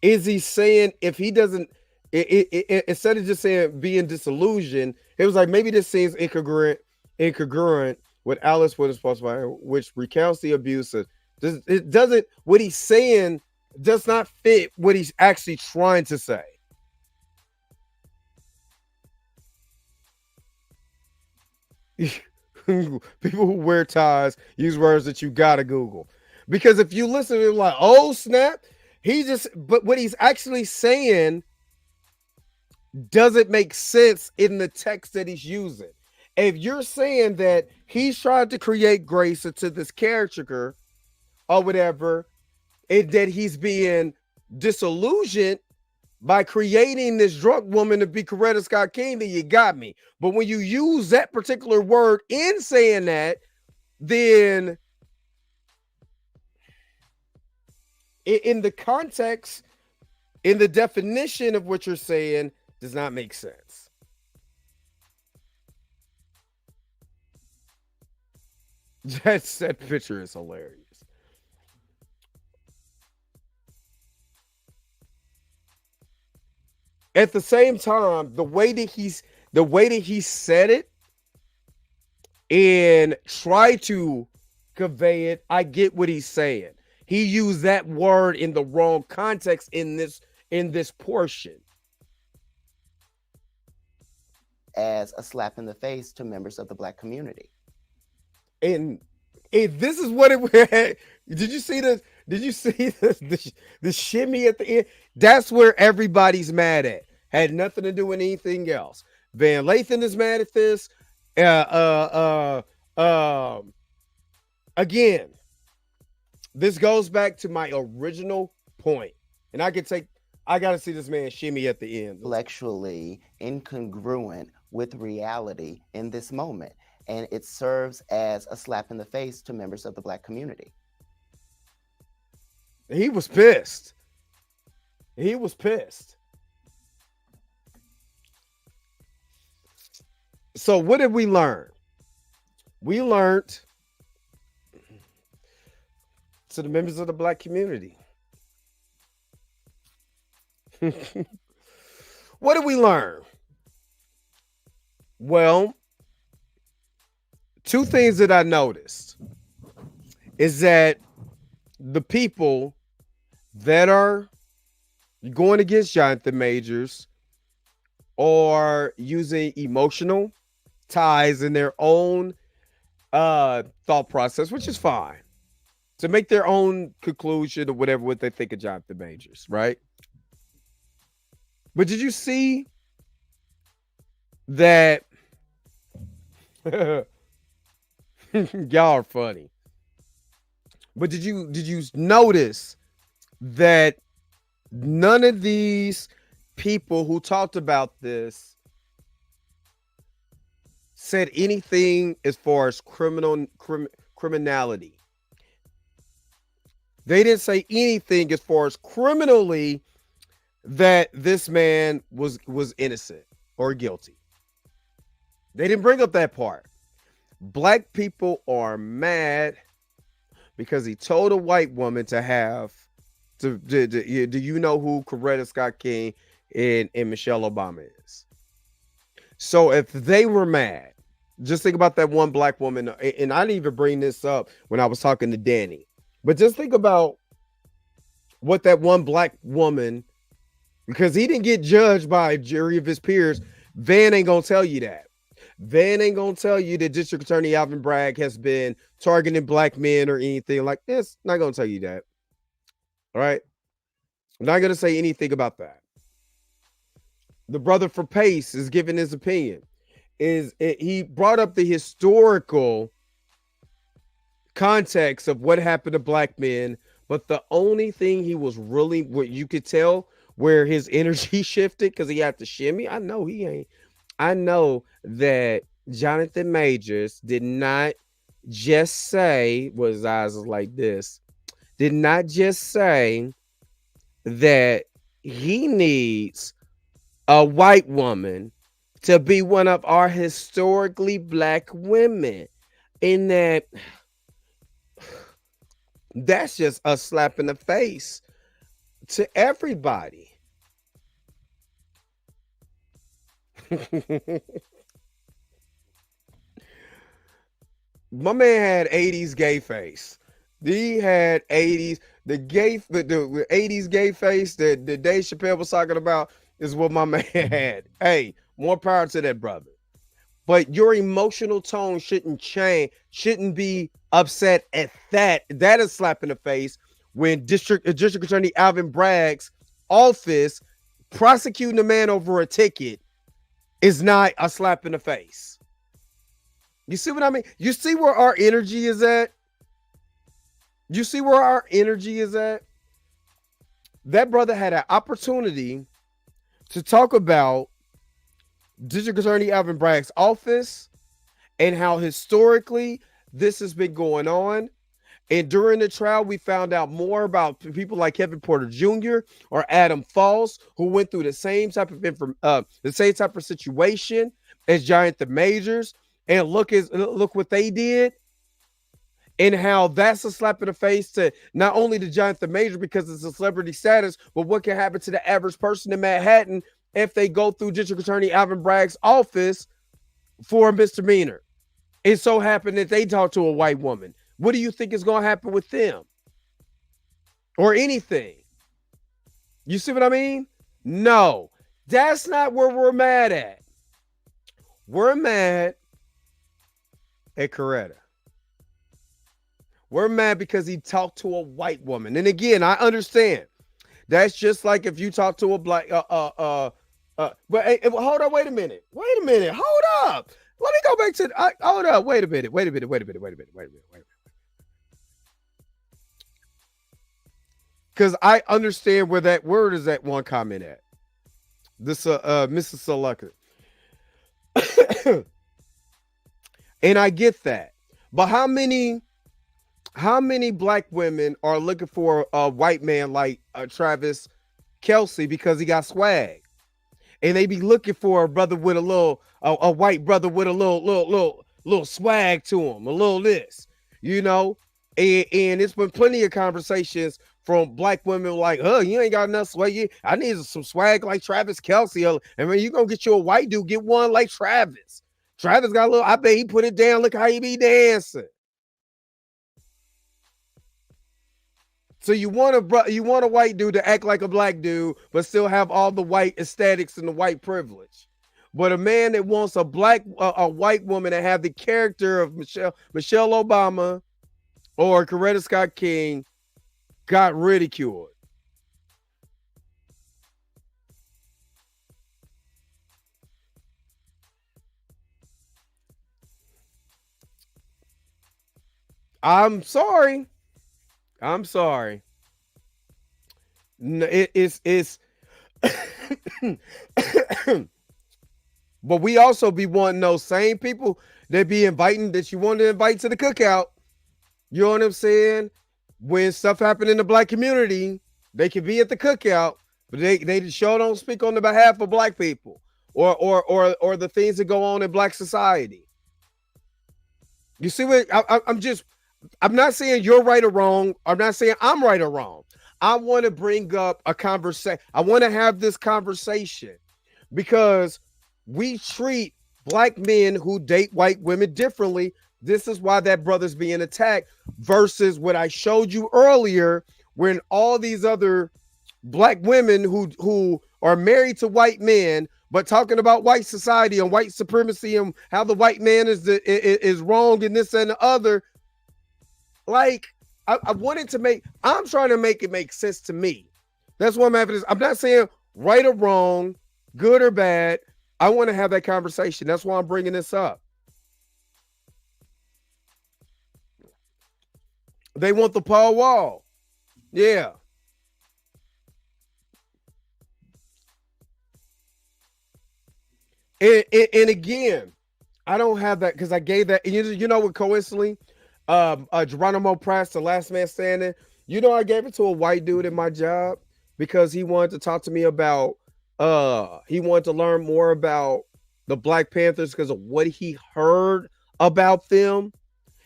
Is he saying if he doesn't, instead of just saying being disillusioned, it was like maybe this seems incongruent with Alice what is supposed to, which recounts the abuse. It doesn't, what he's saying does not fit what he's actually trying to say. People who wear ties use words that you gotta Google, because if you listen to him like, oh snap, but what he's actually saying doesn't make sense in the text that he's using. If you're saying that he's trying to create grace into this character or whatever, that he's being disillusioned by creating this drunk woman to be Coretta Scott King, then you got me. But when you use that particular word in saying that, then in the context, in the definition of what you're saying, does not make sense. That picture is hilarious. At the same time, the way that he said it and tried to convey it, I get what he's saying. He used that word in the wrong context in this portion. As a slap in the face to members of the Black community. And this is what it. Did you see this? Did you see the shimmy at the end? That's where everybody's mad at. Had nothing to do with anything else. Van Lathan is mad at this. Again, this goes back to my original point, and I got to see this man shimmy at the end. Intellectually incongruent with reality in this moment, and it serves as a slap in the face to members of the Black community. He was pissed. He was pissed. So what did we learn? We learned to the members of the Black community. What did we learn? Well, two things that I noticed is that the people that are going against Jonathan Majors are using emotional ties in their own thought process, which is fine, to make their own conclusion or whatever what they think of Jonathan Majors, right? But did you see that y'all are funny? But did you notice that none of these people who talked about this said anything as far as criminality? They didn't say anything as far as criminally that this man was innocent or guilty. They didn't bring up that part. Black people are mad because he told a white woman do you know who Coretta Scott King and Michelle Obama is? So if they were mad, just think about that one black woman, and I didn't even bring this up when I was talking to Danny, but just think about what that one black woman, because he didn't get judged by a jury of his peers. Van ain't gonna tell you that. Van ain't gonna tell you that District Attorney Alvin Bragg has been targeting black men or anything like this. Not gonna tell you that. All right. I'm not gonna say anything about that. The brother for Pace is giving his opinion. He brought up the historical context of what happened to black men, but the only thing he was really, what you could tell where his energy shifted, because he had to shimmy. I know that Jonathan Majors did not just say, well, his eyes was like this, did not just say that he needs a white woman to be one of our historically black women. In that's just a slap in the face to everybody. My man had 80s gay face. He had 80s, the 80s gay face that Dave Chappelle was talking about is what my man had. Hey, more power to that brother. But your emotional tone shouldn't change, shouldn't be upset at that. That is slap in the face when District Attorney Alvin Bragg's office prosecuting a man over a ticket is not a slap in the face. You see what I mean? You see where our energy is at? You see where our energy is at? That brother had an opportunity to talk about District Attorney Alvin Bragg's office and how historically this has been going on. And during the trial, we found out more about people like Kevin Porter Jr. or Adam Falls, who went through the same type of situation as Jonathan Majors. And look what they did, and how that's a slap in the face to not only the Jonathan Major because it's a celebrity status, but what can happen to the average person in Manhattan if they go through District Attorney Alvin Bragg's office for a misdemeanor. It so happened that they talked to a white woman. What do you think is going to happen with them? Or anything? You see what I mean? No, that's not where we're mad at. We're mad at Coretta. We're mad because he talked to a white woman. And again, I understand. That's just like if you talk to a black but hey, hold on, wait a minute. Hold up. Let me go back to hold up. Wait a minute. Because I understand where that word is at one comment at. This Mrs. Selector. And I get that. But how many black women are looking for a white man like Travis Kelce because he got swag? And they be looking for a brother with a white brother with a little swag to him, a little this, you know? And it's been plenty of conversations from black women like, oh, you ain't got enough swag. I need some swag like Travis Kelce. I mean, you gonna get you a white dude, get one like Travis. Travis got a little, I bet he put it down. Look how he be dancing. So you want a white dude to act like a black dude, but still have all the white aesthetics and the white privilege. But a man that wants a white woman to have the character of Michelle Obama or Coretta Scott King got ridiculed. I'm sorry. No, it's but we also be wanting those same people that be inviting that you want to invite to the cookout. You know what I'm saying? When stuff happen in the black community, they can be at the cookout, but they sure don't speak on the behalf of black people or the things that go on in black society. You see what I'm not saying you're right or wrong. I'm not saying I'm right or wrong. I want to bring up a conversation. I want to have this conversation because we treat black men who date white women differently. This is why that brother's being attacked versus what I showed you earlier when all these other black women who are married to white men, but talking about white society and white supremacy and how the white man is wrong and this and the other. Like, I'm trying to make it make sense to me. That's why I'm having this. I'm not saying right or wrong, good or bad. I want to have that conversation. That's why I'm bringing this up. They want the Paul Wall. Yeah. And again, I don't have that because I gave that. You know what? Coincidentally, Geronimo Press, the last man standing. You know, I gave it to a white dude in my job because he wanted to talk to me about. He wanted to learn more about the Black Panthers because of what he heard about them.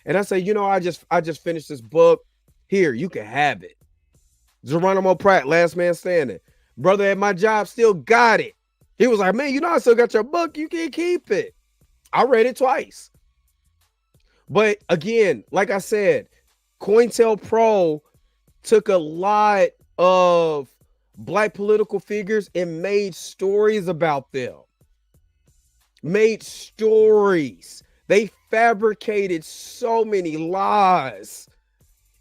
And I say, you know, I just finished this book. Here, you can have it. Geronimo Pratt, Last Man Standing. Brother at my job still got it. He was like, man, you know, I still got your book. You can keep it. I read it twice. But again, like I said, COINTELPRO took a lot of Black political figures and made stories about them. Made stories. They fabricated so many lies.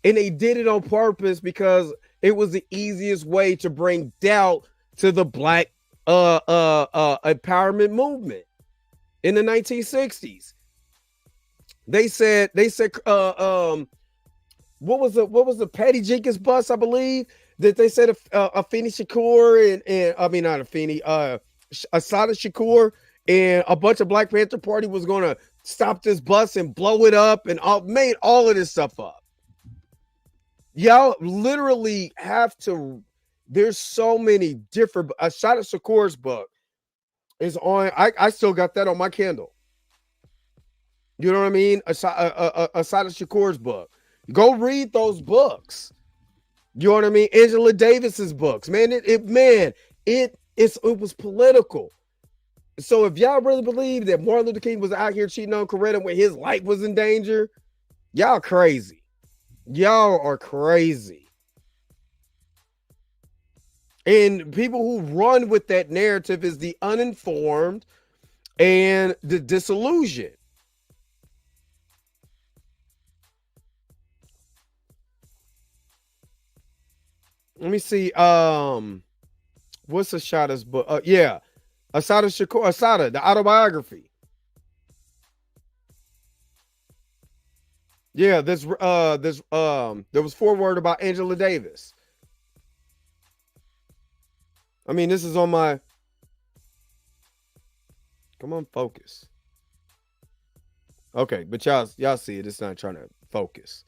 And they did it on purpose because it was the easiest way to bring doubt to the Black empowerment movement in the 1960s. They said what was the Patty Jenkins bus, I believe, that they said Afeni Shakur and I mean not Afeni, Assata Shakur and a bunch of Black Panther Party was gonna stop this bus and blow it up and made all of this stuff up. Y'all literally have to. There's so many different. Assata Shakur's book is on. I still got that on my Kindle. You know what I mean? Assata Shakur's book. Go read those books. You know what I mean? Angela Davis's books, man. It was political. So if y'all really believe that Martin Luther King was out here cheating on Coretta when his life was in danger, y'all crazy. Y'all are crazy. And people who run with that narrative is the uninformed and the disillusioned. Let me see. What's Assata's book? Yeah. Assata Shakur, Assata, the autobiography. Yeah, there was foreword about Angela Davis. I mean, this is on my. Come on, focus. Okay, but y'all see it. It's not trying to focus.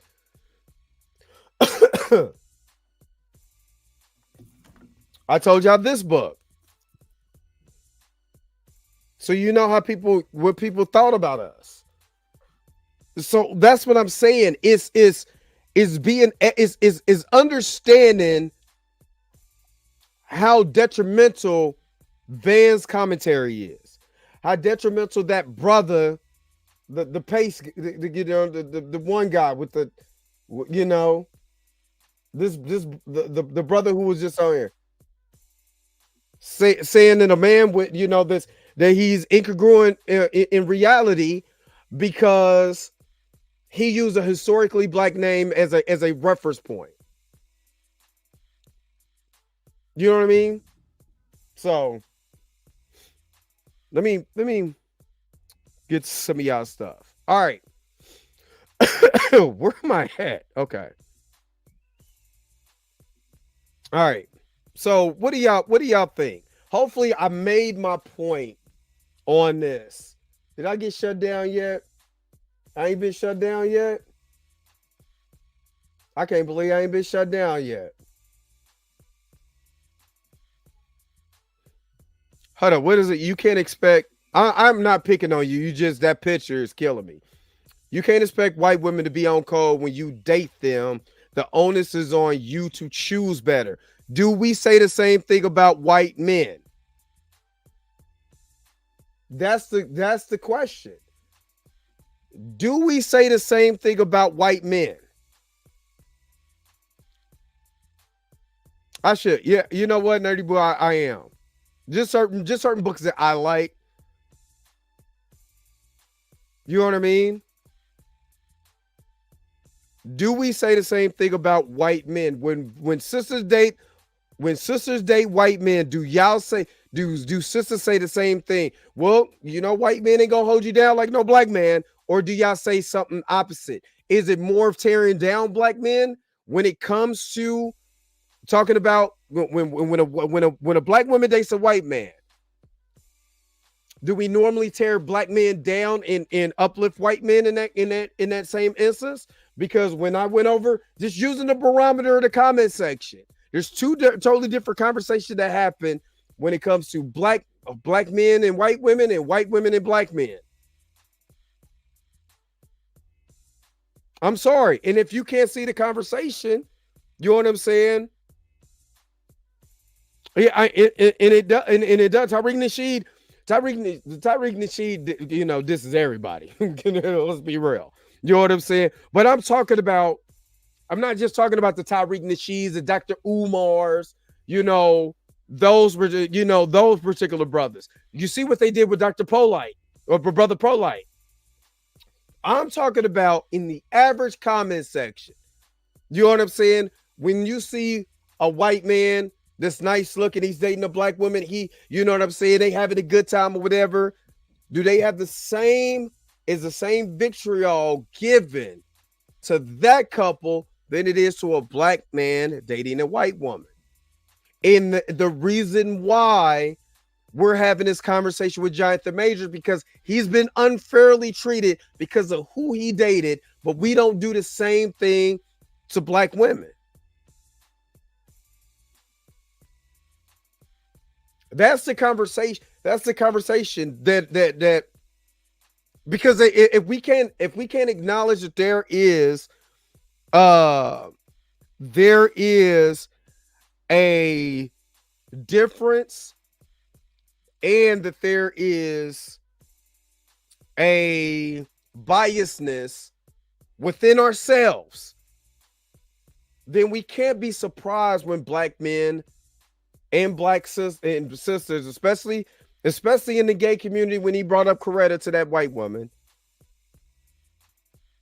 I told y'all this book. So you know how what people thought about us. So that's what I'm saying. Is understanding how detrimental Van's commentary is. How detrimental that brother, the pace, the one guy with the, you know, the brother who was just on here saying that a man with, you know, this, that he's incongruent in reality because he used a historically Black name as a reference point. You know what I mean? So let me get some of y'all stuff. All right. Where am I at? Okay. All right. So what do y'all think? Hopefully I made my point on this. Did I get shut down yet? I ain't been shut down yet. I can't believe I ain't been shut down yet. Hold on, what is it? You can't expect. I'm not picking on you. You just, that picture is killing me. You can't expect white women to be on code when you date them. The onus is on you to choose better. Do we say the same thing about white men? That's the question. Do we say the same thing about white men? I should. Yeah, you know what, Nerdy Boy, I am. Just certain books that I like. You know what I mean? Do we say the same thing about white men when sisters date white men? Do y'all say do sisters say the same thing? Well, you know, white men ain't gonna hold you down like no Black man. Or do y'all say something opposite? Is it more of tearing down Black men when it comes to talking about when a Black woman dates a white man? Do we normally tear black men down and uplift white men in that same instance? Because when I went over, just using the barometer of the comment section, there's two totally different conversations that happen when it comes to black men and white women and black men. I'm sorry. And if you can't see the conversation, you know what I'm saying? Yeah, it does. Tyreek Nasheed, you know, this is everybody. Let's be real. You know what I'm saying? But I'm not just talking about the Tyreek Nasheeds, the Dr. Umars, you know, those particular brothers. You see what they did with Dr. Polite or Brother Polite. I'm talking about in the average comment section. You know what I'm saying? When you see a white man that's nice looking, he's dating a black woman, you know what I'm saying? They having a good time or whatever. Do they have the same vitriol given to that couple than it is to a black man dating a white woman? And the reason why we're having this conversation with Jonathan Majors, because he's been unfairly treated because of who he dated, but we don't do the same thing to black women. That's the conversation. That's the conversation that because if we can't acknowledge that there is a difference and that there is a biasness within ourselves, then we can't be surprised when black men and black sisters, especially in the gay community, when he brought up Coretta to that white woman.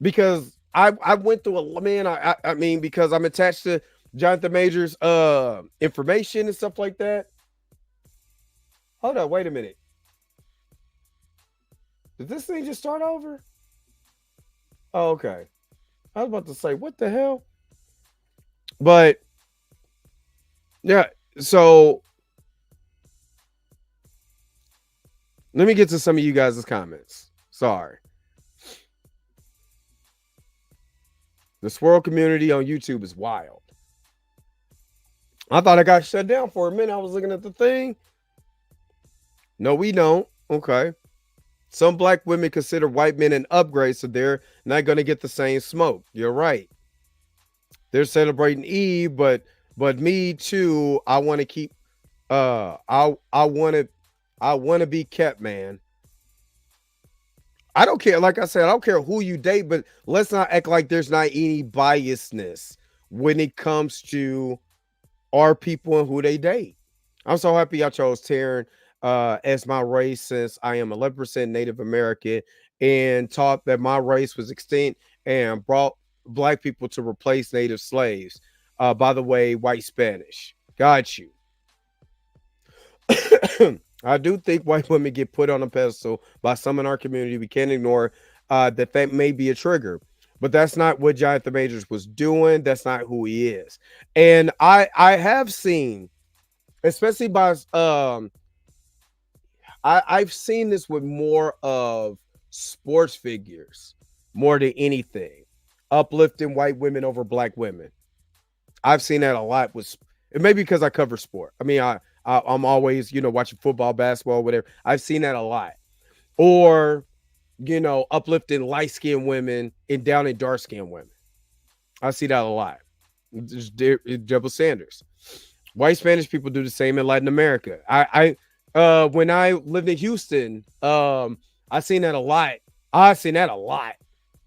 Because I went through I mean, because I'm attached to Jonathan Majors' information and stuff like that. Hold on, wait a minute. Did this thing just start over? Oh, okay. I was about to say, what the hell? But yeah, so let me get to some of you guys' comments. Sorry. The swirl community on YouTube is wild. I thought I got shut down for a minute. I was looking at the thing. No, we don't. Okay. Some black women consider white men an upgrade, so they're not going to get the same smoke. You're right. They're celebrating Eve, but me too. I want to keep. I want to be kept, man. I don't care. Like I said, I don't care who you date, but let's not act like there's not any biasness when it comes to our people and who they date. I'm so happy I chose Taryn as my race, since I am 11% Native American and taught that my race was extinct and brought black people to replace native slaves. By the way, white Spanish. Got you. I do think white women get put on a pedestal by some in our community. We can't ignore that may be a trigger, but that's not what Jonathan Majors was doing. That's not who he is. And I have seen, especially by I've seen this with more of sports figures more than anything, uplifting white women over black women. I've seen that a lot with, it may be because I cover sport. I mean, I'm always, watching football, basketball, whatever. I've seen that a lot. Or, uplifting light-skinned women and down in dark-skinned women. I see that a lot. Double Sanders. White Spanish people do the same in Latin America. When I lived in Houston, I seen that a lot.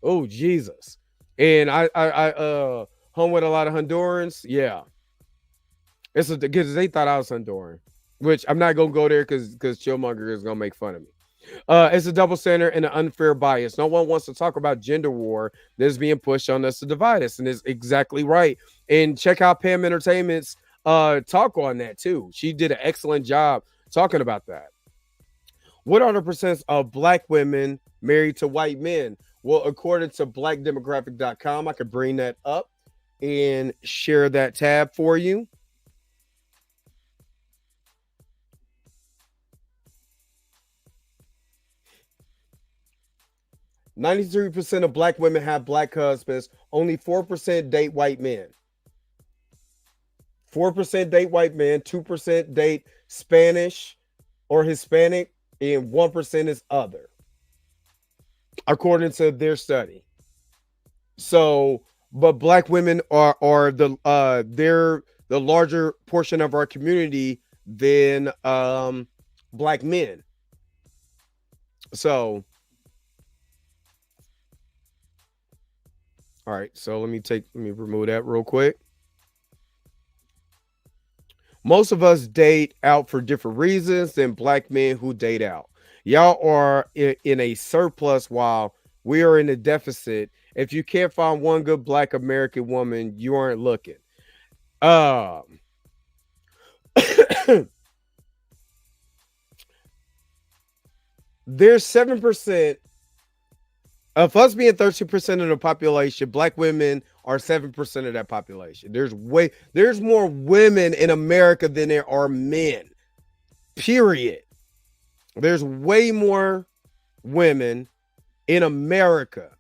Oh, Jesus. And I hung with a lot of Hondurans. Yeah. It's because they thought I was Honduran, which I'm not going to go there because Chillmonger is going to make fun of me. It's a double standard and an unfair bias. No one wants to talk about gender war that's being pushed on us to divide us. And it's exactly right. And check out Pam Entertainment's talk on that too. She did an excellent job talking about that. What are the percents of black women married to white men? Well, according to blackdemographic.com, I could bring that up and share that tab for you. 93% of black women have black husbands. Only 4% date white men. 4% date white men, 2% date Spanish or Hispanic, and 1% is other, according to their study. So, but black women are they're the larger portion of our community than black men. So, all right, so let me remove that real quick. Most of us date out for different reasons than black men who date out. Y'all are in a surplus while we are in a deficit. If you can't find one good black American woman, you aren't looking. There's 7% of us being 13% of the population. Black women are 7% of that population. There's more women in America than there are men. Period. There's way more women in America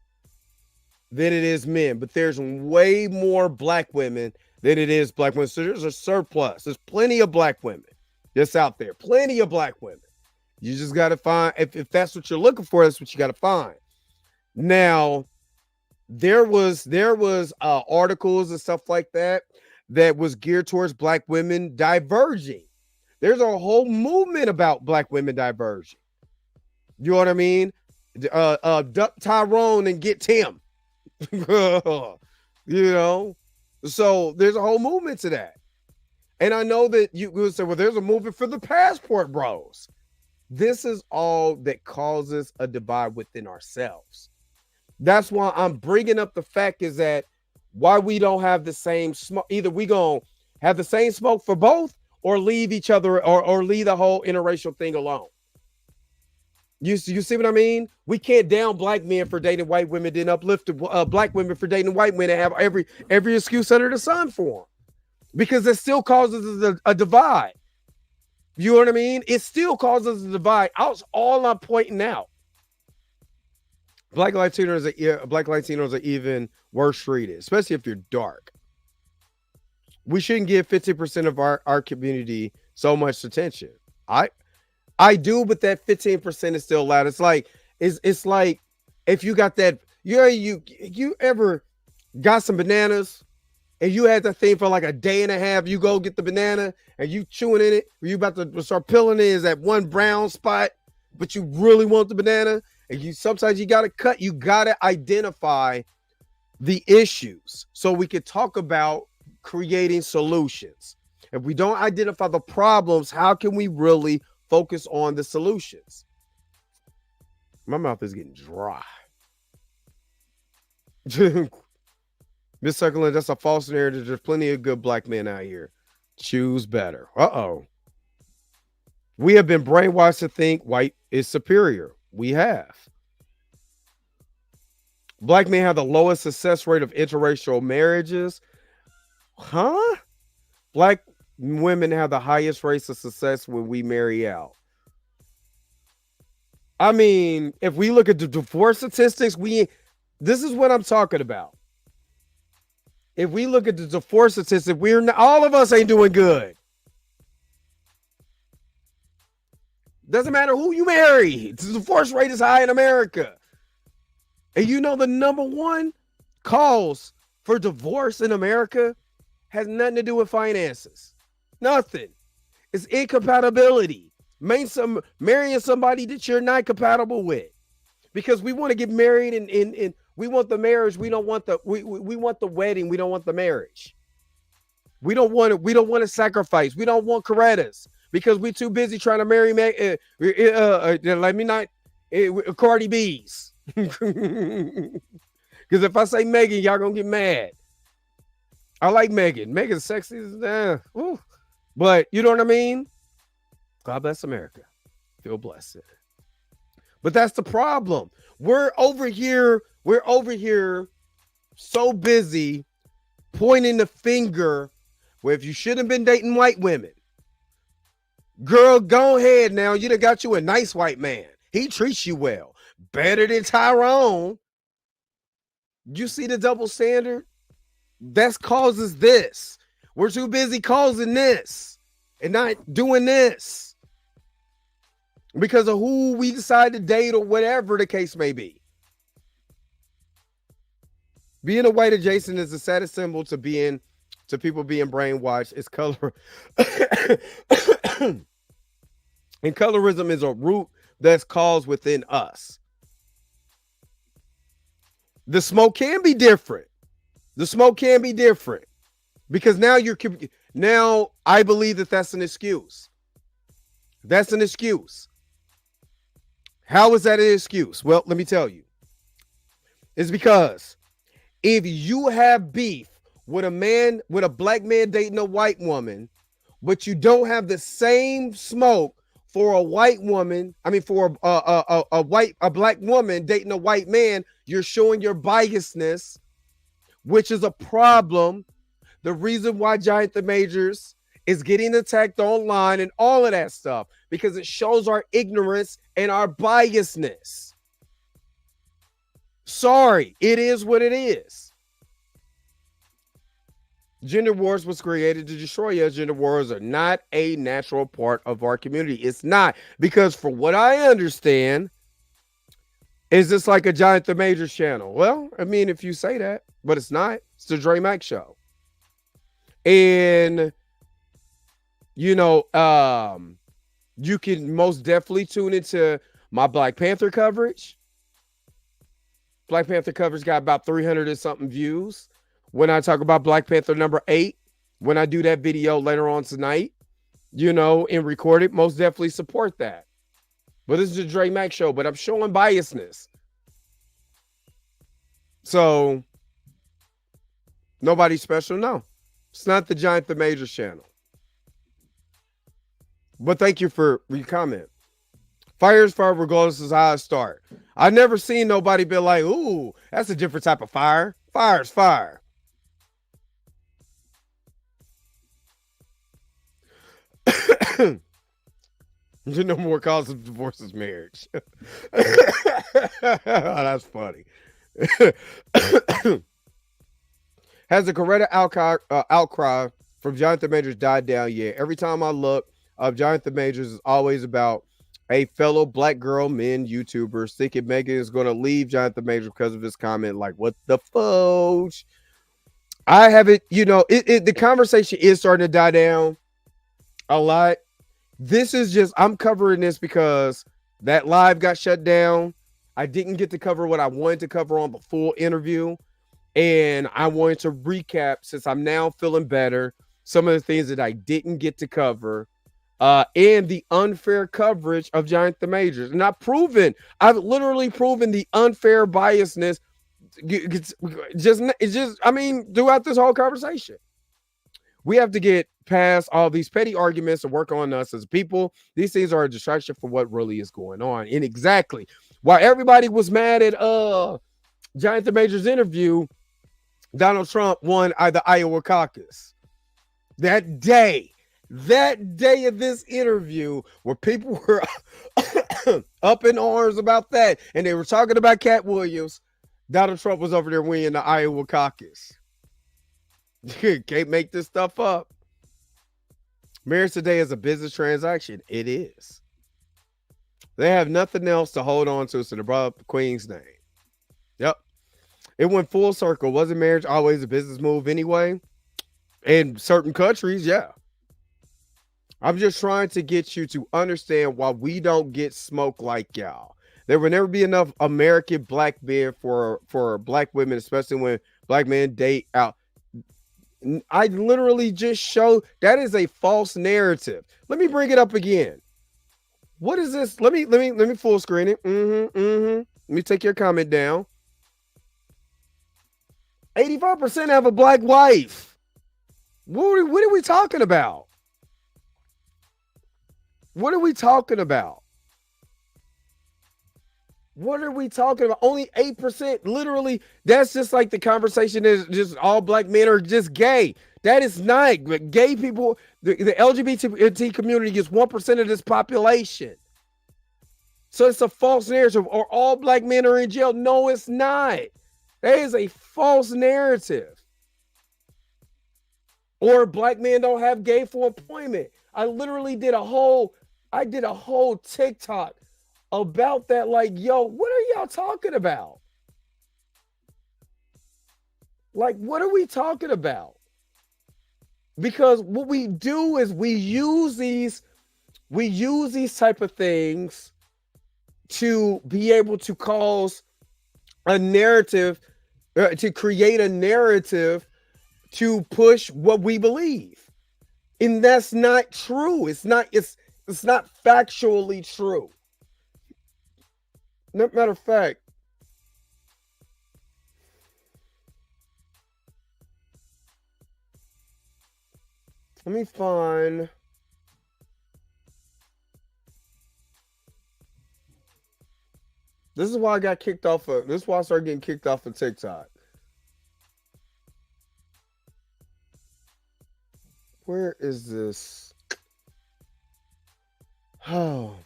than it is men, but there's way more black women than it is black women. So there's a surplus. There's plenty of black women just out there. Plenty of black women. You just got to find, if that's what you're looking for, that's what you got to find. Now, there was articles and stuff like that was geared towards black women diverging. There's a whole movement about black women diverging. You know what I mean? Duck Tyrone and get Tim. You know? So there's a whole movement to that. And I know that you would say, well, there's a movement for the passport bros. This is all that causes a divide within ourselves. That's why I'm bringing up the fact is that why we don't have the same smoke. Either we gonna have the same smoke for both or leave each other or leave the whole interracial thing alone. You see what I mean? We can't down black men for dating white women, then uplift black women for dating white men and have every excuse under the sun for them, because it still causes a divide. You know what I mean? It still causes a divide. That's all I'm pointing out. Black Latinos are even worse treated, especially if you're dark. We shouldn't give 50% of our community so much attention. I do, but that 15% is still loud. It's like if you got that, you ever got some bananas and you had that thing for like a day and a half, you go get the banana and you chewing in it, you about to start peeling it, is that one brown spot, but you really want the banana, and sometimes you gotta cut, you gotta identify the issues so we can talk about creating solutions. If we don't identify the problems, how can we really focus on the solutions? My mouth is getting dry. Miss Succulent, that's a false narrative. There's plenty of good black men out here. Choose better. We have been brainwashed to think white is superior. We have. Black men have the lowest success rate of interracial marriages. Huh? Black women have the highest rates of success when we marry out. I mean, if we look at the divorce statistics, this is what I'm talking about. If we look at the divorce statistics, all of us ain't doing good. Doesn't matter who you marry. The divorce rate is high in America. And you know the number one cause for divorce in America has nothing to do with finances. Nothing. It's incompatibility. Marrying somebody that you're not compatible with. Because we want to get married and we want the marriage. We don't want we want the wedding. We don't want the marriage. We don't want to sacrifice. We don't want Corettas because we're too busy trying to marry Cardi B's. Because if I say Megan, y'all gonna get mad. I like Megan. Megan's sexy. But you know what I mean? God bless America. Feel blessed. But that's the problem. We're over here so busy pointing the finger where if you shouldn't have been dating white women. Girl, go ahead now. You done got you a nice white man. He treats you well. better than Tyrone. You see the double standard? That causes this. We're too busy causing this and not doing this because of who we decide to date or whatever the case may be. Being a white adjacent is the saddest symbol to people being brainwashed. It's color. And colorism is a root that's caused within us. The smoke can be different. The smoke can be different because now I believe that that's an excuse. That's an excuse. How is that an excuse? Well, let me tell you. It's because if you have beef with a black man dating a white woman, but you don't have the same smoke for a white woman, for a black woman dating a white man, you're showing your biasness, which is a problem. The reason why Jonathan Majors is getting attacked online and all of that stuff, because it shows our ignorance and our biasness. Sorry, it is what it is. Gender wars was created to destroy us. Gender wars are not a natural part of our community. It's not, because for what I understand, is this like a Jonathan Majors channel? Well, if you say that, but it's not. It's the Dre Mack Show. And, you can most definitely tune into my Black Panther coverage. Black Panther coverage got about 300 and something views. When I talk about Black Panther number 8, when I do that video later on tonight, and record it, most definitely support that. But this is the Dre Mack Show, but I'm showing biasness. So, nobody special? No. It's not the Jonathan Majors channel. But thank you for your comment. Fire is fire regardless of how it start. I've never seen nobody be like, ooh, that's a different type of fire. Fire is fire. No more cause of divorce is marriage. Oh, that's funny. Has the Coretta outcry from Jonathan Majors died down yet? Every time I look up, Jonathan Majors is always about a fellow black girl men YouTubers thinking Megan is going to leave Jonathan Majors because of his comment. Like, what the fudge? I haven't, the conversation is starting to die down a lot. This is just, I'm covering this because that live got shut down. I didn't get to cover what I wanted to cover on the full interview. And I wanted to recap, since I'm now feeling better, some of the things that I didn't get to cover. And the unfair coverage of Jonathan Majors. And I've literally proven the unfair biasness throughout this whole conversation. We have to get past all these petty arguments and work on us as people. These things are a distraction for what really is going on. And exactly while everybody was mad at Jonathan Majors' interview, Donald Trump won the Iowa caucus. That day of this interview, where people were up in arms about that, and they were talking about Cat Williams, Donald Trump was over there winning the Iowa caucus. Can't make this stuff up. Marriage today is a business transaction. It is. They have nothing else to hold on to, so they brought up the Queen's name. Yep. It went full circle. Wasn't marriage always a business move anyway? In certain countries, yeah. I'm just trying to get you to understand why we don't get smoked like y'all. There will never be enough American black men for black women, especially when black men date out. I literally just show that is a false narrative. Let me bring it up again. What is this? Let me full screen it. Let me take your comment down. 85% have a black wife. What are we talking about? What are we talking about? What are we talking about? Only 8%. Literally, that's just like the conversation is just all black men are just gay. That is not. Gay people, the LGBT community gets 1% of this population. So it's a false narrative, or all black men are in jail. No, it's not. That is a false narrative. Or black men don't have gainful employment. I literally did a whole TikTok about that. Like, yo, what are y'all talking about? Like, what are we talking about? Because what we do is we use these type of things to be able to cause a narrative, to create a narrative to push what we believe. And that's not true. It's not factually true. Matter of fact, let me find. This is why I got kicked off of. This is why I started getting kicked off of TikTok. Where is this? Oh.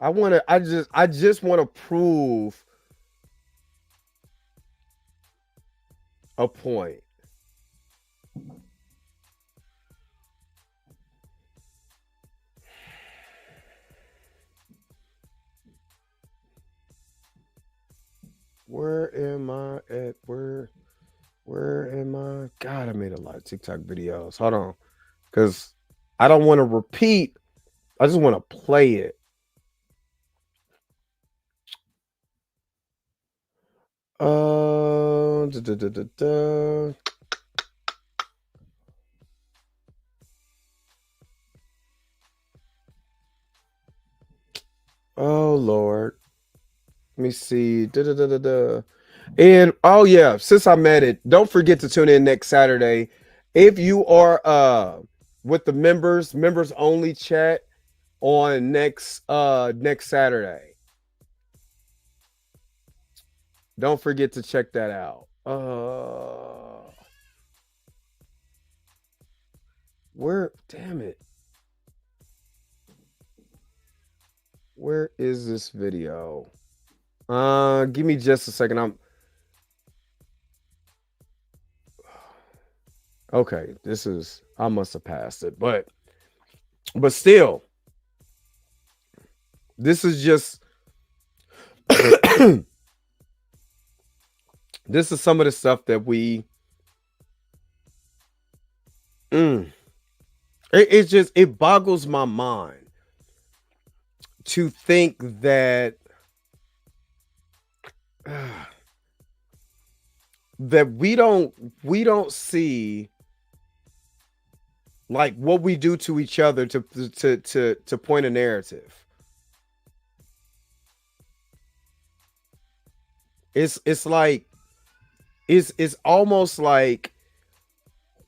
I just want to prove a point. Where am I at? Where am I? God, I made a lot of TikTok videos. Hold on. Because I don't want to repeat. I just want to play it. Oh Lord. Let me see. And oh yeah, since I'm at it, don't forget to tune in next Saturday. If you are with the members only chat on next Saturday. Don't forget to check that out. Where, damn it. Where is this video? Give me just a second. Okay, I must have passed it, but still, this is just this is some of the stuff that we it boggles my mind to think that that we don't see like what we do to each other to point a narrative. It's like it's almost like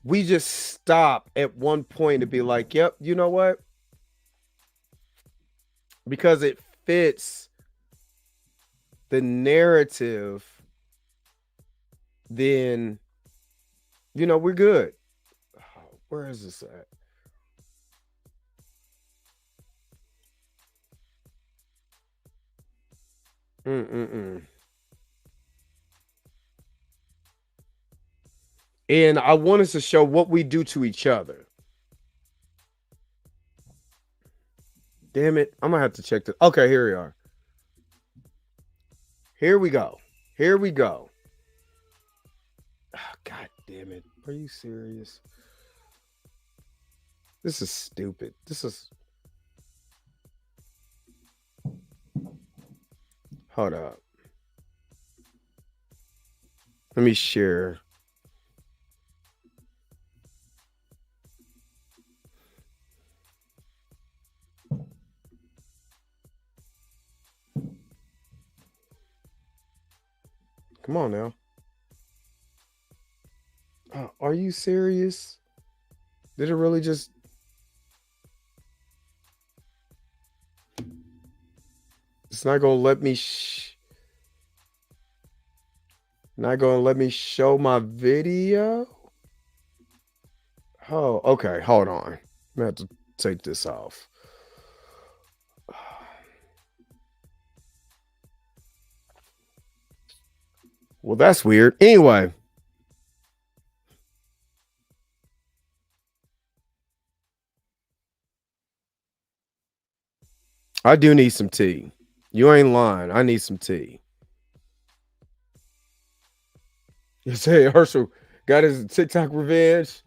we just stop at one point to be like, yep, you know what? Because it fits the narrative, then, you know, we're good. Where is this at? And I want us to show what we do to each other. Damn it. I'm going to have to check this. Okay, here we are. Here we go. Here we go. Oh, God damn it. Are you serious? This is stupid. This is... Hold up. Let me share. Come on now. Are you serious? Did it really just... It's not going to let me... Not going to let me show my video? Oh, okay. Hold on. I'm going to have to take this off. Well, that's weird. Anyway. I do need some tea. You ain't lying. I need some tea. You say Herschel got his TikTok revenge.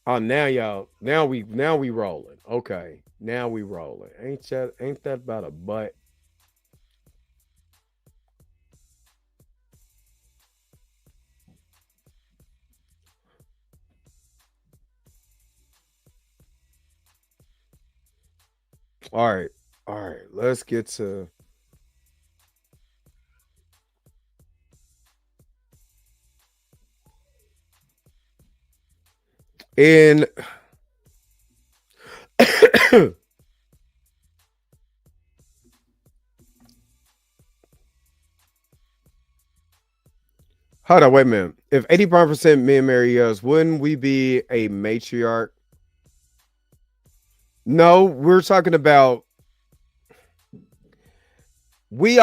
Oh, now we rolling. Okay, now we rolling. Ain't that about a butt? All right. Let's get to. In hold on, wait a minute. If 85% men marry us, wouldn't we be a matriarch? No, we're talking about we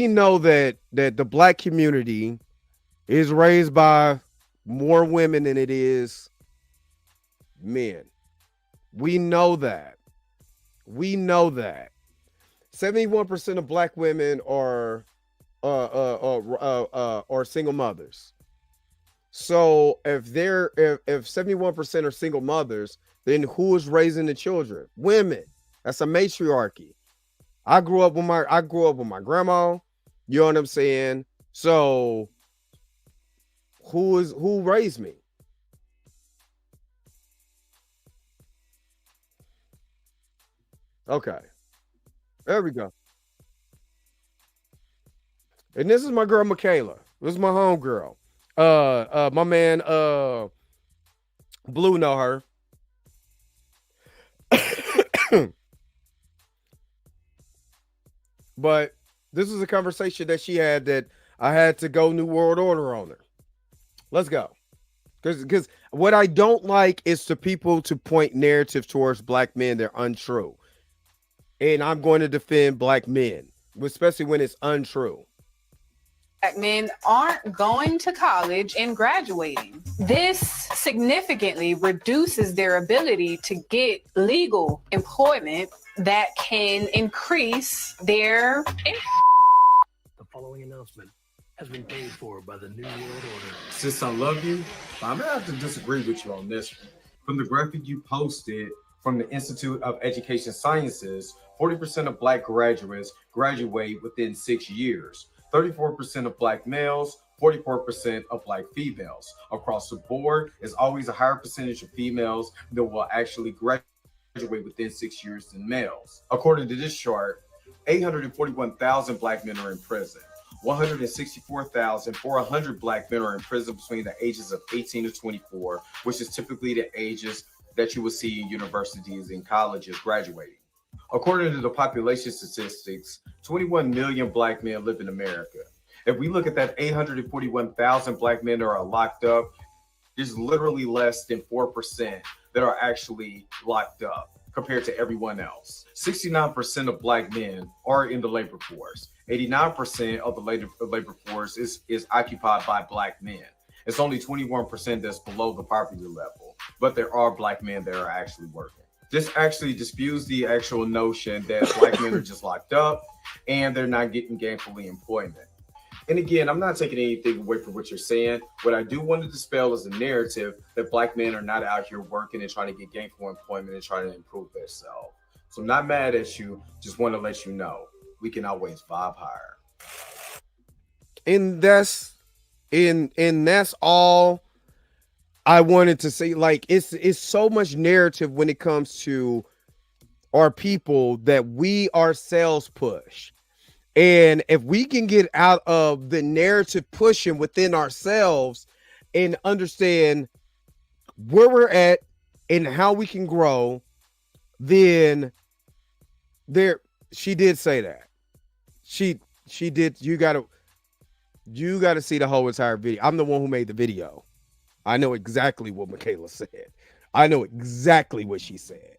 know that the black community is raised by more women than it is men. We know that. 71% of black women are single mothers. So if 71% are single mothers, then who is raising the children? Women. That's a matriarchy. I grew up with my grandma. You know what I'm saying? So who raised me? Okay. There we go. And this is my girl Michaela. This is my homegirl. My man Blue know her. But this is a conversation that she had that I had to go New World Order on her. Let's go. Because what I don't like is for people to point narrative towards black men that are untrue. And I'm going to defend black men, especially when it's untrue. Black men aren't going to college and graduating. This significantly reduces their ability to get legal employment that can increase their income. The following announcement has been paid for by the New World Order. Sis, I love you. I'm going to have to disagree with you on this one. From the graphic you posted from the Institute of Education Sciences, 40% of black graduates graduate within 6 years. 34% of black males, 44% of black females. Across the board, there's always a higher percentage of females that will actually graduate within 6 years than males. According to this chart, 841,000 black men are in prison. 164,400 black men are in prison between the ages of 18 to 24, which is typically the ages that you will see in universities and colleges graduating. According to the population statistics, 21 million black men live in America. If we look at that 841,000 black men that are locked up, there's literally less than 4% that are actually locked up compared to everyone else. 69% of black men are in the labor force. 89% of the labor force is occupied by black men. It's only 21% that's below the poverty level, but there are black men that are actually working. This actually disputes the actual notion that black men are just locked up and they're not getting gainfully employment. And again, I'm not taking anything away from what you're saying. What I do want to dispel is a narrative that black men are not out here working and trying to get gainful employment and trying to improve themselves. So I'm not mad at you. Just want to let you know we can always vibe higher. And that's all I wanted to say. Like it's so much narrative when it comes to our people that we ourselves push. And if we can get out of the narrative pushing within ourselves and understand where we're at and how we can grow, then she did say that. She did. You gotta You got to see the whole entire video. I'm the one who made the video. I know exactly what Michaela said. I know exactly what she said.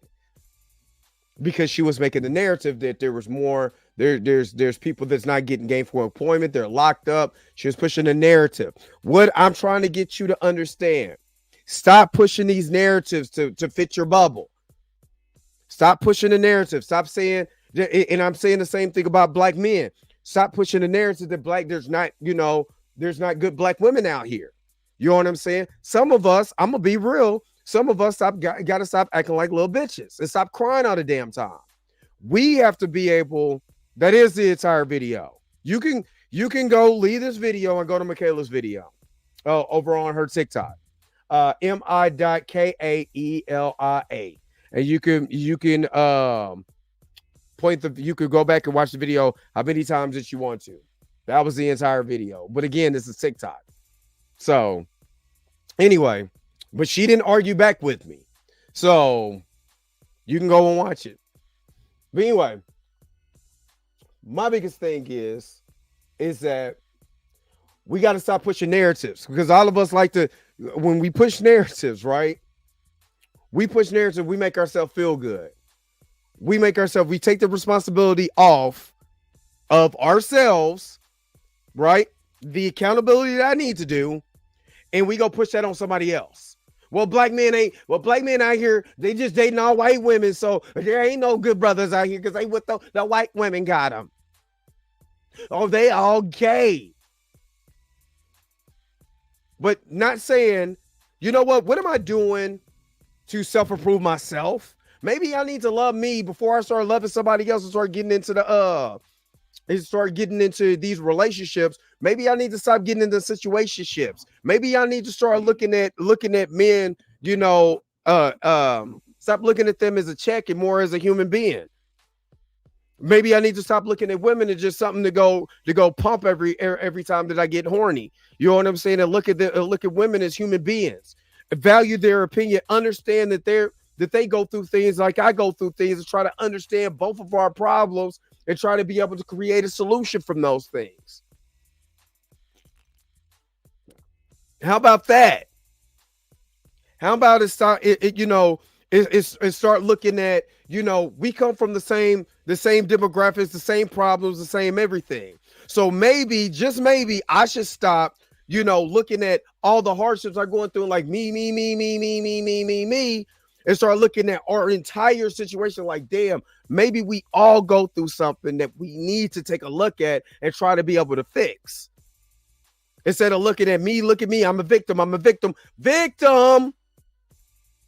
Because she was making the narrative that there was more, there's people that's not getting gainful employment, they're locked up. She was pushing the narrative. What I'm trying to get you to understand, stop pushing these narratives to fit your bubble. Stop pushing the narrative. Stop saying, and I'm saying the same thing about black men. Stop pushing the narrative that there's not good black women out here. You know what I'm saying? Some of us, I'm gonna be real, some of us gotta stop acting like little bitches and stop crying all the damn time. We have to be able, that is the entire video. You can go leave this video and go to Michaela's video over on her TikTok. mi.kaelia. And you can you could go back and watch the video how many times that you want to. That was the entire video. But again, this is TikTok. So anyway, but she didn't argue back with me. So you can go and watch it. But anyway, my biggest thing is that we got to stop pushing narratives, because all of us like to, when we push narratives, right? We push narrative, we make ourselves feel good. We take the responsibility off of ourselves, right? The accountability that I need to do, and we go push that on somebody else. Well, black men out here, they just dating all white women, so there ain't no good brothers out here because they with the white women got them. Oh, they all gay. But not saying, you know what am I doing to self-improve myself? Maybe I need to love me before I start loving somebody else and start getting into these relationships. Maybe I need to stop getting into situationships. Maybe I need to start looking at men, stop looking at them as a check and more as a human being. Maybe I need to stop looking at women as just something to go pump every time that I get horny. You know what I'm saying? And look at women as human beings. Value their opinion. Understand that they go through things like I go through things, and try to understand both of our problems and try to be able to create a solution from those things. How about that? How about it start looking at, we come from the same demographics, the same problems, the same everything. So maybe, just maybe, I should stop, looking at all the hardships I'm going through, like me, and start looking at our entire situation like, damn, maybe we all go through something that we need to take a look at and try to be able to fix. Instead of looking at me, look at me, I'm a victim. And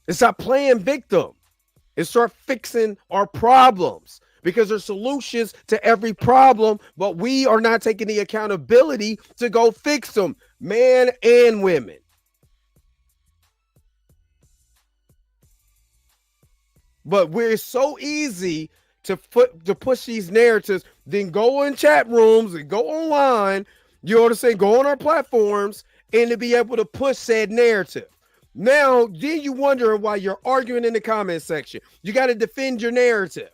stop playing victim and start fixing our problems, because there's solutions to every problem, but we are not taking the accountability to go fix them, men and women. But we're so easy to push these narratives, then go in chat rooms and go online, you know what I'm saying, go on our platforms, and to be able to push said narrative. Now, then you wonder why you're arguing in the comment section. You got to defend your narrative.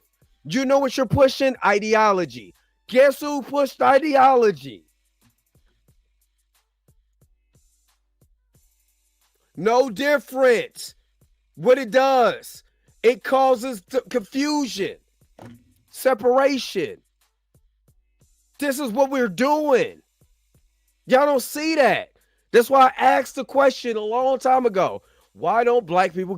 You know what you're pushing? Ideology. Guess who pushed ideology? No different. What it does, it causes confusion, separation. This is what we're doing. Y'all don't see that. That's why I asked the question a long time ago. Why don't black people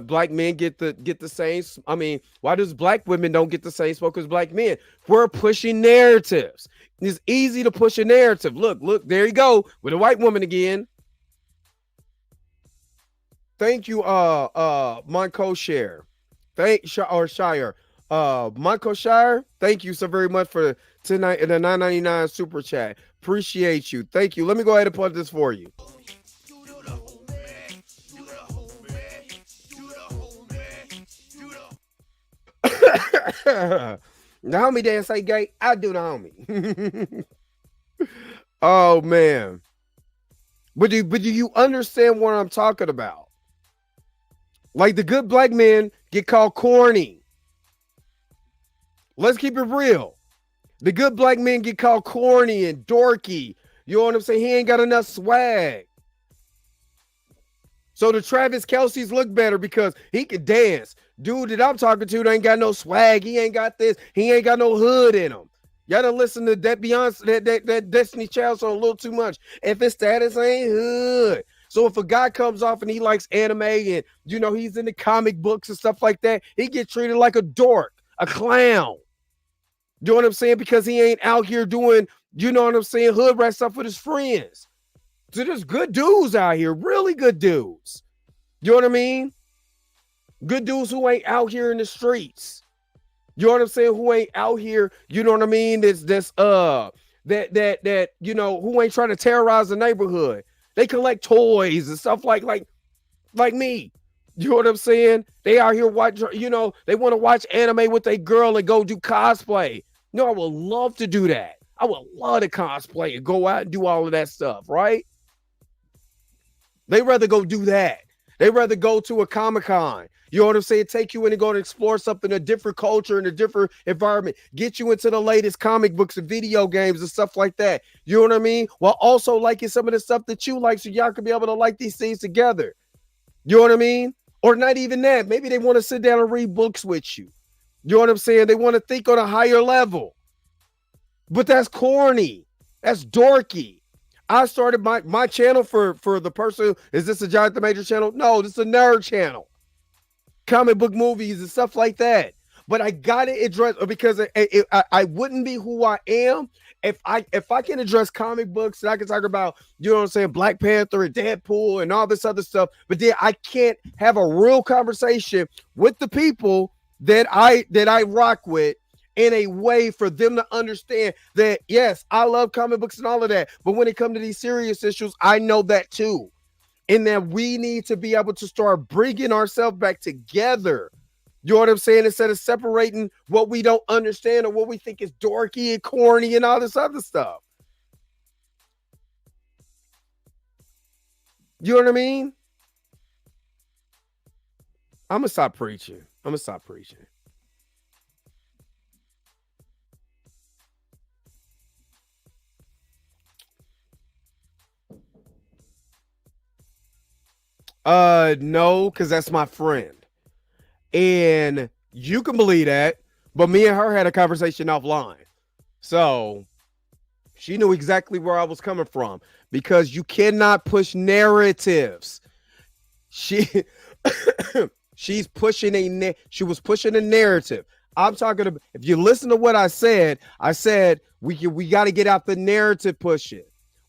black men get the same? I mean, why does black women don't get the same smoke as black men? We're pushing narratives. It's easy to push a narrative. Look, there you go with a white woman again. Thank you, Monco Share. Shire. Monco Shire, thank you so very much for tonight in the $9.99 super chat. Appreciate you. Thank you. Let me go ahead and plug this for you. The homie didn't say gay. I do the homie. Oh man. But do you understand what I'm talking about? Like, the good black men get called corny. Let's keep it real. The good black men get called corny and dorky. You know what I'm saying? He ain't got enough swag. So the Travis Kelce's look better because he can dance. Dude that I'm talking to ain't got no swag. He ain't got this. He ain't got no hood in him. Y'all done listen to that Beyonce, that Destiny Child song a little too much. If his status ain't hood. So if a guy comes off and he likes anime and, you know, he's into comic books and stuff like that, he gets treated like a dork, a clown. You know what I'm saying? Because he ain't out here doing, you know what I'm saying, hood rat stuff with his friends. So there's good dudes out here, really good dudes. You know what I mean? Good dudes who ain't out here in the streets. You know what I'm saying? Who ain't out here, you know what I mean? That you know, who ain't trying to terrorize the neighborhood. They collect toys and stuff like me. You know what I'm saying? They out here watch, you know, they want to watch anime with their girl and go do cosplay. No, I would love to do that. I would love to cosplay and go out and do all of that stuff, right? They rather go do that. They rather go to a Comic-Con. You know what I'm saying? Take you in and go to explore something, a different culture and a different environment. Get you into the latest comic books and video games and stuff like that. You know what I mean? While also liking some of the stuff that you like so y'all can be able to like these things together. You know what I mean? Or not even that. Maybe they want to sit down and read books with you. You know what I'm saying? They want to think on a higher level. But that's corny. That's dorky. I started my channel for the person. Is this a Jonathan Major channel? No, this is a nerd channel. Comic book movies and stuff like that. But I got to address, because I wouldn't be who I am if I can address comic books and I can talk about, you know what I'm saying, Black Panther and Deadpool and all this other stuff. But then I can't have a real conversation with the people that I rock with in a way for them to understand that, yes, I love comic books and all of that. But when it comes to these serious issues, I know that too. And that we need to be able to start bringing ourselves back together. You know what I'm saying? Instead of separating what we don't understand or what we think is dorky and corny and all this other stuff. You know what I mean? I'm going to stop preaching. No, because that's my friend. And you can believe that, but me and her had a conversation offline. So she knew exactly where I was coming from, because you cannot push narratives. She was pushing a narrative. I'm talking about, if you listen to what I said we got to get out the narrative pushing.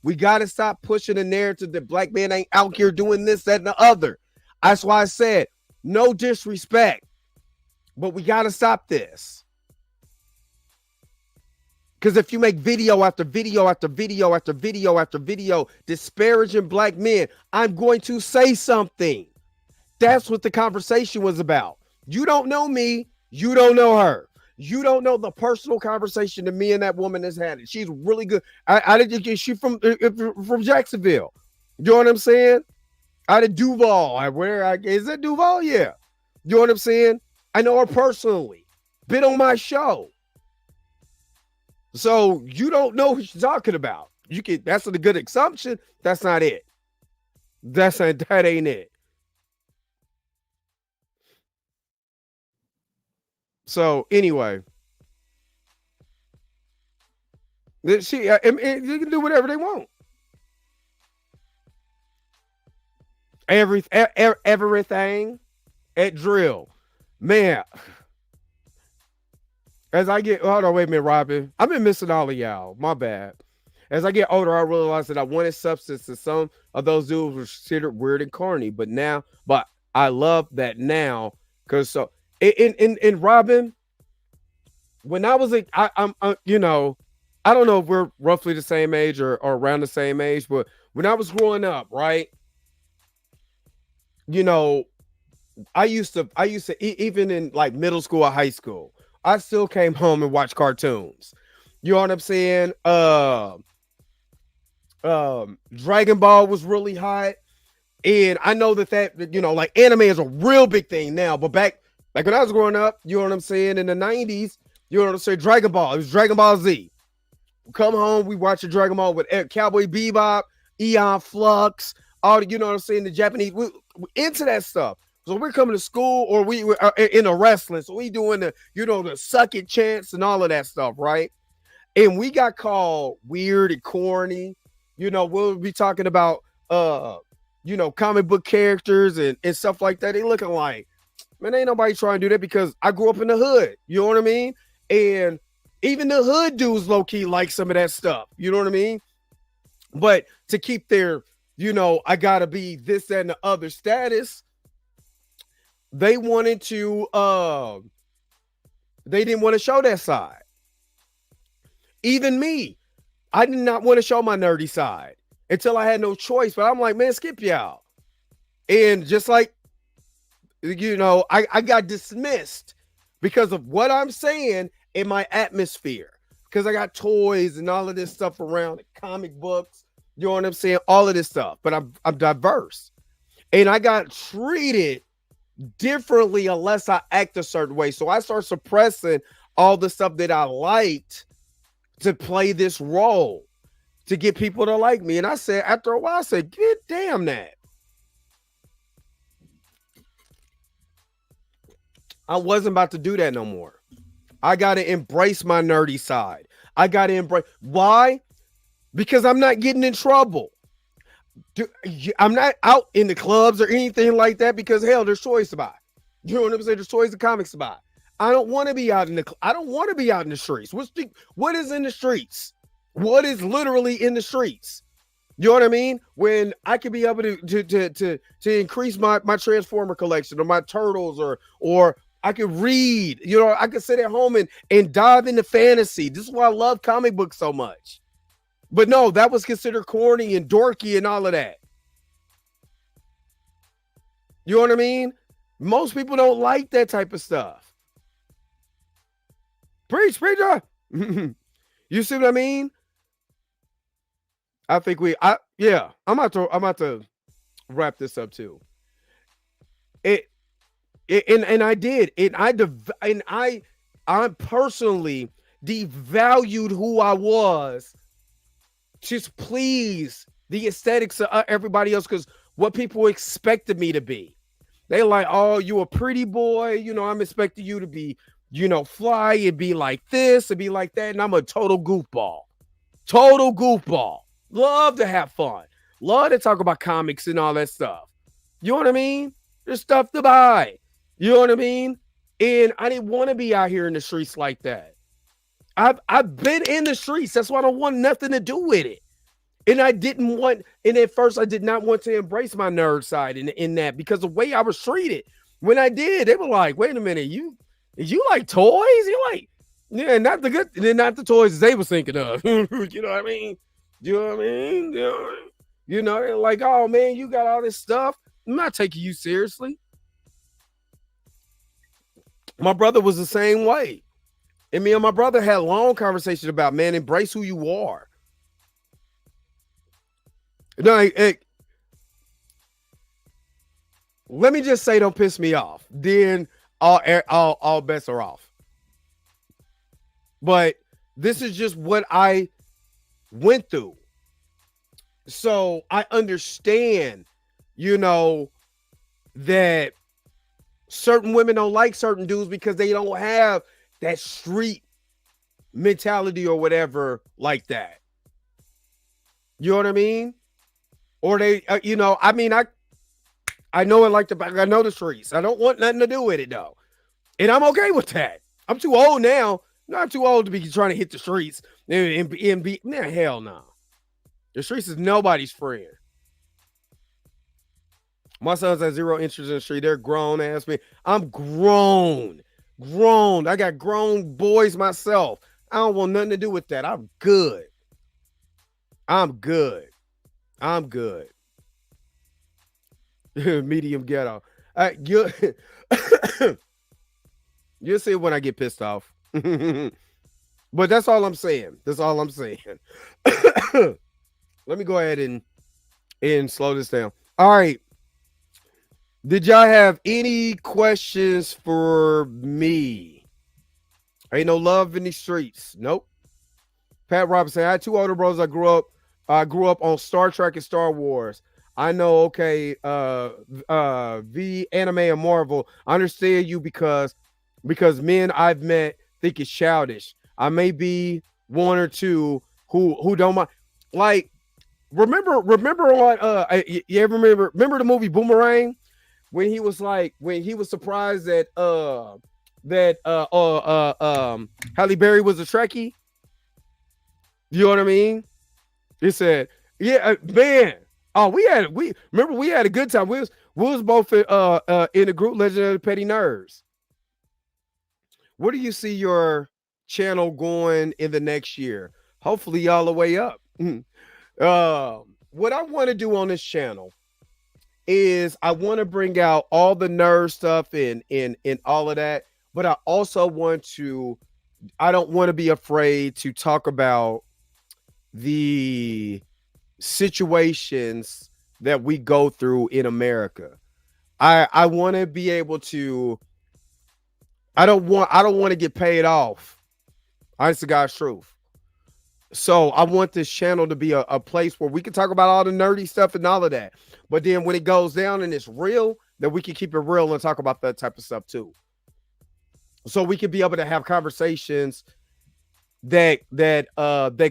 We got to stop pushing the narrative that black men ain't out here doing this, that, and the other. That's why I said, no disrespect, but we got to stop this. Because if you make video after video after video after video after video disparaging black men, I'm going to say something. That's what the conversation was about. You don't know me. You don't know her. You don't know the personal conversation that me and that woman has had. She's really good. I didn't get she from Jacksonville. You know what I'm saying? Out of Duval. Is that Duval? Yeah. You know what I'm saying? I know her personally. Been on my show. So you don't know who she's talking about. That's a good assumption. That's not it. That ain't it. So anyway, you can do whatever they want. Everything at drill, man. As I get, hold on, wait a minute, Robin. I've been missing all of y'all. My bad. As I get older, I realized that I wanted substance, and some of those dudes were considered weird and corny. But I love that now, because so. In Robin, when I was I'm you know, I don't know if we're roughly the same age or around the same age, but when I was growing up, right, you know, I used to even in like middle school or high school, I still came home and watched cartoons. You know what I'm saying? Dragon Ball was really hot, and I know that you know, like, anime is a real big thing now, but back when I was growing up, you know what I'm saying, in the 90s, you know what I'm saying, Dragon Ball, it was Dragon Ball Z. come home, we watch a Dragon Ball with Cowboy Bebop, Eon Flux, all the, you know what I'm saying, the Japanese, we into that stuff. So we're coming to school, or we are in a wrestling, so we doing the, you know, the suck it chants and all of that stuff, right? And we got called weird and corny. You know, we'll be talking about you know, comic book characters and stuff like that. They looking like, man, ain't nobody trying to do that, because I grew up in the hood. You know what I mean? And even the hood dudes low-key like some of that stuff. You know what I mean? But to keep their, you know, I gotta be this, that, and the other status, they wanted to they didn't want to show that side. Even me, I did not want to show my nerdy side until I had no choice. But I'm like, man, skip y'all. And just like, you know, I got dismissed because of what I'm saying in my atmosphere. Because I got toys and all of this stuff around, comic books, you know what I'm saying? All of this stuff. But I'm diverse. And I got treated differently unless I act a certain way. So I start suppressing all the stuff that I liked to play this role, to get people to like me. And I said, after a while, I said, get damn that. I wasn't about to do that no more. I got to embrace my nerdy side. I got to embrace. Why? Because I'm not getting in trouble. I'm not out in the clubs or anything like that, because hell, there's toys to buy. You know what I'm saying? There's toys and comics to buy. I don't want to be out in the. I don't want to be out in the streets. What is in the streets? What is literally in the streets? You know what I mean? When I could be able to increase my Transformer collection, or my Turtles, or I could read. You know, I could sit at home and dive into fantasy. This is why I love comic books so much. But no, that was considered corny and dorky and all of that. You know what I mean? Most people don't like that type of stuff. Preach, preacher. You see what I mean? I think I'm about to wrap this up too. And I did. And I personally devalued who I was, just please the aesthetics of everybody else, because what people expected me to be. They like, oh, you a pretty boy. You know, I'm expecting you to be, you know, fly and be like this and be like that. And I'm a total goofball. Total goofball. Love to have fun. Love to talk about comics and all that stuff. You know what I mean? There's stuff to buy. You know what I mean? And I didn't want to be out here in the streets like that. I've been in the streets. That's why I don't want nothing to do with it. And I didn't want, and at first I did not want to embrace my nerd side in that, because the way I was treated. When I did, they were like, wait a minute, you like toys? You like, yeah, not the toys they was thinking of. You know what I mean? You know what I mean? You know, they're like, oh man, you got all this stuff. I'm not taking you seriously. My brother was the same way. And me and my brother had long conversations about, man, embrace who you are. No, let me just say, don't piss me off. Then all bets are off. But this is just what I went through. So I understand, you know, that certain women don't like certain dudes because they don't have that street mentality or whatever like that. You know what I mean? Or they, you know, I mean, I know it like I know the streets. I don't want nothing to do with it though. And I'm okay with that. I'm too old now. Not too old to be trying to hit the streets and be, nah, hell no. The streets is nobody's friend. My sons have zero interest in the street. They're grown ass men. I'm grown. I got grown boys myself. I don't want nothing to do with that. I'm good. Medium ghetto. You'll see when I get pissed off. But that's all I'm saying. Let me go ahead and slow this down. All right. Did y'all have any questions for me? Ain't no love in these streets. Nope. Pat Robinson. I had two older brothers. I grew up on Star Trek and Star Wars. I know, okay, V anime and Marvel. I understand you because men I've met think it's childish. I may be one or two who don't mind. Like, remember on you ever remember the movie Boomerang when he was surprised that Halle Berry was a Trekkie? You know what I mean? He said, "Yeah, man. Oh, we had a good time. We was both in the group Legendary Petty Nerds." Where do you see your channel going in the next year? Hopefully, y'all the way up. What I want to do on this channel is I want to bring out all the nerd stuff and all of that, but I also I don't want to be afraid to talk about the situations that we go through in America. I want to be able to. I don't want to get paid off. Honest to God's truth. So I want this channel to be a place where we can talk about all the nerdy stuff and all of that. But then when it goes down and it's real, then we can keep it real and talk about that type of stuff too. So we can be able to have conversations that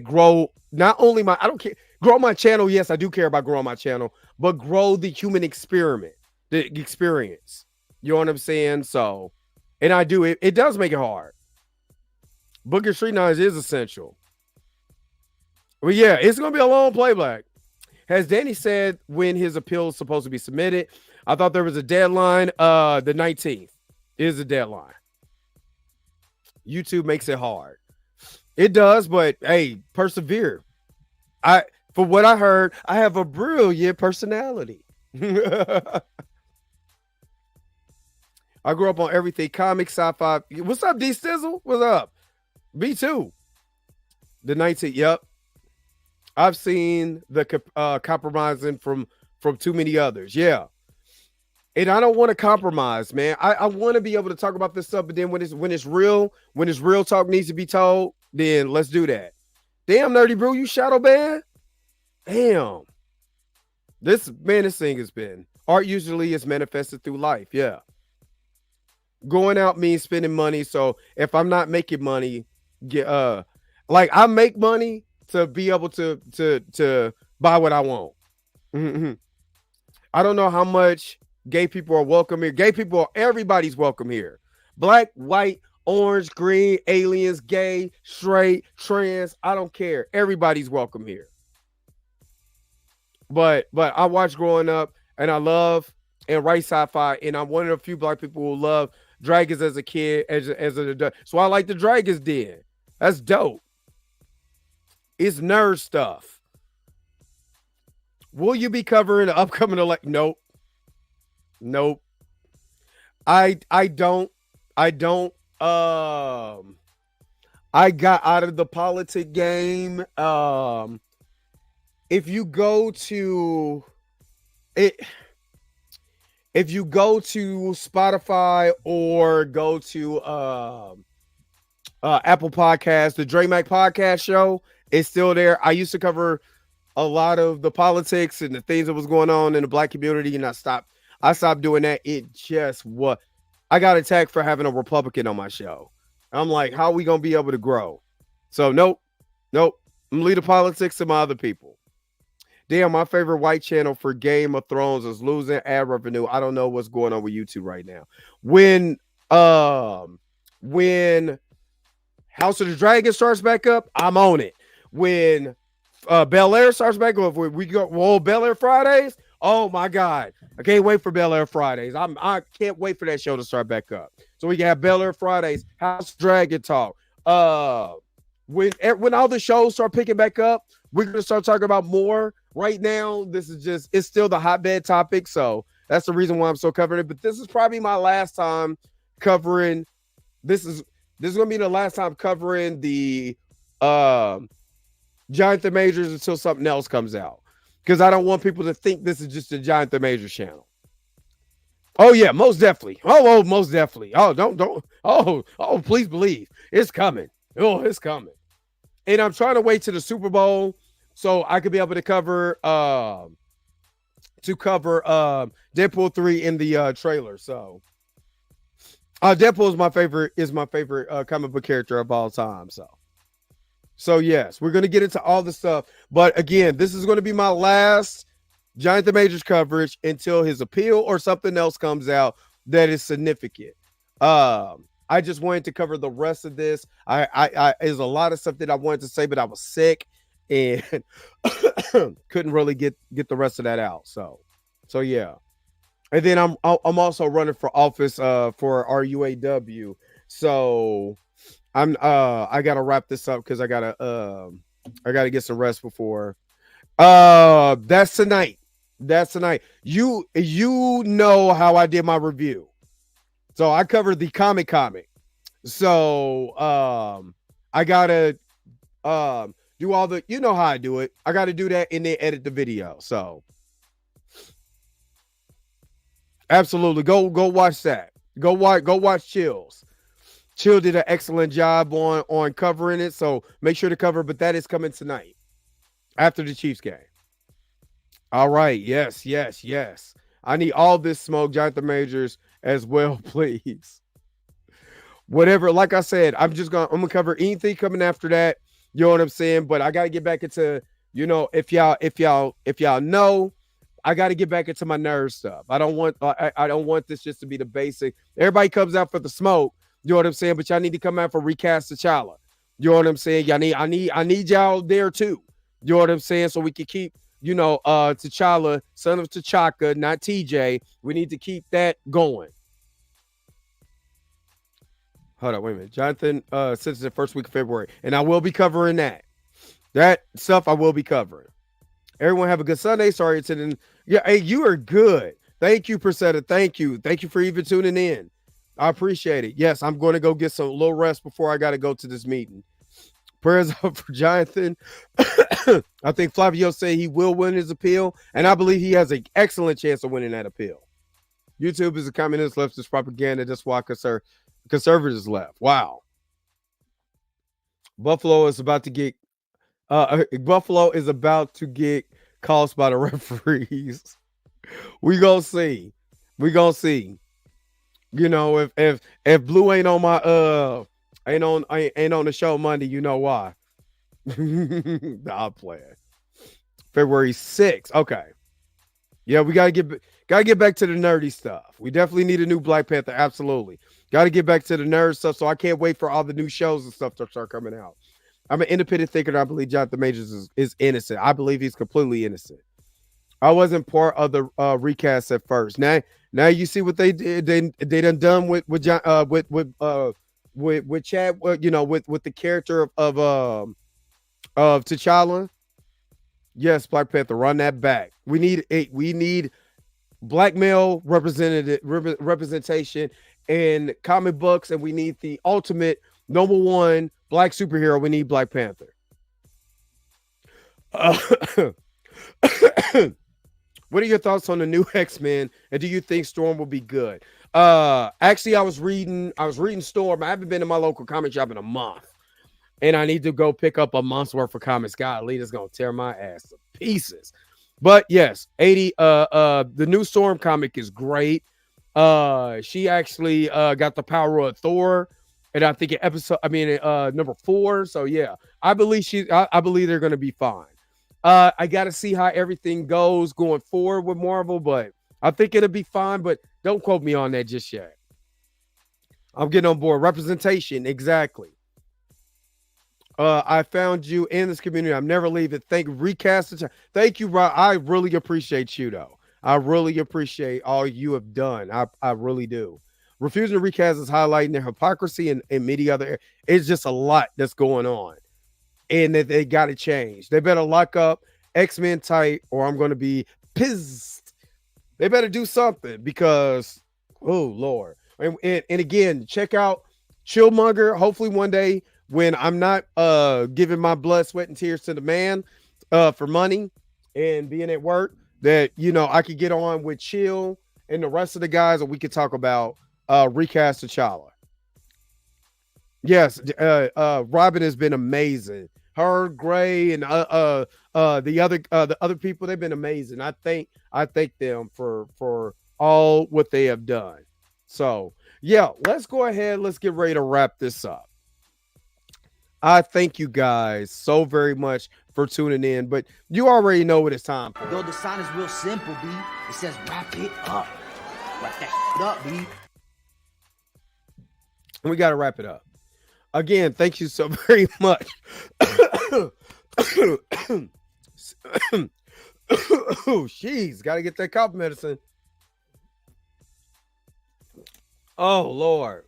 grow not only I don't care, grow my channel. Yes, I do care about growing my channel, but grow the human experiment, the experience. You know what I'm saying? So, and I do it does make it hard. Booker Street Knives is essential. Well, yeah, it's gonna be a long playback. Has Danny said when his appeal is supposed to be submitted? I thought there was a deadline. The 19th is the deadline. YouTube makes it hard. It does, but hey, persevere. For what I heard, I have a brilliant personality. I grew up on everything comics, sci-fi. What's up, D Stizzle? What's up? B2. The 19th. Yep. I've seen the compromising from too many others. Yeah. And I don't want to compromise, man. I want to be able to talk about this stuff, but then when it's real talk needs to be told, then let's do that. Damn, Nerdy Brew, you shadow ban? Damn. This thing has been. Art usually is manifested through life. Yeah. Going out means spending money. So if I'm not making money, I make money to be able to buy what I want. Mm-hmm. I don't know how much gay people are welcome here. Everybody's welcome here. Black, white, orange, green, aliens, gay, straight, trans. I don't care. Everybody's welcome here. But I watched growing up, and I love and write sci-fi, and I'm one of the few black people who love dragons as a kid, as an adult. So I like the Dragons Den. That's dope. It's nerd stuff. Will you be covering the upcoming election? Nope. I don't. I got out of the politic game. If you go to Spotify or go to Apple Podcasts, the Dre Mac Podcast Show is still there. I used to cover a lot of the politics and the things that was going on in the black community, and I stopped doing that. I got attacked for having a Republican on my show. I'm like, how are we gonna be able to grow? So nope. I'm gonna leave the politics to my other people. Damn, my favorite white channel for Game of Thrones is losing ad revenue. I don't know what's going on with YouTube right now. When House of the Dragon starts back up, I'm on it. When Bel Air starts back up, if we go Bel Air Fridays, oh my God. I can't wait for Bel Air Fridays. I can't wait for that show to start back up. So we can have Bel Air Fridays, House of Dragon Talk. When all the shows start picking back up, we're gonna start talking about more. Right now, it's still the hotbed topic, so that's the reason why I'm so covering it. But this is probably my last time covering. This is gonna be the last time covering the Jonathan Majors until something else comes out, because I don't want people to think this is just a Jonathan Majors channel. Oh yeah, most definitely. Oh, most definitely. Oh, don't. Oh, please believe it's coming. Oh, it's coming. And I'm trying to wait to the Super Bowl so I could be able to cover Deadpool 3 in the trailer. So Deadpool is my favorite comic book character of all time. So yes, we're gonna get into all the stuff. But again, this is gonna be my last Jonathan Majors coverage until his appeal or something else comes out that is significant. I just wanted to cover the rest of this. There's a lot of stuff that I wanted to say, but I was sick and couldn't really get the rest of that out. So yeah. And then I'm also running for office for RUAW. So I gotta wrap this up because I gotta get some rest before. That's tonight. You know how I did my review. So I covered the comic. So I gotta do all the, you know how I do it. I gotta do that and then edit the video. So absolutely go watch that. Go watch Chills. Chill did an excellent job on covering it. So make sure to cover, but that is coming tonight after the Chiefs game. All right. Yes. I need all this smoke, Jonathan Majors, as well, please. Whatever, like I said, I'm gonna cover anything coming after that. You know what I'm saying? But I gotta get back into, if y'all know, I gotta get back into my nerd stuff. I don't want this just to be the basic. Everybody comes out for the smoke, you know what I'm saying? But y'all need to come out for Recast T'Challa. You know what I'm saying? I need y'all there too. You know what I'm saying? So we can keep, T'Challa, son of T'Chaka, not TJ. We need to keep that going. Hold on, wait a minute. Jonathan since the first week of February. And I will be covering that. That stuff I will be covering. Everyone have a good Sunday. Sorry it's in. Yeah, hey, you are good. Thank you, Persetta. Thank you. Thank you for even tuning in. I appreciate it. Yes, I'm going to go get some little rest before I got to go to this meeting. Prayers up for Jonathan. I think Flavio said he will win his appeal, and I believe he has an excellent chance of winning that appeal. YouTube is a communist leftist propaganda. That's why conservatives left. Wow. Buffalo is about to get calls by the referees. We gonna see. If Blue ain't on my ain't on the show Monday, you know why. Nah, I'm playing. February 6th. Okay. Yeah, we gotta get back to the nerdy stuff. We definitely need a new Black Panther. Absolutely. Got to get back to the nerd stuff. So I can't wait for all the new shows and stuff to start coming out. I'm an independent thinker. And I believe Jonathan Majors is innocent. I believe he's completely innocent. I wasn't part of the recast at first. Now you see what they did. They done with Chad. With the character of T'Challa. Yes, Black Panther, run that back. We need black male representation in comic books, and we need the ultimate number one black superhero. We need Black Panther. What are your thoughts on the new X-Men, and do you think Storm will be good? Actually, I was reading Storm. I haven't been to my local comic shop in a month, and I need to go pick up a month's worth of comics. Golly, that's gonna tear my ass to pieces. But yes, the new Storm comic is great. She actually got the power of Thor, and I think number 4. So yeah, I believe they're gonna be fine. I gotta see how everything goes going forward with Marvel, but I think it'll be fine. But don't quote me on that just yet. I'm getting on board. Representation, exactly. I found you in this community. I'm never leaving. Recast. Thank you, Rob. I really appreciate you, though. I really appreciate all you have done. I really do. Refusing to recast is highlighting their hypocrisy and many other. It's just a lot that's going on, and that they got to change. They better lock up X-Men tight, or I'm going to be pissed. They better do something because, oh Lord. And again, check out Chillmonger. Hopefully one day, when I'm not giving my blood, sweat, and tears to the man for money and being at work, that I could get on with Chill and the rest of the guys, and we could talk about Recast T'Challa. Yes, Robin has been amazing her, Gray, and the other people. They've been amazing. I thank them for all what they have done. So yeah, let's go ahead. Let's get ready to wrap this up. I thank you guys so very much for tuning in, but you already know what it's time for. Yo, the sign is real simple, B. It says wrap it up. Wrap that shit up, B. We got to wrap it up. Again, thank you so very much. Jeez, got to get that cough medicine. Oh, Lord.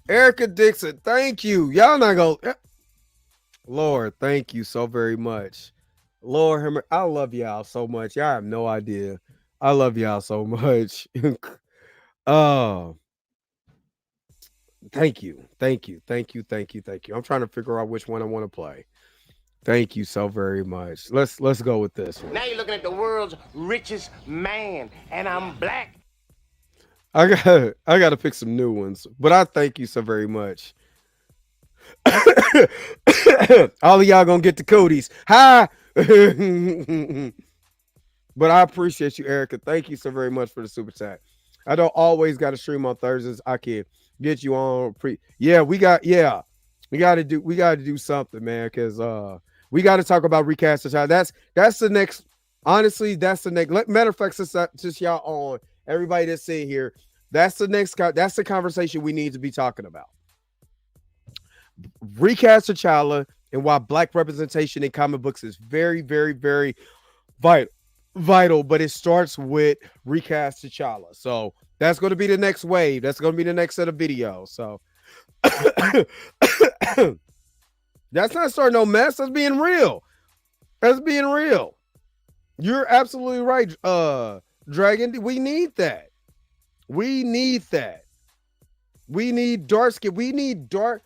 Erica Dixon, thank you. Y'all not gonna. Lord, thank you so very much. Lord, I love y'all so much. Y'all have no idea. I love y'all so much. Oh, thank you. Thank you. Thank you. Thank you. Thank you. I'm trying to figure out which one I want to play. Thank you so very much. Let's go with this one. Now you're looking at the world's richest man, and I'm black. I got to pick some new ones, but I thank you so very much. All of y'all gonna get the cooties. Hi. But I appreciate you, Erica. Thank you so very much for the super chat. I don't always got to stream on Thursdays. I can get you on we got to do something, man, because we got to talk about recast the child. That's the next. Honestly, that's the next. Matter of fact, since y'all on, everybody that's sitting here, that's the conversation we need to be talking about. Recast T'Challa and why black representation in comic books is very, very, very vital, but it starts with recast T'Challa. So that's going to be the next wave. That's going to be the next set of videos. So that's not starting no mess. That's being real. That's being real. You're absolutely right, Dragon. We need that. We need that. We need dark skin. We need dark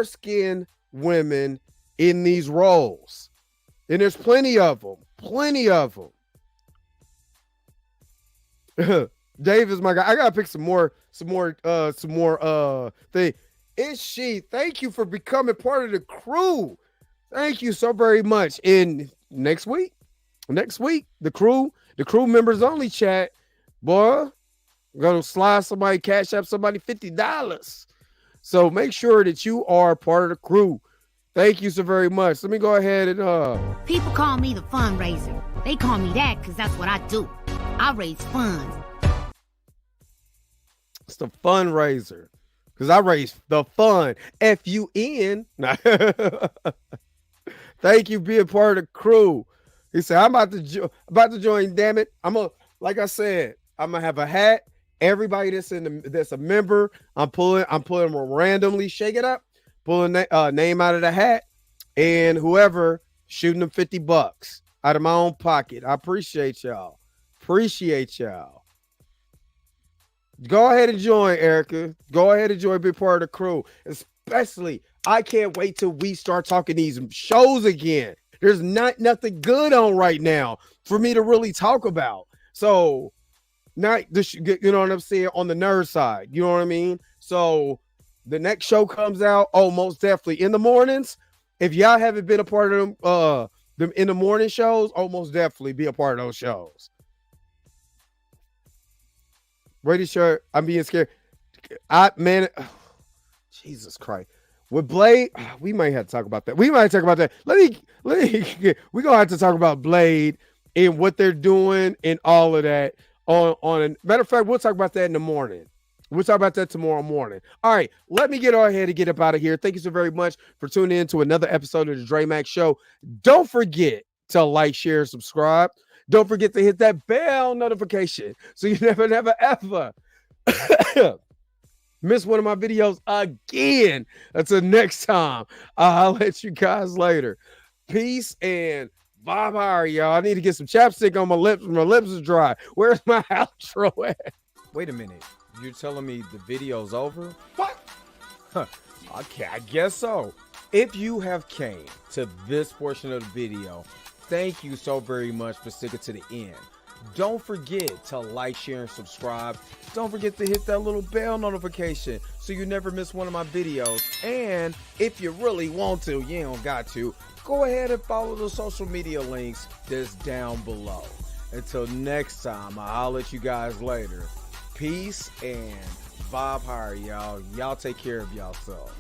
skinned women in these roles. And there's plenty of them. Plenty of them. Dave is my guy. I gotta pick some more thing. It's she. Thank you for becoming part of the crew. Thank you so very much. And next week, the crew members only chat, boy, gonna slide somebody, cash up somebody $50. So make sure that you are part of the crew. Thank you so very much. Let me go ahead and People call me the fundraiser. They call me that because that's what I do. I raise funds. It's the fundraiser. Because I raise the fun. F-U-N. Thank you being part of the crew. He said, I'm about to join, damn it. Like I said, I'm gonna have a hat. Everybody that's a member, I'm pulling them randomly, shake it up, pulling name out of the hat, and whoever shooting them $50 out of my own pocket. I appreciate y'all. Go ahead and join, Erica. Go ahead and join, be part of the crew. Especially, I can't wait till we start talking these shows again. There's nothing good on right now for me to really talk about. So, not this, you know what I'm saying, on the nerd side. You know what I mean? So, the next show comes out. Oh, most definitely in the mornings. If y'all haven't been a part of them in the morning shows, most definitely be a part of those shows. Brady shirt. I'm being scared. Jesus Christ. With Blade, we might have to talk about that. We're gonna have to talk about Blade and what they're doing and all of that. On matter of fact, we'll talk about that in the morning. We'll talk about that tomorrow morning. All right, let me get ahead and get up out of here. Thank you so very much for tuning in to another episode of the Dre Max Show. Don't forget to like, share, subscribe. Don't forget to hit that bell notification so you never, ever miss one of my videos again. Until next time, I'll let you guys later. Peace and bye-bye, y'all. I need to get some chapstick on my lips. My lips are dry. Where's my outro at? Wait a minute. You're telling me the video's over? What? Huh. Okay, I guess so. If you have came to this portion of the video, thank you so very much for sticking to the end. Don't forget to like, share, and subscribe. Don't forget to hit that little bell notification so you never miss one of my videos. And if you really want to, you don't got to, go ahead and follow the social media links that's down below. Until next time, I'll let you guys later. Peace and vibe higher, y'all. Y'all take care of yourself.